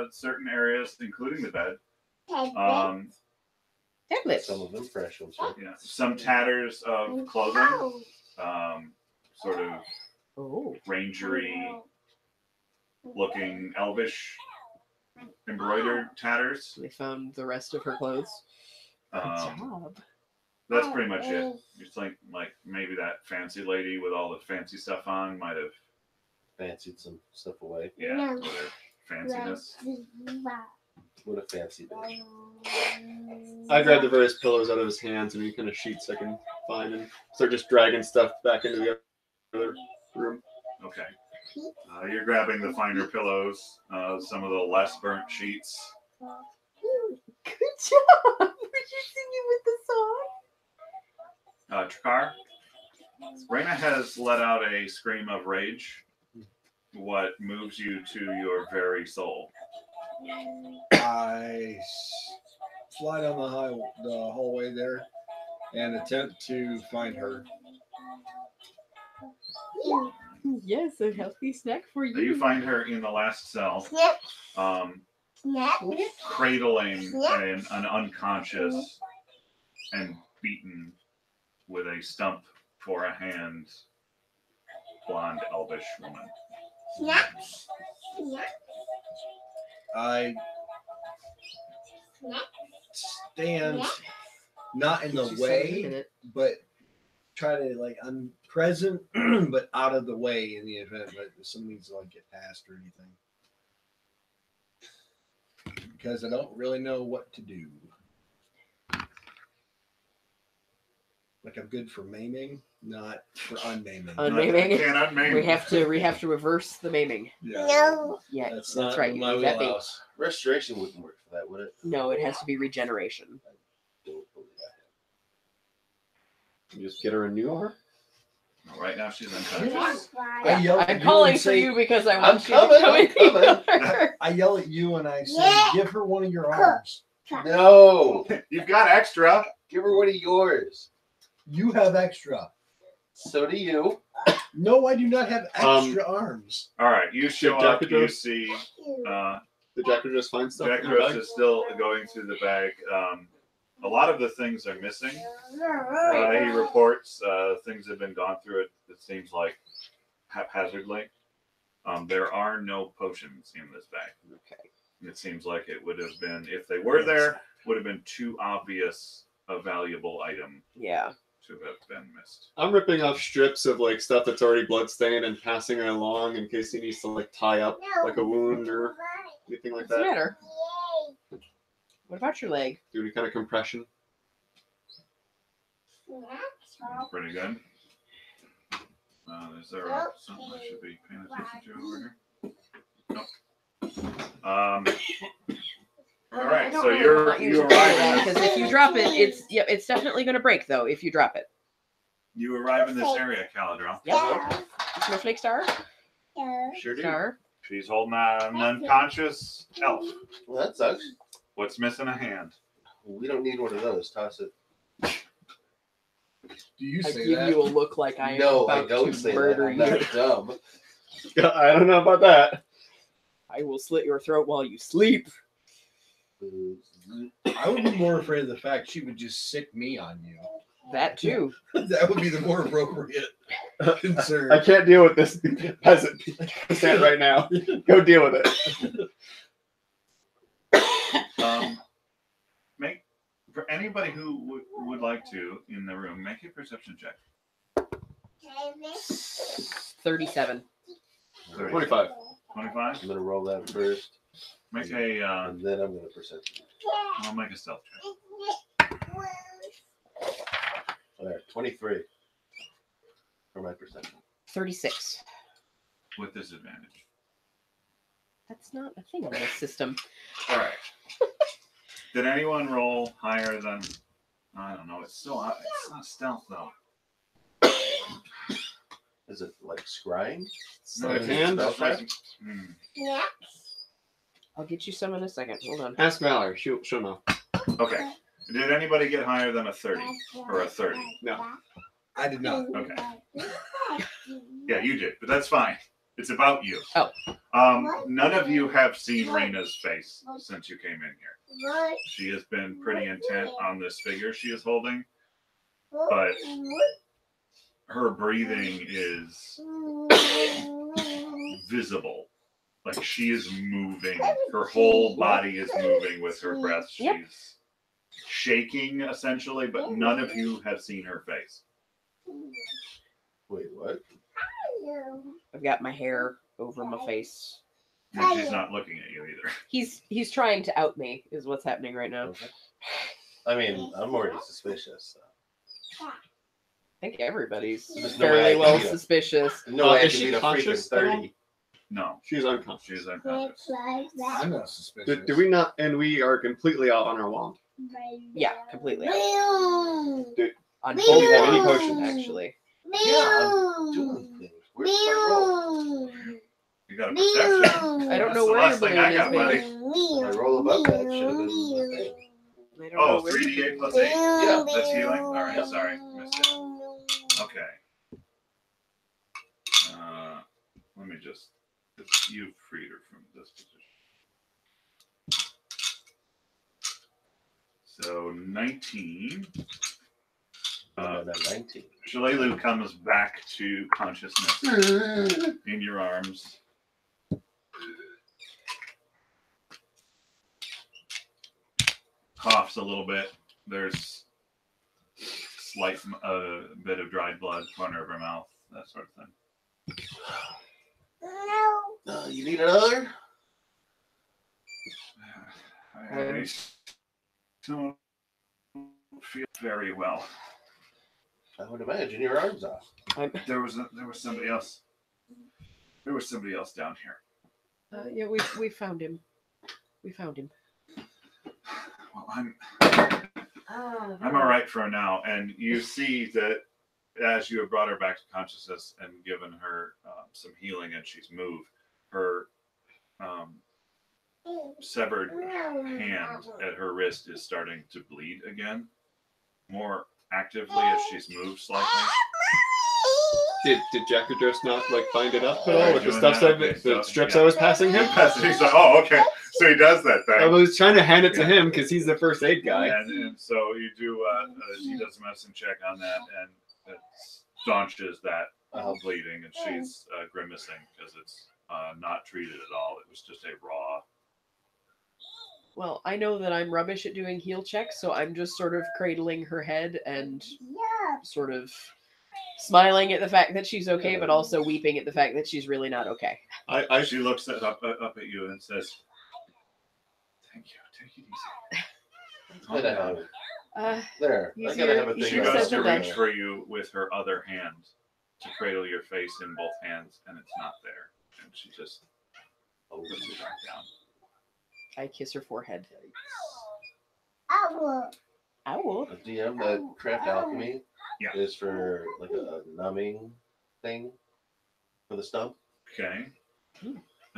certain areas, including the bed. Tablets. Some of them fresh ones. Right? Yeah, some tatters of clothing, sort of Oh. rangery looking elvish embroidered tatters. They found the rest of her clothes. Good job. That's pretty much it. It's like maybe that fancy lady with all the fancy stuff on might have Fancied some stuff away. yeah, with her fanciness. What a fancy day. I grab the various pillows out of his hands and any kind of sheets I can find and start just dragging stuff back into the other room. Okay. You're grabbing the finer pillows, some of the less burnt sheets. Good job. Were you singing with the song? Trakar, Raina has let out a scream of rage. What moves you to your very soul? I fly down the hallway there and attempt to find her. Yes, a healthy snack for you. You find her in the last cell, cradling an unconscious and beaten with a stump for a hand blonde elvish woman. I stand not in the way, but try to I'm present, but out of the way in the event that somebody needs to get past or anything. Because I don't really know what to do. I'm good for maiming, not for unmaiming. Unmaiming. Can't unmaim. We have to reverse the maiming. Yeah. No. Yeah, That's that's not right. my That be- wheelhouse. Restoration wouldn't work for that, would it? No, it has to be regeneration. Don't believe that. You just get her a new arm? Right now she's unconscious. I yell at I'm you calling and for say, you because I I'm want you coming, to come I'm in coming. here. I yell at you and I say, Yeah. give her one of your arms. No! You've got extra. Give her one of yours. You have extra. So do you. No, I do not have extra arms. All right, you show Did up. Jack You address- see Did Jack just find stuff? Jack in the bag? is still going through the bag. A lot of the things are missing. He reports things have been gone through it. It seems like haphazardly. There are no potions in this bag. Okay. It seems like it would have been, if they were there, would have been too obvious a valuable item Yeah. to have been missed. I'm ripping off strips of stuff that's already bloodstained and passing it along in case he needs to tie up a wound or anything like What's the that. matter? What about your leg? Do any kind of compression. Pretty good. Is there something I should be paying attention to over here? Nope. All right, so you arrive because if you drop it, it's definitely going to break though. If you drop it. You arrive in this area, Caladril. Yeah. Snowflake Star. Sure do. Star. She's holding an unconscious elf. Well, that sucks. What's missing a hand? We don't need one of those. Toss it. Do you I say give that? you a look like I am No, about I don't to say murder that. you. I'm not dumb. I don't know about that. I will slit your throat while you sleep. I would be more afraid of the fact she would just sick me on you. That too. That would be the more appropriate concern. I can't deal with this peasant stand right now. Go deal with it. Make for anybody who would like to in the room, make a perception check. 37. 25. 25. I'm gonna roll that first, Make a. and then I'm gonna perception. I'll make a stealth check. All right, 23 for my perception. 36. With disadvantage. That's not a thing in this system. All right. Did anyone roll higher than? I don't know. It's not stealth though. Is it like scrying? Sleight of it's hand? stealth check. I'll get you some in a second. Hold on. Ask Mallory. She'll know. Okay. Did anybody get higher than a 30 or a 30? No. I did not. Okay. Yeah, you did, but that's fine. It's about you. Oh. None of you have seen Raina's face since you came in here. She has been pretty intent on this figure she is holding, but her breathing is visible. Like she is moving. Her whole body is moving with her breath. She's shaking essentially, but none of you have seen her face. Wait, what? I've got my hair over my face. And she's not looking at you either. He's trying to out me, is what's happening right now. Okay. I mean, I'm already suspicious. So. I think everybody's There's no fairly way I well can- suspicious. No way I is can she beat a freaking conscious at all? 30. No, She's unconscious. she's unconscious. I'm not suspicious. Do we not? And we are completely out on our wand. Yeah, completely out. Do On you both have any ones, potions? actually. Yeah, I'm doing things. Where's my roll? You got a perception. I don't That's know the where last your thing I balloon got, is, buddy. I roll above that. Should have been the thing. I don't know Oh, where 3d8 plus 8. Yeah. That's healing? Alright, sorry. Missed it. Okay. Let me just... You've freed her from this position. So, 19. No, 19. Shalelu comes back to consciousness in your arms. Coughs a little bit. There's slight bit of dried blood, corner of her mouth, that sort of thing. You need another? I don't feel very well. I would imagine your arm's off. There was somebody else. There was somebody else down here. Yeah, we found him. We found him. Well, I'm all right for now. And you see that as you have brought her back to consciousness and given her some healing, and she's moved, her severed hand at her wrist is starting to bleed again, more actively as she's moved slightly. Did Jack just not like bind it up at Yeah, all with the doing stuff that, the okay, so, strips yeah. I was passing him? He's like, oh, okay. So he does that thing. I was trying to hand it to him because he's the first aid guy. And so you do, he does a medicine check on that, and it staunches that bleeding, and she's grimacing because it's not treated at all. It was just a raw. Well, I know that I'm rubbish at doing heal checks, so I'm just sort of cradling her head and sort of smiling at the fact that she's okay, but also weeping at the fact that she's really not okay. She looks up at you and says, "Thank you. Take it easy." Good to have. There. I easier- gotta have a easier She thing. said goes to than done. reach for you with her other hand to cradle your face in both hands, and it's not there. And she just puts it back down. I kiss her forehead. Owl. Ow. The DM that craft alchemy Yeah. is for like a numbing thing for the stump. Okay.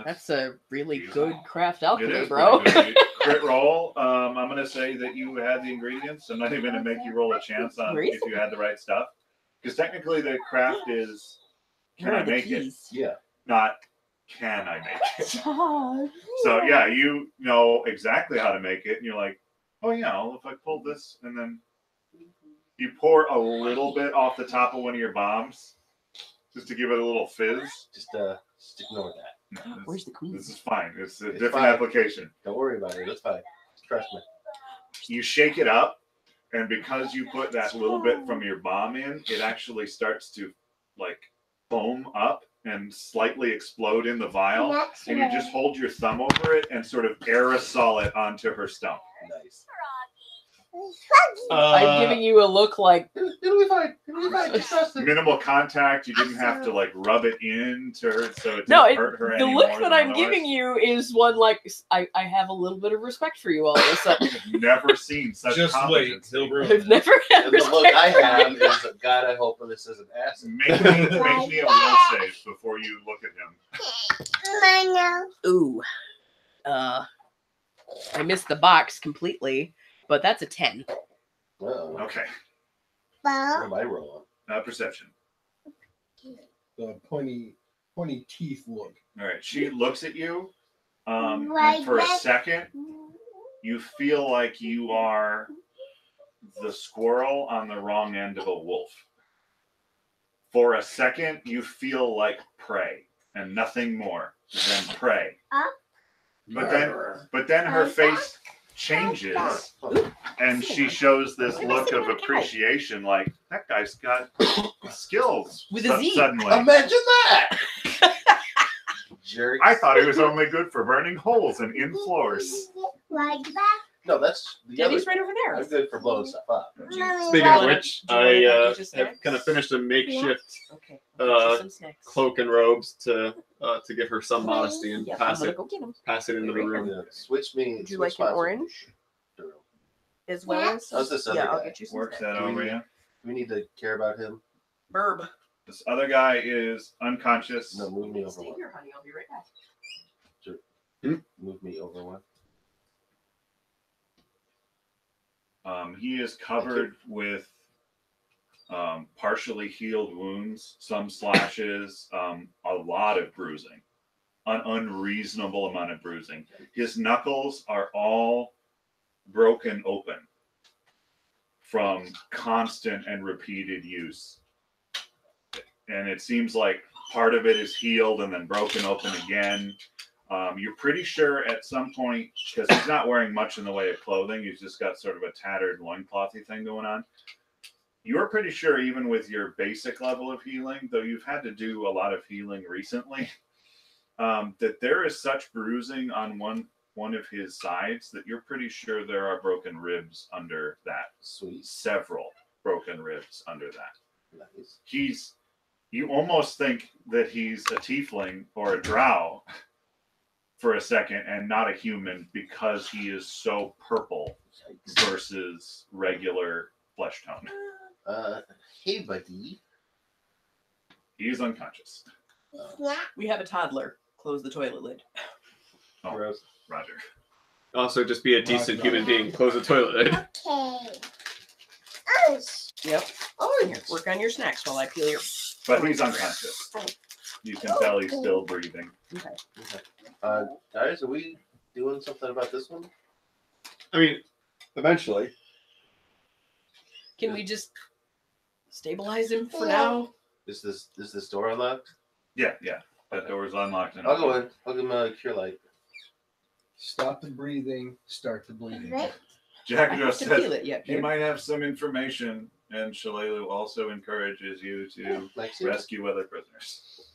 That's a really Use good that. craft It alchemy, is bro. pretty good. Crit roll. I'm going to say that you had the ingredients. I'm not even going to make you roll a chance on if you had the right stuff. Because technically the craft is, can Where I are the make it? keys? Yeah. Not, can I make it? So yeah, you know exactly how to make it. And you're like, oh yeah, well, if I pull this and then you pour a little bit off the top of one of your bombs just to give it a little fizz. Just ignore that. No, Where's the queen? This is fine. It's a It's different fine. application. Don't worry about it. It's fine. Trust me. You shake it up, and because you put that little bit from your bomb in, it actually starts to like foam up and slightly explode in the vial. And you just hold your thumb over it and sort of aerosol it onto her stump. Nice. I'm giving you a look like It'll be fine. It'll be fine. Just trust it. Minimal contact. You didn't have to like rub it into her, so it didn't no. hurt her The any look more that than I'm otherwise. giving you is one like I have a little bit of respect for you all of a sudden. I've never seen such Just wait. competence. He'll ruin I've it. never had And the look respect I for have you. is, God, I hope this isn't acid. Make me a will save before you look at him. Ooh. I missed the box completely, but that's a 10. Well, Okay. what am I rolling? Perception. The pointy teeth look. All right. She looks at you, Like and for a that. second, you feel like you are the squirrel on the wrong end of a wolf. For a second, you feel like prey and nothing more than prey. But then her face changes and she shows this look of appreciation, like that guy's got skills With a Z. suddenly. Imagine that. Jerk. I thought it was only good for burning holes in floors. Like that. No, that's the other. Danny's right over there. I'm good for blowing stuff up. Speaking of which, Do you wanna I get you have snacks? kind of finished a makeshift Okay. I'll get you Uh, some snacks. cloak and robes to give her some modesty and Yep, pass I'm it gonna go get 'em. pass it into the room. Yeah, switch me. Would you switch like an spots. orange? as well as How's this other yeah, I'll guy? get you some Works snacks. that over you. We need to care about him. Burb. This other guy is unconscious. No, move me over Stay one. here, honey. I'll be right back. Move me over one. He is covered with partially healed wounds, some slashes, a lot of bruising, an unreasonable amount of bruising. His knuckles are all broken open from constant and repeated use. And it seems like part of it is healed and then broken open again. You're pretty sure at some point, because he's not wearing much in the way of clothing, he's just got sort of a tattered loinclothy thing going on. You're pretty sure, even with your basic level of healing, though you've had to do a lot of healing recently, that there is such bruising on one of his sides that you're pretty sure there are broken ribs under that. Sweet. Several broken ribs under that. Nice. You almost think that he's a tiefling or a drow for a second and not a human because he is so purple versus regular flesh tone. Hey, buddy. He is unconscious. We have a toddler. Close the toilet lid. Oh, Gross. Roger. Also, just be a decent human being. Close the toilet lid. Okay. Yep. Here, work on your snacks while I peel your. But he's unconscious. You can tell he's still breathing. Okay. Guys, are we doing something about this one? I mean, eventually. Can we just stabilize him for Yeah. now? Is this door unlocked? Yeah. That door is unlocked. And I'll go in. I'll give him a cure light. Stop the breathing, start the bleeding. Right. I Jackdaw have to peel says it yet, he babe. might have some information, and Shalelu also encourages you to Like, rescue other prisoners.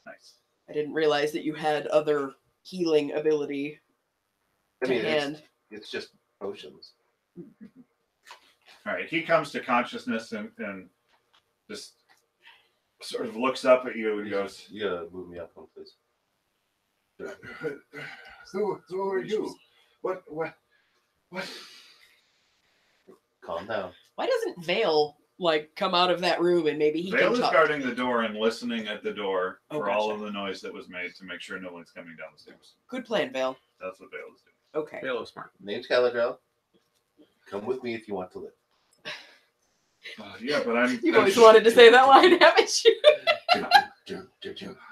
Nice. I didn't realize that you had other healing ability I to mean, hand. it's just potions. All right, he comes to consciousness and just sort of looks up at you and goes, You gotta move me up one, please. Who are you? What? Calm down. Why doesn't Vale come out of that room and maybe he Vale can is talk? guarding the door and listening at the door Oh, for all gotcha. of the noise that was made to make sure no one's coming down the stairs. Good plan, Vale. That's what Vale is doing. Okay. Halo smart. Name's Galadriel. Come with me if you want to live. Yeah, but I'm. You've always wanted to say that line, haven't you?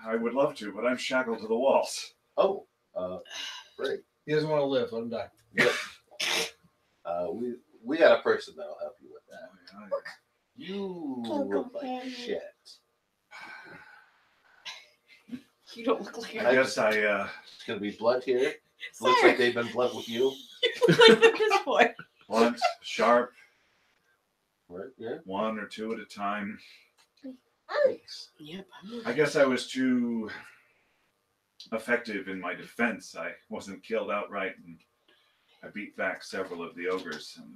I would love to, but I'm shackled to the walls. Oh, great. He doesn't want to live. Let him die. We got a person that'll help you with that. You look like shit. You don't look like I guess I. It's gonna be blunt here. Looks like they've been blunt with you. You look like the piss boy. Blunt, sharp, Right? Yeah. one or two at a time. Thanks. Yep. I guess I was too effective in my defense. I wasn't killed outright, and I beat back several of the ogres. And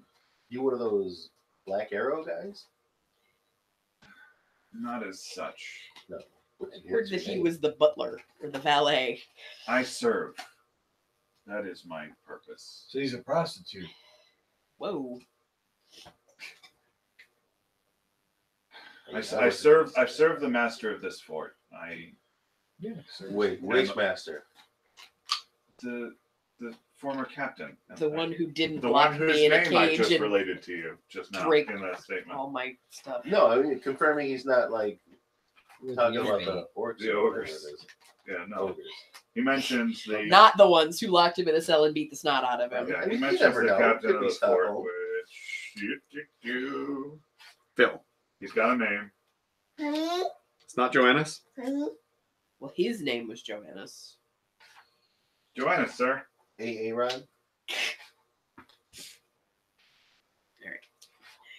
You one of those Black Arrow guys? not as such. No. I heard that he was the butler or the valet. I serve. That is my purpose. So he's a prostitute. Whoa. I serve. I serve the master of this fort. Yeah. Sir. Wait, which master? The former captain. The one who didn't The block one whose me in a name I cage just and related to you just now break in that statement. all my stuff. No, I mean confirming he's not like talking about The the orcs. The or whatever ogres. it is. Yeah, no. ogres. He mentions the Not the ones who locked him in a cell and beat the snot out of him. Yeah, I he mean, you mentions never the know. captain Could of be the fort, Stockholm. which Phil. he's got a name. Honey, It's not Joannis. honey, Well, his name was Joannis. Joanna, sir. Aaron.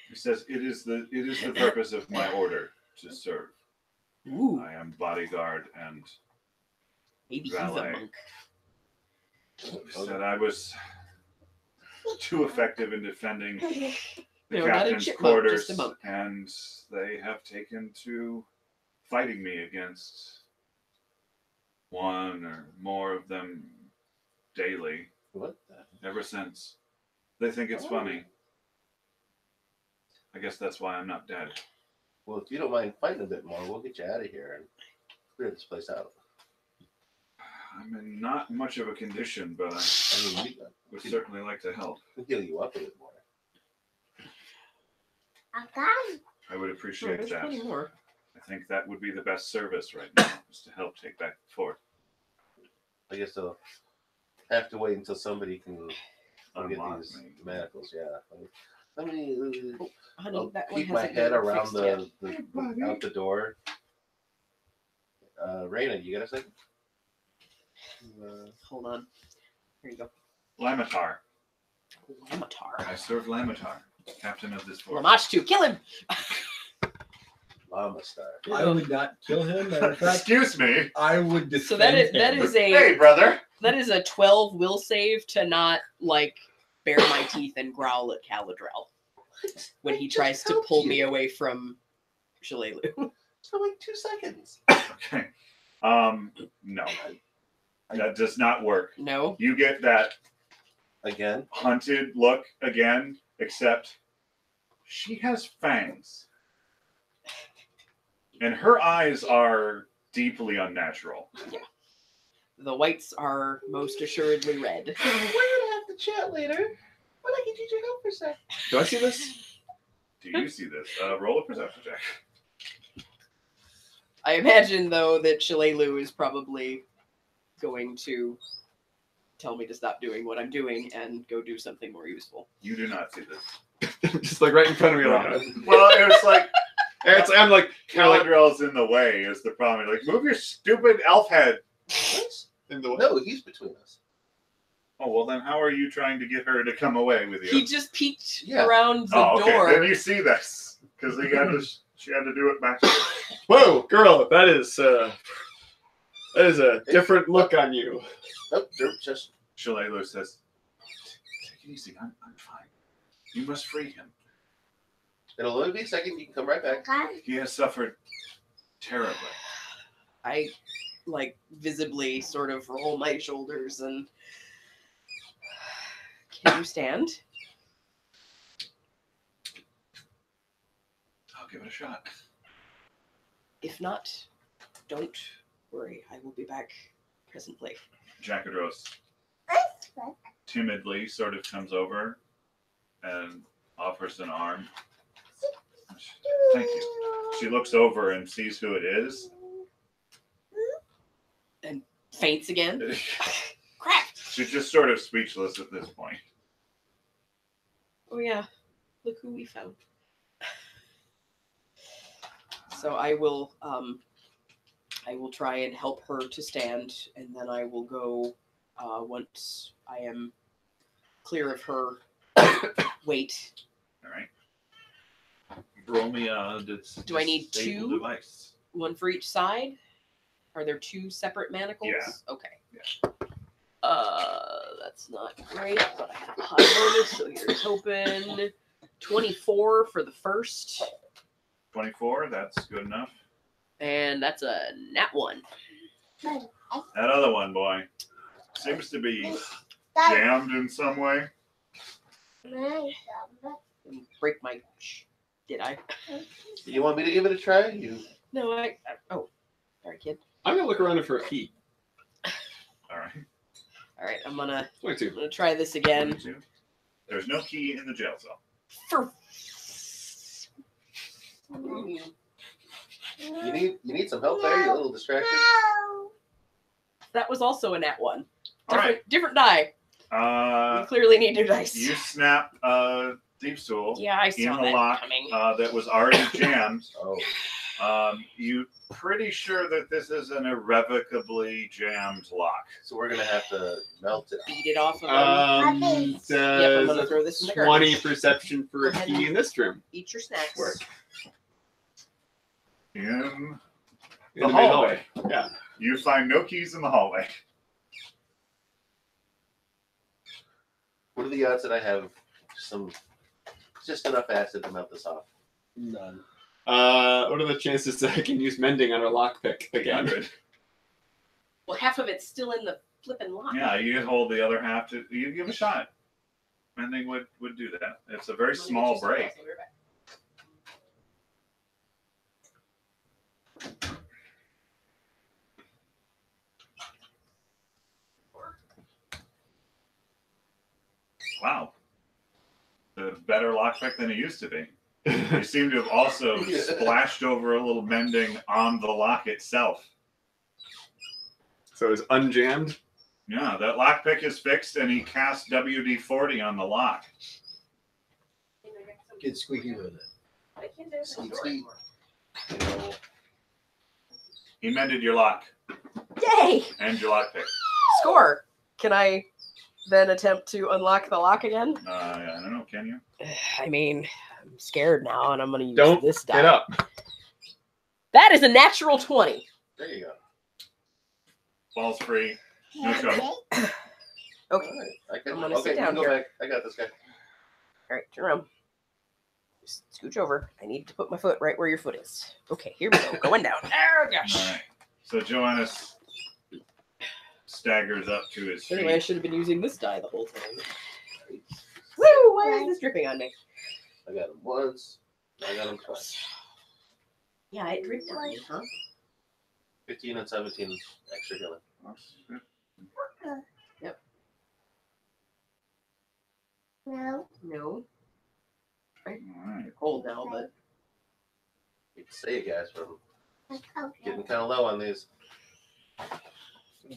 He says it is the purpose of my order to serve. Ooh, I am bodyguard, and maybe valet. he's a monk. He said I was too effective in defending the No, not a captain's chipmunk, quarters, just a monk. and they have taken to fighting me against one or more of them daily What? ever since. They think it's funny. I guess that's why I'm not dead. Well, if you don't mind fighting a bit more, we'll get you out of here and clear this place out. I'm in not much of a condition, but I I mean, would certainly like to help. we can heal you up a bit more. I got I would Oh, appreciate there's that. plenty more. I think that would be the best service right now, is to help take back the fort. I guess they'll have to wait until somebody can get Unlock these me. manacles. Yeah. Let me Honey, I'll that one peek my hasn't head been around fixed yet. the out the door. Raina, you got a second? Hold on. Here you go. Lamatar. Lamatar. I serve Lamatar, captain of this fort. Lamach 2, kill him! Llama Star. I would not kill him. Matter of fact, Excuse me. I would defend So that him. is Hey, a brother. 12 will save to not like bare my teeth and growl at Caladrel when he tries to pull me away from Shalelu. For like 2 seconds. Okay. No. That does not work. No. You get that Again. hunted look again, except she has fangs. And her eyes are deeply unnatural. The whites are most assuredly red. We're gonna have to chat later. But I can need your help for a sec. Do I see this? Do you see this? Roll a perception check. I imagine though that Shalelu is probably going to tell me to stop doing what I'm doing and go do something more useful. You do not see this. Just like right in front of me. No. Like, Well, it was like I'm like, Caladrel's in the way is the problem. Like, move your stupid elf head. in the way. No, he's between us. Oh, well, then how are you trying to get her to come away with you? He just peeked Yeah. around the Oh, okay. door. Then you see this. Because she had to do it back. Whoa, girl, that is a different look on you. Nope, just Shalelu says, take it easy. I'm fine. You must free him. it'll only be a second. You can come right I back. got He has suffered terribly. I like visibly sort of roll my shoulders and can you stand? I'll give it a shot. If not, don't worry. I will be back presently. Jackadros timidly sort of comes over and offers an arm. Thank you. She looks over and sees who it is. Faints again. Crap. She's just sort of speechless at this point. Oh yeah. Look who we found. So I will try and help her to stand, and then I will go once I am clear of her weight. All right. Roll me Do I need disable 2? device. One for each side? Are there 2 separate manacles? Yeah. Okay. Yeah. That's not great, but I have a high bonus, so here's hoping. 24 for the first, 24, that's good enough. and that's a nat 1. That other one, boy, seems to be that. jammed in some way. Break my. Did I? You want me to give it a try? You No, oh, sorry, kid. I'm gonna look around for a key. All right. All right, I'm gonna 22. try this again. 22. There's no key in the jail cell. For need some help there? You a little distracted? That was also a nat 1. All right. Different die. We clearly need new dice. You snap Thieves' Tool Yeah, I in saw the that lock coming. that was already jammed. Oh, You pretty sure that this is an irrevocably jammed lock. so we're gonna have to melt it. Beat it off of them. Yep, I'm gonna does throw this in the 20 garbage. perception for a key in this room. Eat your snacks. Work. In In the main hallway. Yeah. You find no keys in the hallway. What are the odds that I have just enough acid to melt this off? None. What are the chances that I can use mending on our lockpick again? 100. Well, half of it's still in the flipping lock. Yeah, you hold the other half to. You give a shot. Mending would do that. It's a very small break. Wow. The better lockpick than it used to be. You seem to have also splashed over a little mending on the lock itself. So it's unjammed. Yeah, that lockpick is fixed, and he cast WD-40 on the lock. Get squeaky with it. I can't do this Sweet, door sweet. anymore. You know, He mended your lock Yay! and your lockpick. Score. Can I then attempt to unlock the lock again? I don't know, can you? I mean, I'm scared now, and I'm going to use Don't this die. get up. That is a natural 20. there you go. Ball's free. No shot. Okay. All right. I can, I'm gonna okay, sit you down go here. back. I got this guy. All right, turn around. Just scooch over. I need to put my foot right where your foot is. Okay, here we go. Going down. Oh, gosh. All right. So Joannis staggers up to his Anyway, I feet. should have been using this die the whole time. Woo! Why is this dripping on me? I got him once. I got him twice. Yeah, it dripped on me, huh? 15 and 17 extra healing. No. No. All right. Cold now, but Hate to say it, guys, but I'm Okay. getting kind of low on these.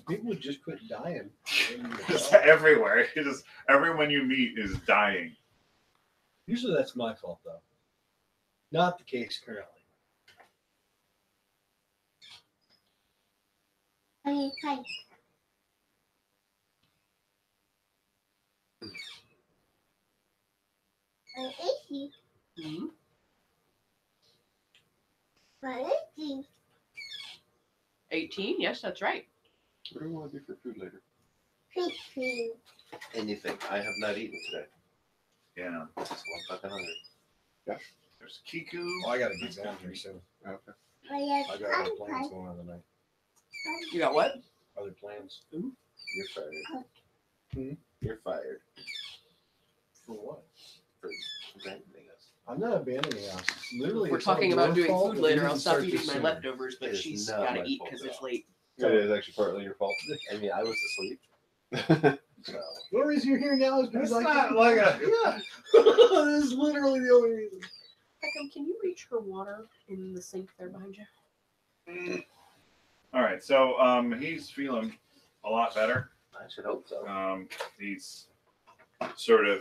People would just quit dying. Just everywhere. Everyone you meet is dying. Usually that's my fault, though. Not the case currently. Okay. What is he? mm-hmm. What is he? 18. Yes, that's right. What do I want to do for food later? Picture. Anything. I have not eaten today. Yeah. So I'm fucking hungry. There's Kiku. Oh, I gotta get going here soon. Okay. I got other plans going on tonight. You got what? Other plans. You're fired. Hmm? You're fired. For what? For abandoning us. I'm not abandoning us. It's literally, We're it's not talking your about doing fault, food but we later. need I'll to stop start eating this my soon. leftovers, but It is she's not got to my eat fault because at it's all. late. It is actually partly your fault. I mean, I was asleep. So The only reason you're here now is because That's I not like a. Yeah. This is literally the only reason. Beckham, can you reach her water in the sink there behind you? All right. So he's feeling a lot better. I should hope so. He's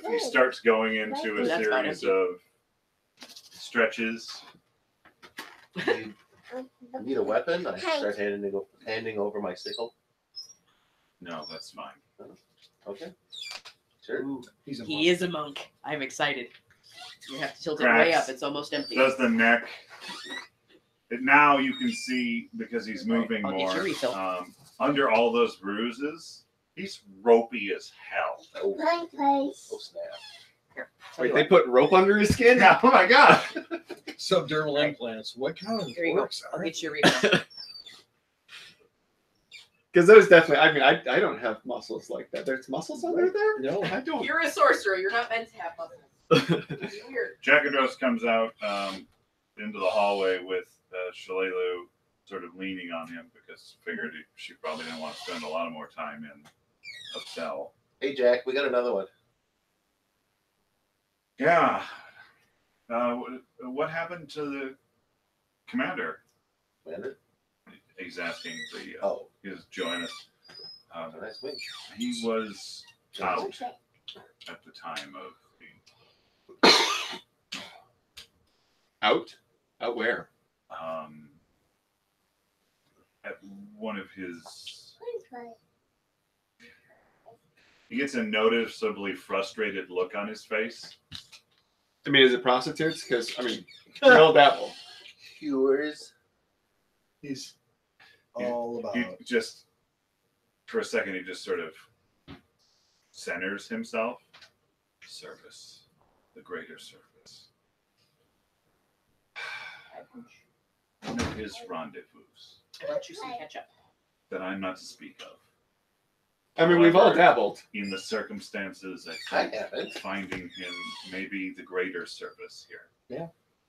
he starts going into a That's about series empty. of stretches. You need a weapon? I start handing over my sickle. No, that's fine. Okay. Sure. Ooh, He's a he is a monk. I'm excited. You have to tilt it Cracks. way up. It's almost empty. Does the neck. Now you can see, because he's moving I'll get more, your refill. under all those bruises, he's ropey as hell. Oh, My place. oh snap. Tell Wait, you they what. put rope under his skin? Yeah, oh my god. subdermal implants. What kind of Here you go. works? I'll get you a refill. Because those definitely, I mean, I don't have muscles like that. There's muscles under there? No. I don't. You're a sorcerer. You're not meant to have muscles. It's weird. Jackadros comes out into the hallway with Shalelu sort of leaning on him, because figured she probably didn't want to spend a lot more time in a cell. Hey, Jack, we got another one. Yeah. What happened to the commander? Commander? He's asking Oh, his Joannis. Nice wing. He was out at the time of the Out? Out where? at one of his. He gets a noticeably frustrated look on his face. I mean, is it prostitutes? Because, I mean, real dabble. Cures. He's all about. He just, for a second, he just sort of centers himself. Service, the greater service. One of his rendezvous I brought you some ketchup. that I'm not to speak of. I mean, we've all However, dabbled. In the circumstances, I I think haven't. finding him may be the greater service here.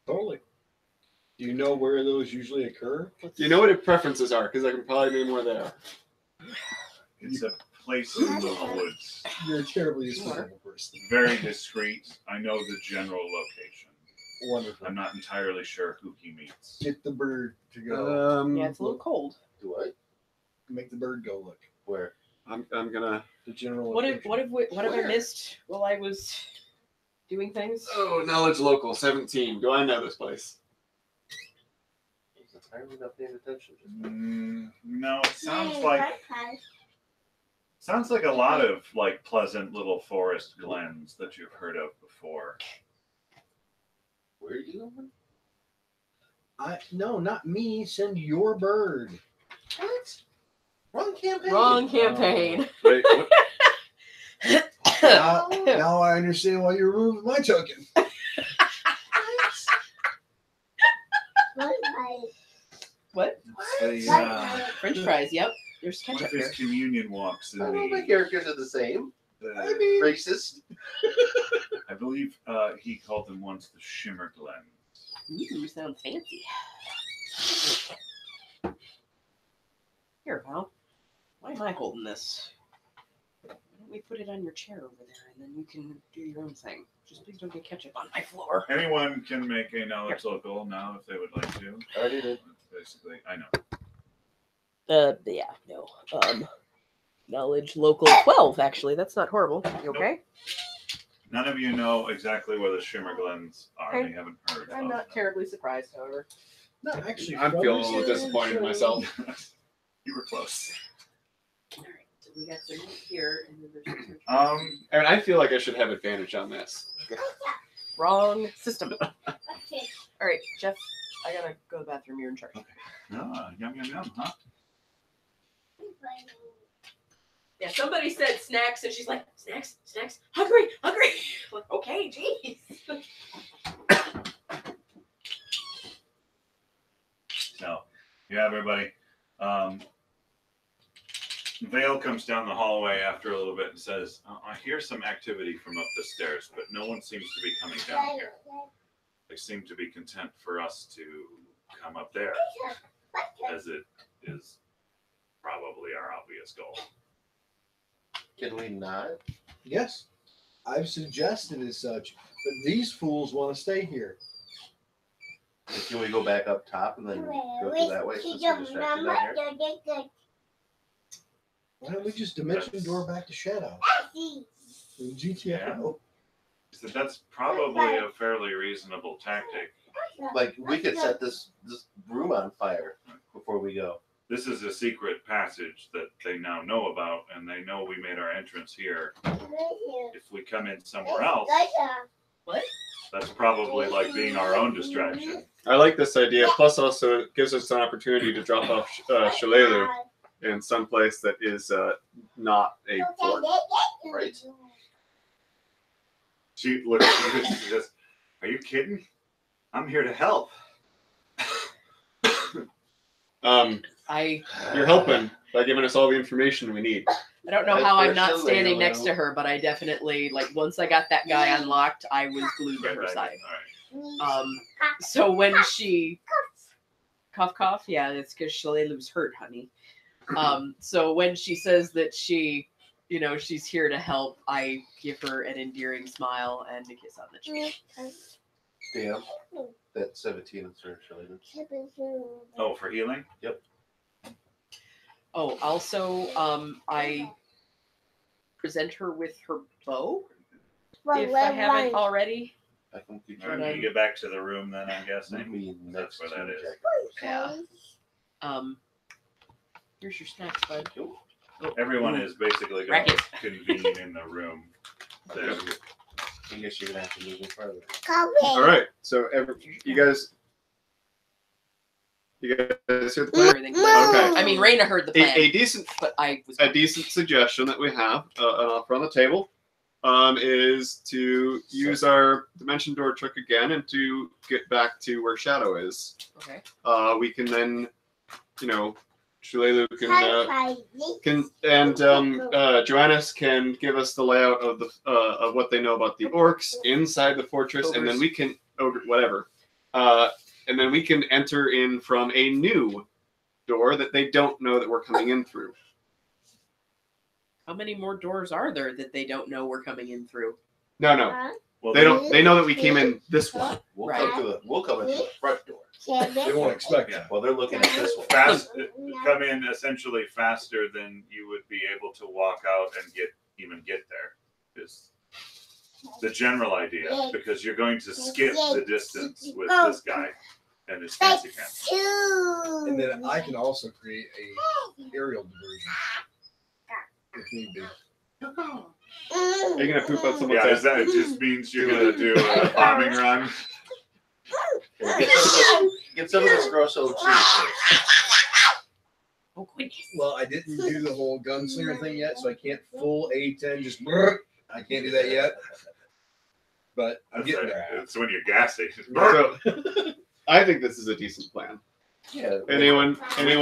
Totally. Do you know where those usually occur? Do you know what your preferences are? Because I can probably name where they are. It's a place in the woods. You're a terribly despicable person. Very discreet. I know the general location. Wonderful. I'm not entirely sure who he meets. Get the bird to go. Yeah, it's a little cold. Do I? Make the bird go look. Where? I'm gonna. The general. What have location. I missed while I was doing things? Oh, knowledge local 17. Do I know this place? He's entirely not paying attention. No, it sounds like a lot of like pleasant little forest glens that you've heard of before. Where are you going? No, not me. Send your bird. What? Wrong campaign. Wrong campaign. Wait, what? Now I understand why you're removing my token. What? French fries. Yep. There's One ketchup of his here. communion walks in I know my the, characters are the same. the Racist. I believe he called them once the Shimmer Glen. You sound fancy. Here, pal. Why am I holding this? Why don't we put it on your chair over there, and then you can do your own thing. Just please don't get ketchup on my floor. Anyone can make a knowledge local now if they would like to. I already did. Basically, I know. Yeah, no. Knowledge local 12, actually. That's not horrible. You okay? None of you know exactly where the Shimmer Glens are. Okay. They haven't heard. I'm of not them. terribly surprised, however. No, actually, I'm from feeling a this little disappointed in myself. You were close. Alright, so we got some here, and then there's some I mean, I feel like I should have advantage on this. wrong system. Alright, Jeff, I gotta go to the bathroom. You're in charge. Ah, yum, yum, yum, huh? Yeah, somebody said snacks, and she's like, snacks, hungry. Like, okay, jeez. So, yeah, everybody. Vale comes down the hallway after a little bit and says, I hear some activity from up the stairs, but no one seems to be coming down here. They seem to be content for us to come up there, as it is probably our obvious goal. Can we not? Yes, I've suggested as such, but these fools want to stay here. Can we go back up top and then go through that way since we're distracted down here? Why don't we just dimension door back to Shadow? In GTFO. So that's probably a fairly reasonable tactic. Like we could set this room on fire before we go. This is a secret passage that they now know about, and they know we made our entrance here. If we come in somewhere else, What? that's probably like being our own distraction. I like this idea. Plus, also, it gives us an opportunity to drop off Shalelu in some place that is not a fort. Right. She looks at you and she says, "Are you kidding? I'm here to help." You're helping by giving us all the information we need. I don't know That's how I'm for not sure, standing Leo. next to her, but I definitely, like, once I got that guy unlocked, I was glued to her Right, side. all So when she cough, yeah, it's because Shalelu's hurt, honey. So when she says that she, she's here to help, I give her an endearing smile and a kiss on the cheek. Damn. That 17 is for Shalene. Oh, for healing? Oh, also, I present her with her bow if I haven't already. I can keep All right, when you get back to the room, then I'm guessing. me That's next where that to is. Jack. Yeah. Here's your snacks, bud. Oh, Everyone ooh. is basically going Racket. to convene in the room. There. I guess you're gonna have to move in further. All right. So you guys hear the plan? Everything. Okay. I mean, Raina heard the plan, A decent but I was. suggestion that we have up on the table is to use our dimension door trick again and to get back to where Shadow is. Okay. We can then, Shalelu and Joannis can give us the layout of the of what they know about the orcs inside the fortress, and then we can whatever, and then we can enter in from a new door that they don't know that we're coming in through. How many more doors are there that they don't know we're coming in through? No. Well, They don't. They know that we came in this one. We'll Right. come into the front door. They won't expect Yeah. that. Well, they're looking at this one. come in essentially faster than you would be able to walk out and get there. Is the general idea, because you're going to skip the distance with this guy and his fancy pants. And then I can also create a aerial diversion if need be. Are you gonna poop on someone's Yeah, head? is that it just means you're gonna do a bombing run? Get some of this gross old cheese first. Oh goodness. Well, I didn't do the whole gunslinger thing yet, so I can't full A10 just. Brrr. I can't do that yet. But I'm That's getting right. there. It's when you're gassy. So, I think this is a decent plan. Yeah. Anyone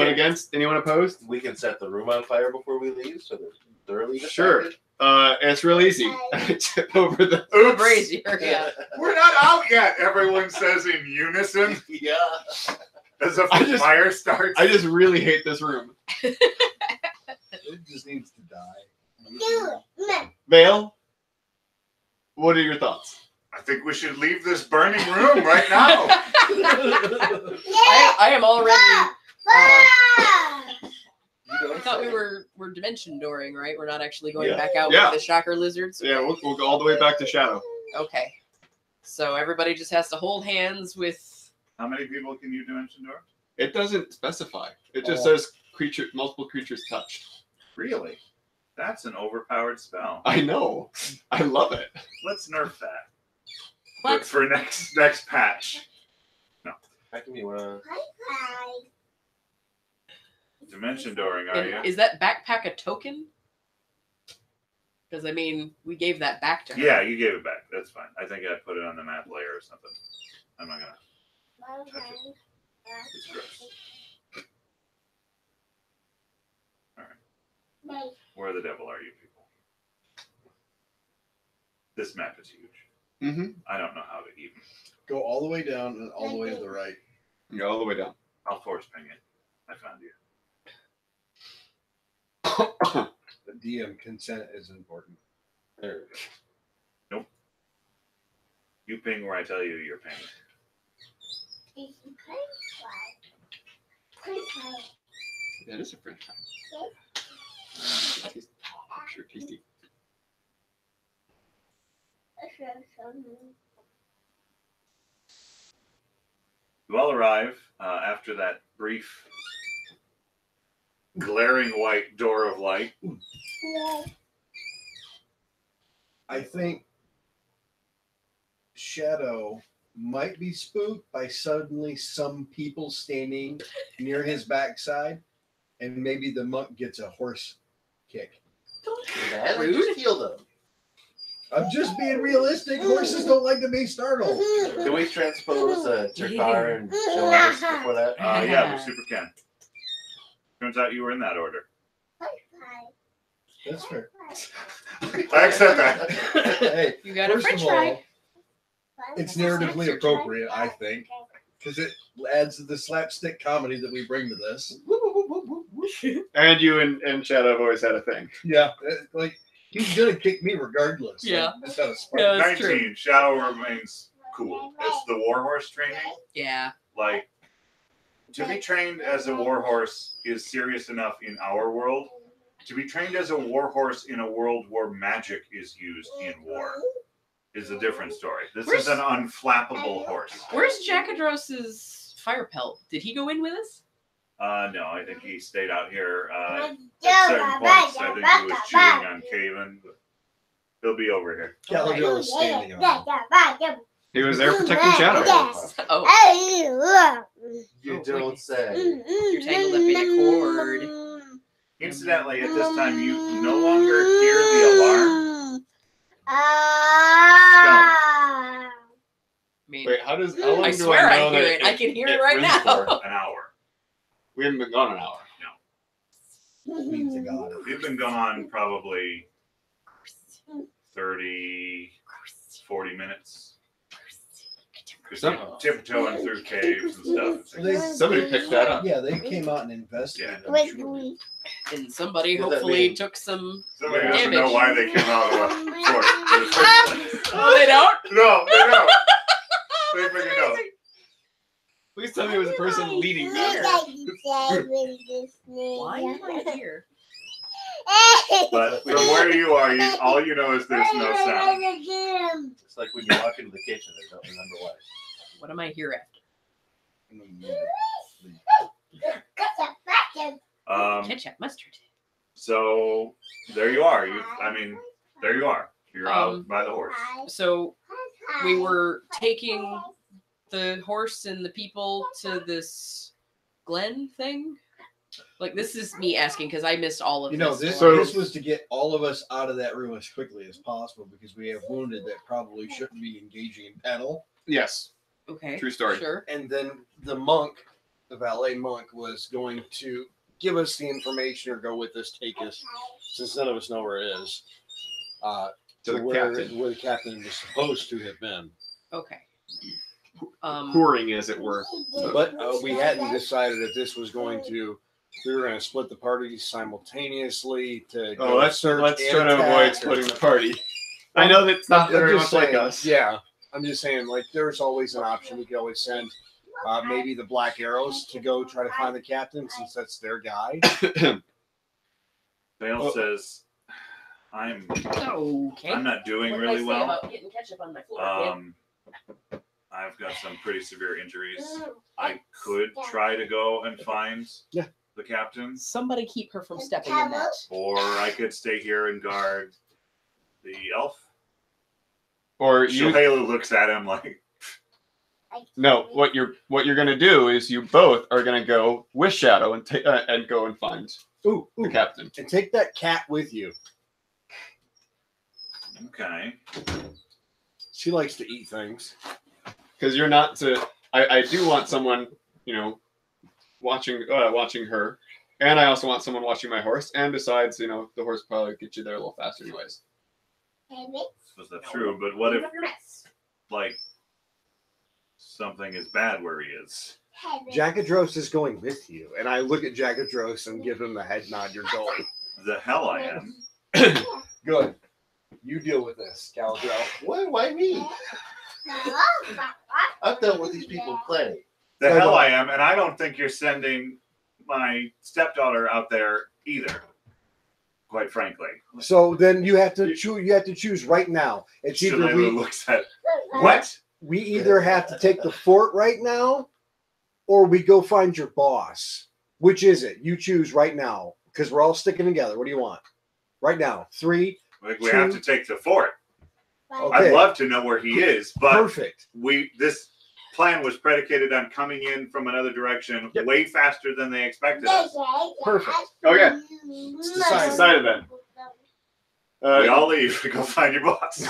against? Anyone opposed? We can set the room on fire before we leave, so they're thoroughly distracted. Sure. It's real easy. Tip over the. Oops. Brazier, yeah. We're not out yet. Everyone says in unison Yeah. as a I just- fire starts. I just really hate this room. It just needs to die. Vale, what are your thoughts? I think we should leave this burning room right now. I am already. You I thought we were dimension dooring, right? We're not actually going Yeah. back out Yeah. with the shocker lizards. Yeah, we'll go all the way back to Shadow. Okay. So everybody just has to hold hands with. How many people can you dimension door? It doesn't specify. It just Oh. says multiple creatures touched. Really? That's an overpowered spell. I know. I love it. Let's nerf that. What? For next patch. How come you wanna? Dimension dooring, are you? Is that backpack a token? Because I mean, we gave that back to her. Yeah, you gave it back. That's fine. I think I put it on the map layer or something. I'm not gonna. It's gross. Where the devil are you people? This map is huge. Mm-hmm. I don't know how to even. Go all the way down and all the way to the right. Go all the way down. I'll force ping it. I found you. The DM consent is important. There. You ping where I tell you you're pinged. That is a French fry. Sure, tasty. You all arrive after that brief, glaring white door of light. I think Shadow might be spooked by suddenly some people standing near his backside, and maybe the monk gets a horse kick. That we just heal them. I'm just being realistic. Horses don't like to be startled. Can we transpose Ch.3 and Joannis before that? Yeah, we super can. Turns out you were in that order. That's fair. I accept that. Hey, You got a first French of fry. all, it's narratively appropriate, I think, because it adds to the slapstick comedy that we bring to this. And you and Shadow have always had a thing. Yeah, like he's gonna kick me regardless. Yeah. Just out of spite. Yeah. That's 19. true. Shadow remains cool. It's the warhorse training. Yeah. Like, to be trained as a warhorse is serious enough in our world. To be trained as a warhorse in a world where magic is used in war is a different story. This is an unflappable horse. Where's Jackadros's fire pelt? Did he go in with us? No, I think he stayed out here. At certain points, I think he was chewing on Caven. But he'll be over here. Galadriel is standing on. He was there protecting Shadow. Oh, You Oh, don't wait. say. you're tangled up in a cord. Incidentally, at this time, you no longer hear the alarm. Ah. I mean, Wait, how long I do swear I know I hear that it. I can hear it it right rings now. for? An hour. We haven't been gone an hour. Means to God. We've been gone probably 30, 40 minutes. Tiptoeing through caves and stuff. It's like, Somebody picked that up. Yeah, they came out and investigated. I'm Wait, sure. we- And somebody What does that hopefully mean? took some. somebody doesn't Damage. know why they came out of the fort in the first place. Oh, they don't? No, they don't. They figured out. Please tell me it was a person leading them. Why am I here? But from where you are, all you know is there's no sound. It's like when you walk into the kitchen and don't remember why. What am I here after? Ketchup, mustard. So there you are. There you are. You're out by the horse. So we were taking the horse and the people to this Glen thing. Like, this is me asking because I missed all of You know, this. this was to get all of us out of that room as quickly as possible because we have wounded that probably shouldn't be engaging in battle. Yes. Okay. True story. Sure. And then the monk, the valet monk, was going to give us the information or go with us, take us, since none of us know where it is, To the where captain. the captain was supposed to have been. Okay. Pouring, as it were. But we hadn't decided if this was going to. We were going to split the parties simultaneously to. Oh, go let's search try and to attack, avoid or- splitting the party. I know that's not I'm very just much like saying, us. Yeah, I'm just saying, like, there's always an option. We could always send maybe the Black Arrows to go try to find the captain, since that's their guy. Vale says, I'm Okay. not doing What did really I say well. about getting ketchup on my floor? I've got some pretty severe injuries. I could try to go and find the captain, Somebody keep her from stepping in that. or I could stay here and guard the elf. Or you Shahela looks at him like, no. What you're gonna do is you both are gonna go with Shadow and go and find Ooh, the captain. and take that cat with you. okay. She likes to eat things. Because you're not to. I do want someone, watching her, and I also want someone watching my horse. And besides, the horse probably get you there a little faster, anyways. Was that true? But what if, like, something is bad where he is? Jackadros is going with you, and I look at Jackadros and give him the head nod. You're going. The hell I am. Good. You deal with this, Galadriel. Why me? I've dealt with these people plenty. The hell I am, and I don't think you're sending my stepdaughter out there either. Quite frankly. So then you have to choose. You have to choose right now. It's either Shahela looks at what? we either have to take the fort right now, or we go find your boss. Which is it? You choose right now, because we're all sticking together. What do you want? Right now, 3. Like, we have to take the fort. Okay. I'd love to know where he is, but Perfect. this plan was predicated on coming in from another direction Yep. way faster than they expected us. Perfect. Okay. It's decided. Decided then. We all leave to go find your boss.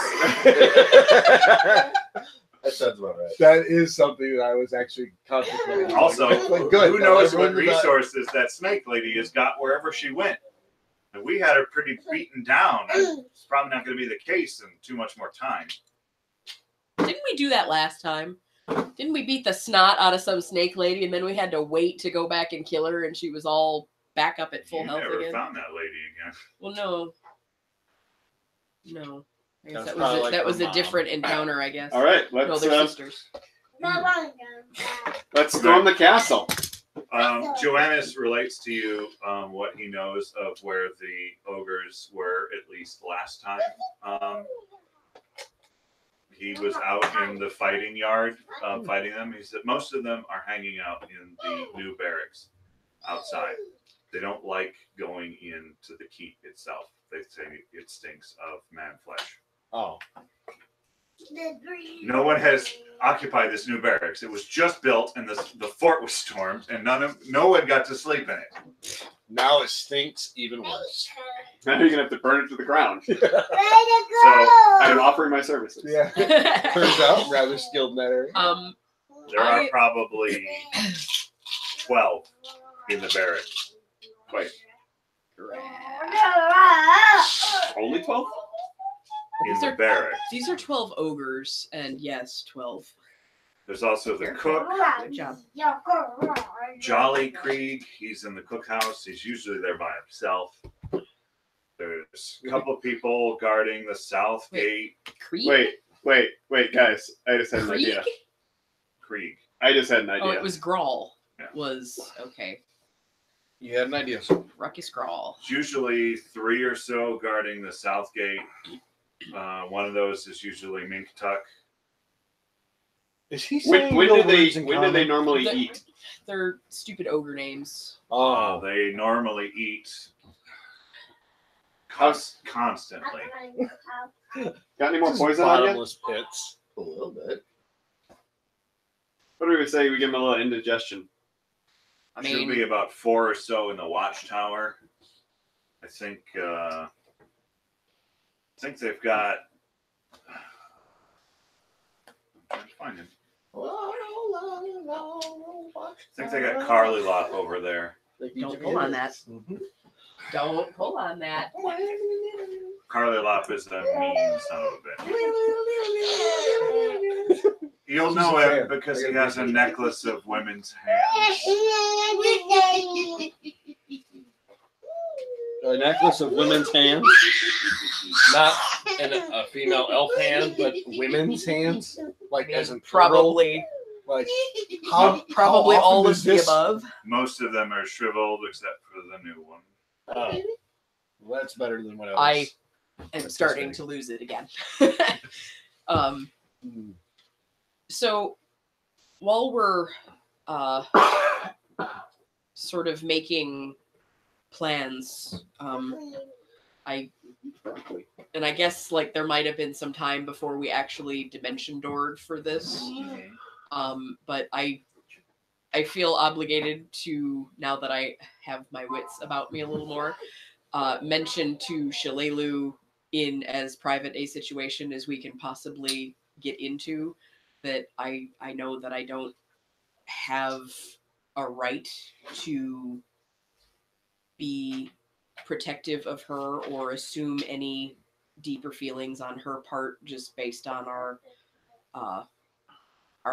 That sounds about right. That is something that I was actually contemplating. Also, Like, good. who knows what Everyone was resources that snake lady has got wherever she went. And we had her pretty beaten down. It's probably not going to be the case in too much more time. Didn't we do that last time? Didn't we beat the snot out of some snake lady and then we had to wait to go back and kill her and she was all back up at full You health never again? found that lady again. Well, no. No. I guess That's that was probably a, like that her was a mom. different encounter, I guess. All right. No, Let's they're sisters. let's storm the castle. Joannis relates to you what he knows of where the ogres were, at least last time. He was out in the fighting yard fighting them. He said most of them are hanging out in the new barracks outside. They don't like going into the keep itself. They say it stinks of man flesh. Oh. No one has occupied this new barracks. It was just built, and the fort was stormed, and no one got to sleep in it. Now it stinks even worse. Now you're gonna have to burn it to the ground. So, I am offering my services. Yeah. Turns out I'm rather skilled in that area. There are probably 12 in the barracks. Wait, only 12? In the barracks. These are 12 ogres, and yes, 12. There's also the cook, Good job. Jolly Krieg. He's in the cookhouse. He's usually there by himself. There's a couple people guarding the south gate. Krieg? Wait, guys. I just had an Krieg? idea. Krieg. I just had an idea. Oh, it was Grawl. Yeah. Was okay. You had an idea. Ruckus Grawl. It's usually 3 or so guarding the south gate. One of those is usually Minktuck. Is he When, saying when real do they words in when do they common? normally The- eat? They're stupid ogre names. Oh. They normally eat constantly. Got any more Just poison on you? bottomless pits. A little bit. What do we say? We give them a little indigestion. I Should mean, be about 4 or so in the watchtower. I think they've got. I'm trying to find him. I think they got Carly Lop over there. don't pull on that. Mhm. Don't pull on that. Carly Lop is a mean son of a bitch. You'll She's know a him fan. because I he gotta has a appreciate it. necklace of women's hands. A necklace of women's hands. Not a female elf hand, but women's hands. Like as in plural. Probably, Like probably how all often of does the this- above. Most of them are shriveled except for the new one. Oh. Well, that's better than what I I was. am starting to lose it again. Mm. So while we're sort of making plans, I guess like there might have been some time before we actually dimension doored for this. But I feel obligated to, now that I have my wits about me a little more, mention to Shalelu in as private a situation as we can possibly get into that I know that I don't have a right to be protective of her or assume any deeper feelings on her part just based on our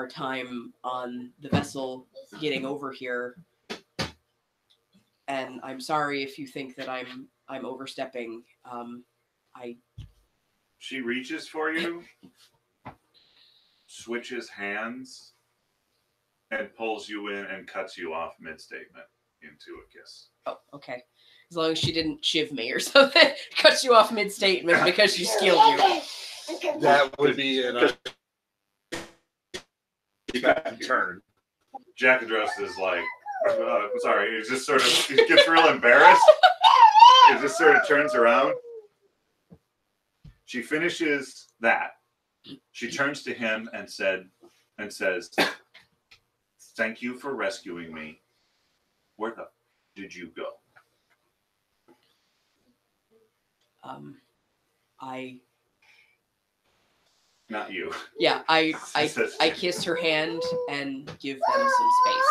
time on the vessel getting over here. And I'm sorry if you think that I'm overstepping. She reaches for you, switches hands, and pulls you in and cuts you off mid-statement into a kiss. Oh, okay. As long as she didn't chiv me or something, cuts you off mid-statement because she skilled you. That would be an turn. Jackadros is like, sorry, he just sort of he gets real embarrassed. He just sort of turns around. She finishes that. She turns to him and says, "Thank you for rescuing me. Where the did you go?" Not you. Yeah, I kiss her hand and give them some space.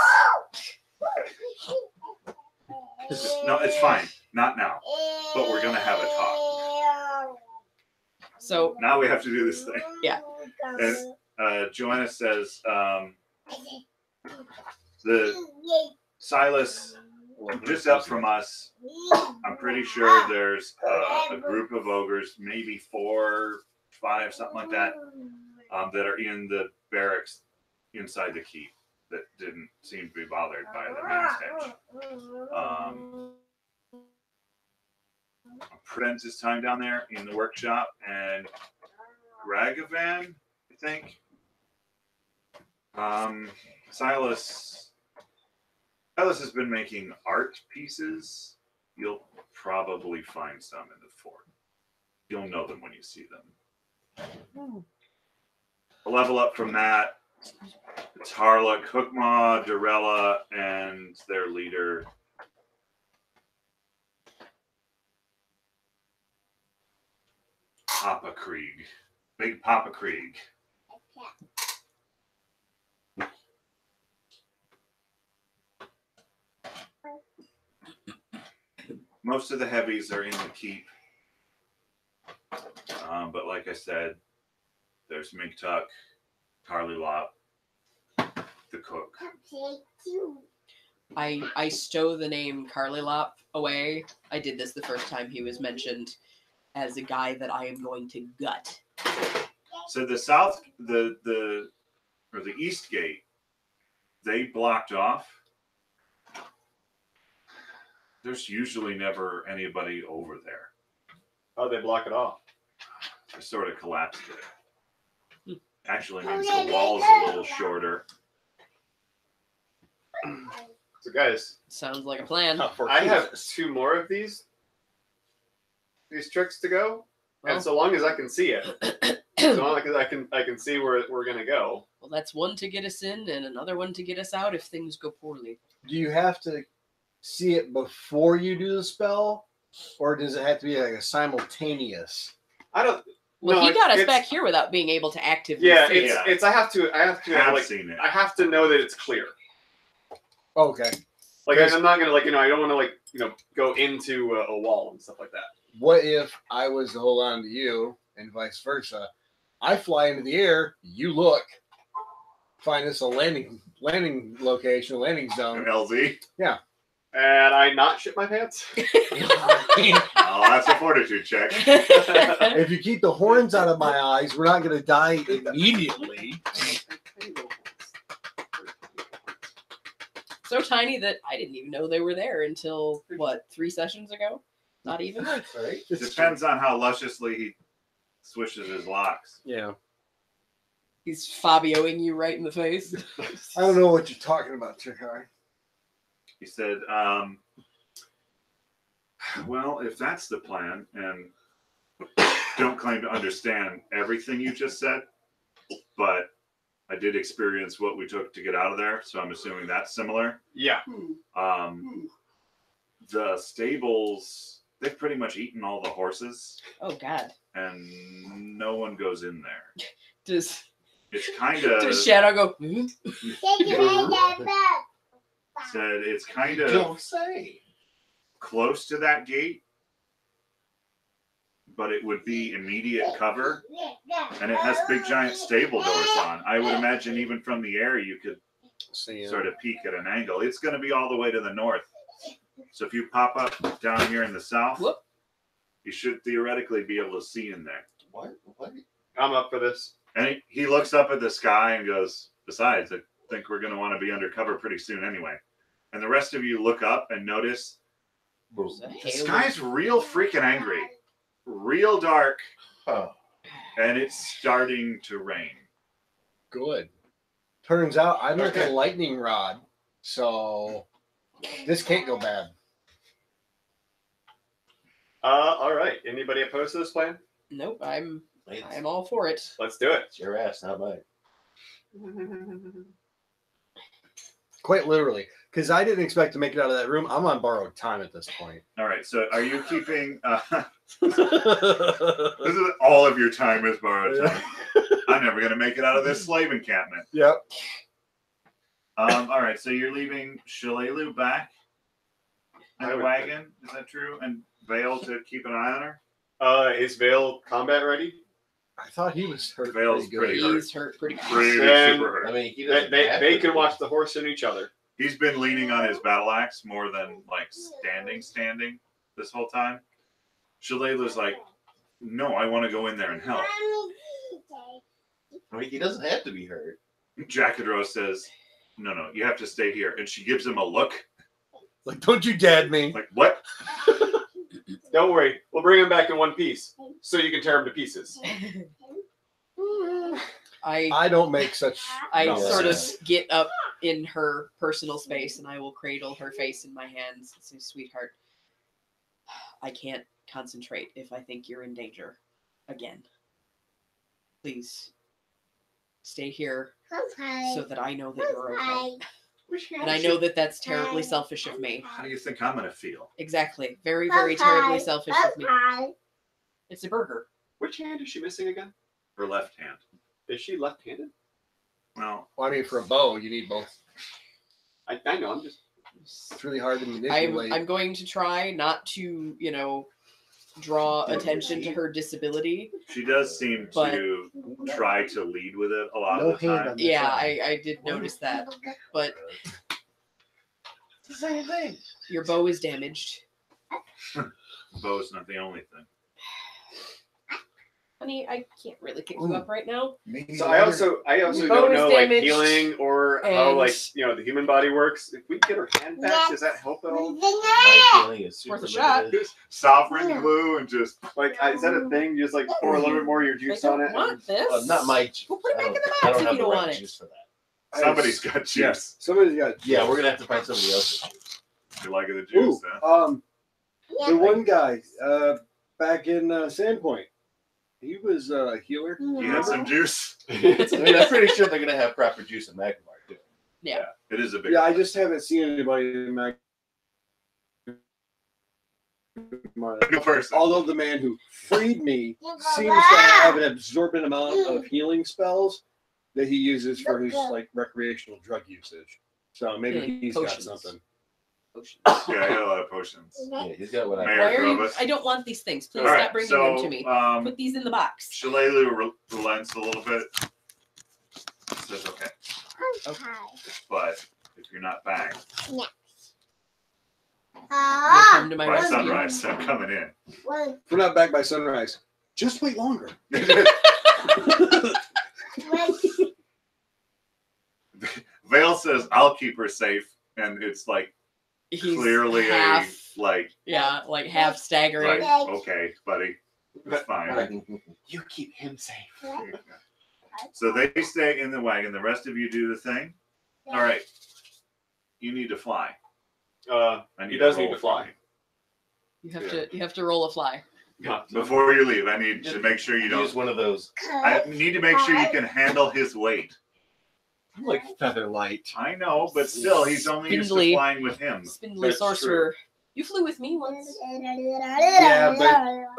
No, it's fine. Not now. But we're gonna have a talk. So Now we have to do this thing. Yeah. And Joanna says, the Silas just up from us. I'm pretty sure there's a group of ogres, maybe 4, 5, something like that, that are in the barracks inside the keep. that didn't seem to be bothered by the man's hedge. Spends his time down there in the workshop, and Ragavan, I think. Silas has been making art pieces. You'll probably find some in the fort. You'll know them when you see them. A level up from that, it's Harlock, Hookmaw, Dorella, and their leader, Papa Krieg. Big Papa Krieg. Most of the heavies are in the keep. But like I said, there's Minktuck, Carly Lop, the cook. I stow the name Carly Lop away. I did this the first time he was mentioned as a guy that I am going to gut. So the south, the east gate, they blocked off. There's usually never anybody over there. Oh, they block it off. I sort of collapsed it. Actually means the wall's a little shorter. So guys, Sounds like a plan. I have 2 more of these tricks to go, Well, and so long as I can see it, so long as I can see where we're gonna go. well, that's one to get us in and another one to get us out if things go poorly. Do you have to see it before you do the spell, or does it have to be like a simultaneous? I don't. Well, no, he got us it's- back here without being able to actively Yeah, see it. it's. I have to I've seen it. I have to know that it's clear. Okay. Like Yes. I'm not gonna I don't want to go into a wall and stuff like that. What if I was to hold on to you and vice versa? I fly into the air, you look, find us a landing location, landing zone. LZ. And I not shit my pants. Oh, that's a fortitude check. If you keep the horns out of my eyes, we're not going to die immediately. So tiny that I didn't even know they were there until, 3 sessions ago? Not even? Right? Depends on how lusciously he swishes his locks. Yeah. He's Fabioing you right in the face. I don't know what you're talking about, Chikari. He said, well, if that's the plan, and don't claim to understand everything you just said, but I did experience what we took to get out of there, so I'm assuming that's similar. Yeah. The stables, they've pretty much eaten all the horses, Oh, God. and no one goes in there. Does It's kind of Shadow go, "Hmm?" said it's kind of Don't say. close to that gate, but it would be immediate cover, and it has big giant stable doors on. I would imagine even from the air you could sort of peek at an angle. It's going to be all the way to the north. So if you pop up down here in the south, Whoop. you should theoretically be able to see in there. What? I'm up for this. And he looks up at the sky and goes, besides, I think we're going to want to be undercover pretty soon anyway. And the rest of you look up and notice There's a the hail. sky's real freaking angry, real dark, Oh. and it's starting to rain. Good. Turns out I'm like Okay. a lightning rod, so this can't go bad. All right. Anybody opposed to this plan? Nope, I'm It's all for it. Let's do it. your ass, not mine. Quite literally. Because I didn't expect to make it out of that room. I'm on borrowed time at this point. All right, so are you keeping... this is all of your time is borrowed time. I'm never going to make it out of this slave encampment. Yep. All right, so you're leaving Shalelu back in I the would- wagon. Is that true? And Vale to keep an eye on her? Is Vale combat ready? I thought he was hurt Vale's pretty pretty good. hurt. He's hurt pretty good. Pretty Then- super hurt. I mean, he They, doesn't. they, have they to can be. watch the horse and each other. He's been leaning on his battle axe more than like standing this whole time. Shalelu's like, no, I want to go in there and help. I mean, he doesn't have to be hurt. Jackadro says, No, you have to stay here. And she gives him a look. Like, don't you dad me. Like, what? Don't worry, we'll bring him back in one piece, so you can tear him to pieces. I don't make such. I nonsense. sort of get up in her personal space and I will cradle her face in my hands and say, sweetheart, I can't concentrate if I think you're in danger again. Please stay here so that I know that you're okay. And I know that that's terribly selfish of me. How do you think I'm going to feel? Exactly. Very, very terribly selfish of me. It's a burger. Which hand is she missing again? Her left hand. Is she left-handed? Well, Well, I mean, for a bow, you need both. I know, I'm just... It's really hard to manipulate. I'm going to try not to, draw attention to her disability. she does seem to try to lead with it a lot of the hand time. on this Yeah, side. I did notice that. But It's the same thing. your bow is damaged. Bow's not the only thing. Honey, I can't really pick you up right now. Maybe So I also Bow don't is know like damaged, healing or how and- the human body works. If we get her hand back, does that help at all? My feeling is super Worth a shot. limited. Sovereign glue and just Like, is that a thing? You just like pour a little bit more of your I juice on don't it. want this. Not my juice. We'll put it I back in don't- the I box don't if have you the don't right want it. juice for that. somebody's got juice. Yes, somebody's got. Yeah, we're gonna have to find somebody else's juice. You like the juice, Ooh, huh? the one guy back in Sandpoint, he was a healer. You had some juice? I mean, I'm pretty sure they're gonna have proper juice in Magmar too. Yeah. It is a big Yeah, I just haven't seen anybody in good person. Although the man who freed me seems to have an absorbent amount of healing spells that he uses for his like recreational drug usage. So maybe Healing he's potions. got something. Potions. Yeah, I got a lot of potions. Yeah, he's got what I. Mayor Why are you? Grovus. I don't want these things. Please All stop right, bringing so them to me. Put these in the box. Shalelu relents a little bit. Says, okay, but if you're not back You'll come to my by rescue. sunrise, I'm coming in. If we're not back by sunrise, just wait longer. Vale says, I'll keep her safe. And it's like He's clearly half, like half staggering. okay, buddy. It's fine. You keep him safe. So they stay in the wagon. The rest of you do the thing. All right. You need to fly. I He does roll need to fly. You have to roll a fly. Before you leave, I need to make sure you Use don't. one of those. I need to make sure you can handle his weight. I'm like feather light. I know, but still, he's only used to Spindly. flying with him. Spindly That's sorcerer. You flew with me once. Yeah,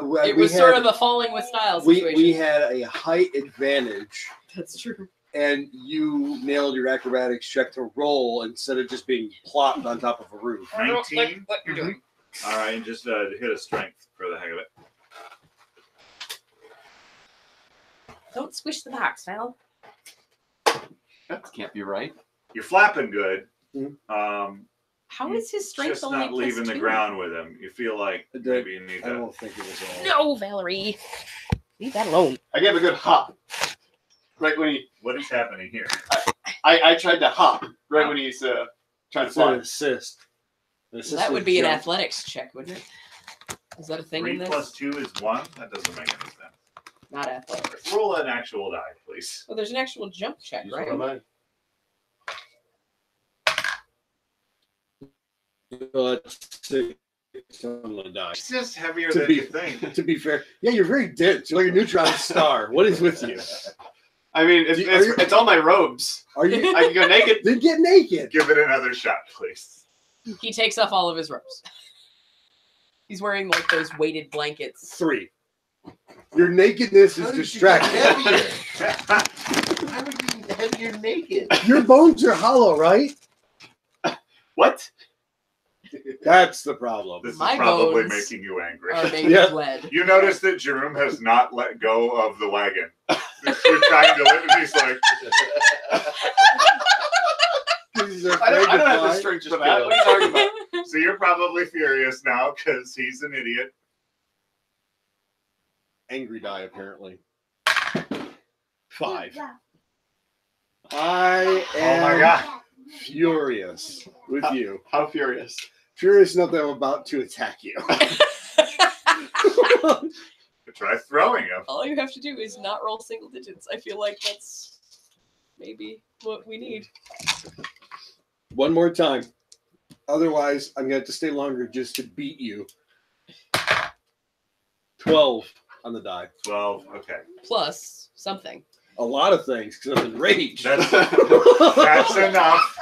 but It was sort of a falling with style situation. we had a height advantage, That's true. and you nailed your acrobatics check to roll instead of just being plopped on top of a roof. I don't like 19. what you're doing. All right, just hit a strength for the heck of it. Don't squish the box, Val. That can't be right. You're flapping good. How is his strength Just only not leaving the +2? ground with him. You feel like maybe you need I to. don't think it was all. No, Valerie. Leave that alone. I gave a good hop. Right when he, What is happening here? I tried to hop right when he's trying to It's an fly. assist. An assist That would with be an jump. athletics check, wouldn't it? Is that a thing 3 in this? plus 2 is 1? That doesn't make any sense. Not athletics. Roll an actual die, please. Well, there's an actual jump check, Use right? one of mine. Let's see. I'm gonna die. It's just heavier To than be- you think. To be fair, yeah, you're very dense. You're like a neutron star. What is with you? I mean, it's all my robes. Are you? I can go naked. Then get naked. Give it another shot, please. He takes off all of his robes. He's wearing like those weighted blankets. 3. Your nakedness is How did you distracting. get heavier? How would you get heavier naked? Your bones are hollow, right? What? That's the problem. This is My probably bones making you angry. Are made Yeah. of lead. You notice that Jerome has not let go of the wagon. You're trying to lift, and he's like, He's I afraid don't to have the fly. strength for Just that. go. What are you talking about? so you're probably furious now because he's an idiot. Angry die, apparently. 5. I Oh am my god. furious with you. How furious? Furious enough that I'm about to attack you. Try throwing him. All you have to do is not roll single digits. I feel like that's maybe what we need. One more time. Otherwise, I'm going to have to stay longer just to beat you. 12 on the die. 12. Okay. Plus something. A lot of things because I'm enraged. That's enough.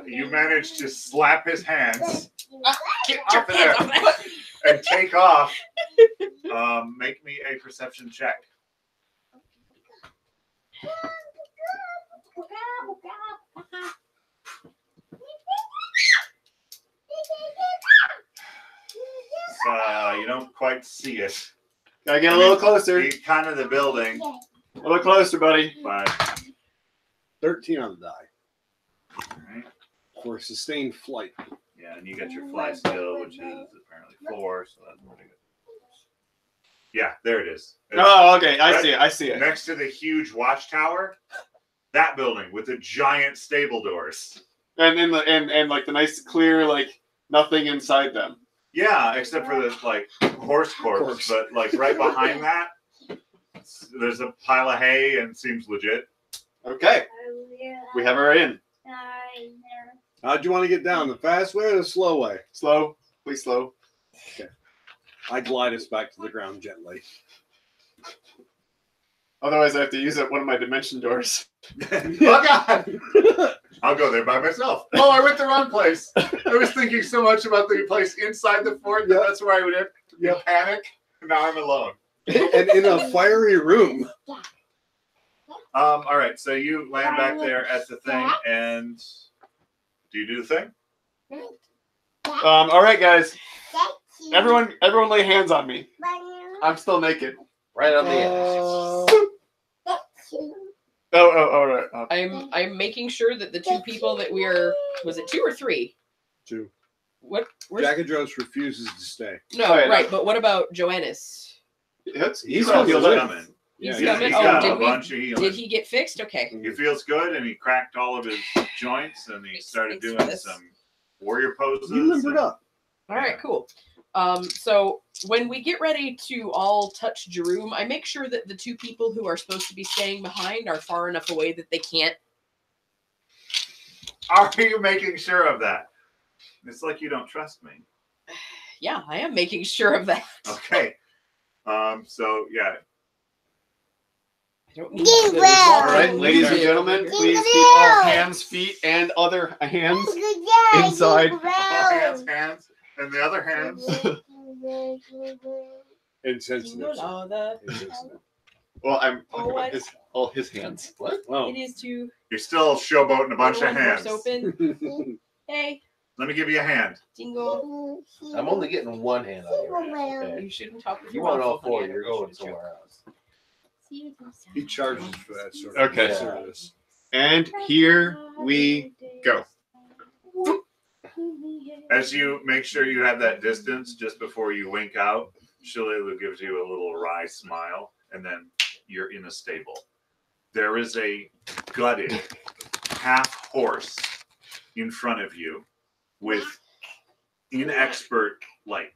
You managed to slap his hands Get your hands off that. And take off. Make me a perception check. You don't quite see it. Gotta get a little closer. He's kind of the building, A little closer, buddy. but 13 on the die all right. for sustained flight. Yeah, and you got your fly skill, which is apparently 4, so that's pretty good. Yeah, there it is. It's Oh, okay. I see it. I see it. next to the huge watchtower. That building with the giant stable doors. And in the and like the nice clear like nothing inside them. Yeah, except for the like horse corpse, but like right behind that, there's a pile of hay and seems legit. Okay. We have our in. How'd you want to get down? The fast way or the slow way? Slow. Please slow. I glide us back to the ground gently. Otherwise I have to use one of my dimension doors. Oh God! I'll go there by myself. Oh, I went the wrong place. I was thinking so much about the place inside the fort that that's where I would panic. Now I'm alone. And in a fiery room. All right, so you land back there at the thing, and do you do the thing? All right, guys. Everyone lay hands on me. I'm still naked. Right on the edge. All right. I'm making sure that the two people that was it 2 or 3? 2. What? Jack and Jones refuses to stay. No, Oh, yeah, right. But what about Joannis? He's on He's the list. coming. He's Yeah, coming. He's Oh, got did a bunch of healing. Did he get fixed? Okay. He feels good, and he cracked all of his joints, and he started Thanks for doing this. some warrior poses. You limbered up. All right. Cool. So when we get ready to all touch Jeroom, I make sure that the 2 people who are supposed to be staying behind are far enough away that they can't. Are you making sure of that? It's like you don't trust me. Yeah, I am making sure of that. Okay. So yeah. I don't need You to will. All right, walk ladies and in. gentlemen, please keep all hands, feet, and other hands inside. All hands, and the other hands. Insensitive. Jingle all the- Insensitive. Well, I'm Oh, talking what? about all his hands. What? Oh. It is to You're still showboating a bunch of one horse hands. open. Hey, Let me give you a hand. jingle. I'm only getting one hand on your hand. Okay? You shouldn't talk with If you your want mouth all open, four, Anna. you're going Should joke. somewhere else. He charges for that sort of Okay. service. And here we go. As you make sure you have that distance just before you wink out, Shillelagh gives you a little wry smile, and then you're in a stable. There is a gutted half horse in front of you with inexpert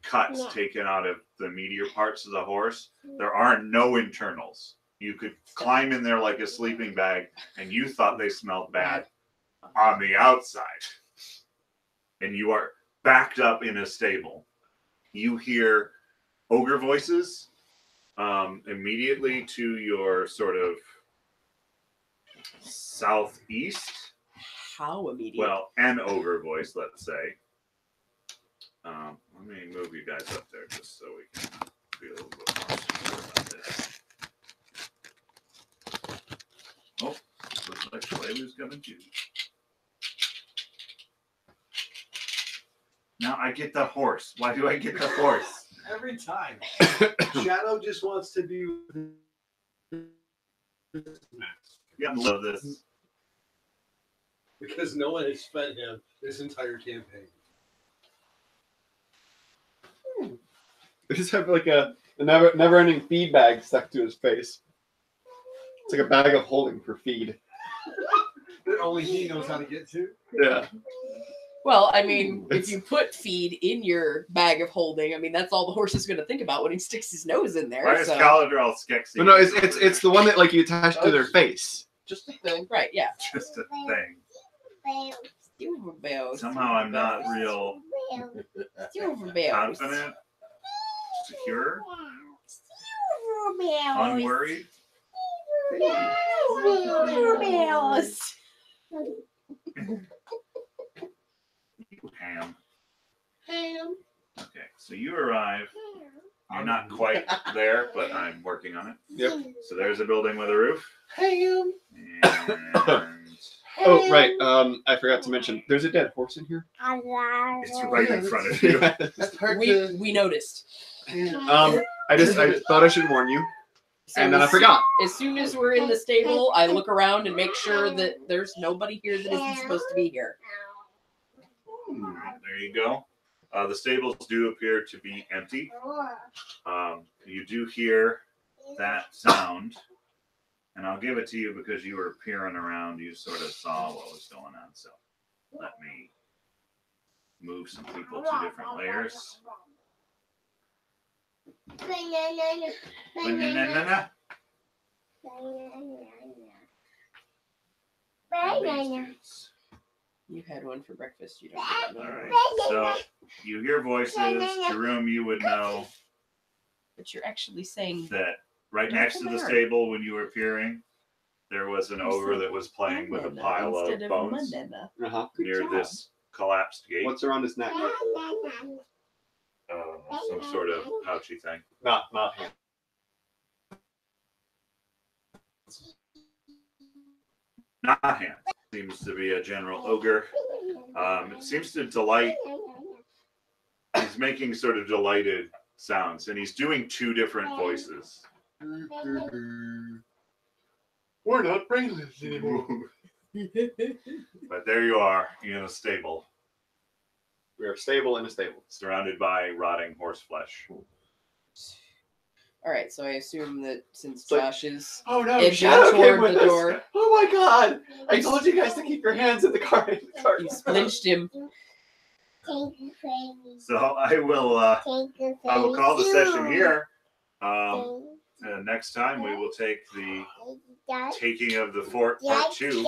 cuts taken out of the meatier parts of the horse. There are no internals. You could climb in there like a sleeping bag, and you thought they smelled bad on the outside. And you are backed up in a stable. You hear ogre voices immediately to your sort of southeast. How immediate? Well, an ogre voice, let's say. Let me move you guys up there just so we can be a little bit more secure about this. Oh, looks like Shillelagh's gonna do. Now I get the horse. Why do I get the horse? Every time. Shadow just wants to be. Yeah, I love this. Because no one has fed him this entire campaign. They just have like a never-ending feed bag stuck to his face. It's like a bag of holding for feed. only he knows how to get to. Yeah. Well, I mean, if you put feed in your bag of holding, I mean, that's all the horse is going to think about when he sticks his nose in there. Why is So. Caladril Skexy? But no, it's the one that like you attach to their face. Just a thing. Right, yeah. just a thing. Silver bells. Somehow I'm not real Silver bells. confident, secure, Silver bells. unworried. Silver bells. Ham. Ham. Okay, so you arrive. You're not quite there, but I'm working on it. Yep. So there's a building with a roof. Ham. And Oh, right. I forgot to mention. There's a dead horse in here. it's right in front of you. That's hard to. We noticed. I thought I should warn you, So and then I as- forgot. As soon as we're in the stable, I look around and make sure that there's nobody here that isn't supposed to be here. There you go. The stables do appear to be empty. You do hear that sound, and I'll give it to you because you were peering around. You sort of saw what was going on. So let me move some people to different layers. Banana. You had one for breakfast. You don't have All another right. one. So you hear voices. Jerome, you would know But you're actually saying that right next to the stable, when you were peering, there was an ogre that was playing with a banana pile instead of bones banana. Uh-huh. near this collapsed gate. What's around his neck? Some sort of pouchy thing. Not him. Not hand. Seems to be a general ogre. It seems to delight. He's making sort of delighted sounds, and he's doing two different voices. We're not brainless anymore. But there you are in a stable, We are stable in a stable. surrounded by rotting horse flesh. All right, so I assume that since It's like- Josh is Oh no! edging Shadow came toward with the us. door, Oh my god! I told you guys to keep your hands in the car. you splinched him. So I will call the session here. Next time we will take the taking of the fort part 2.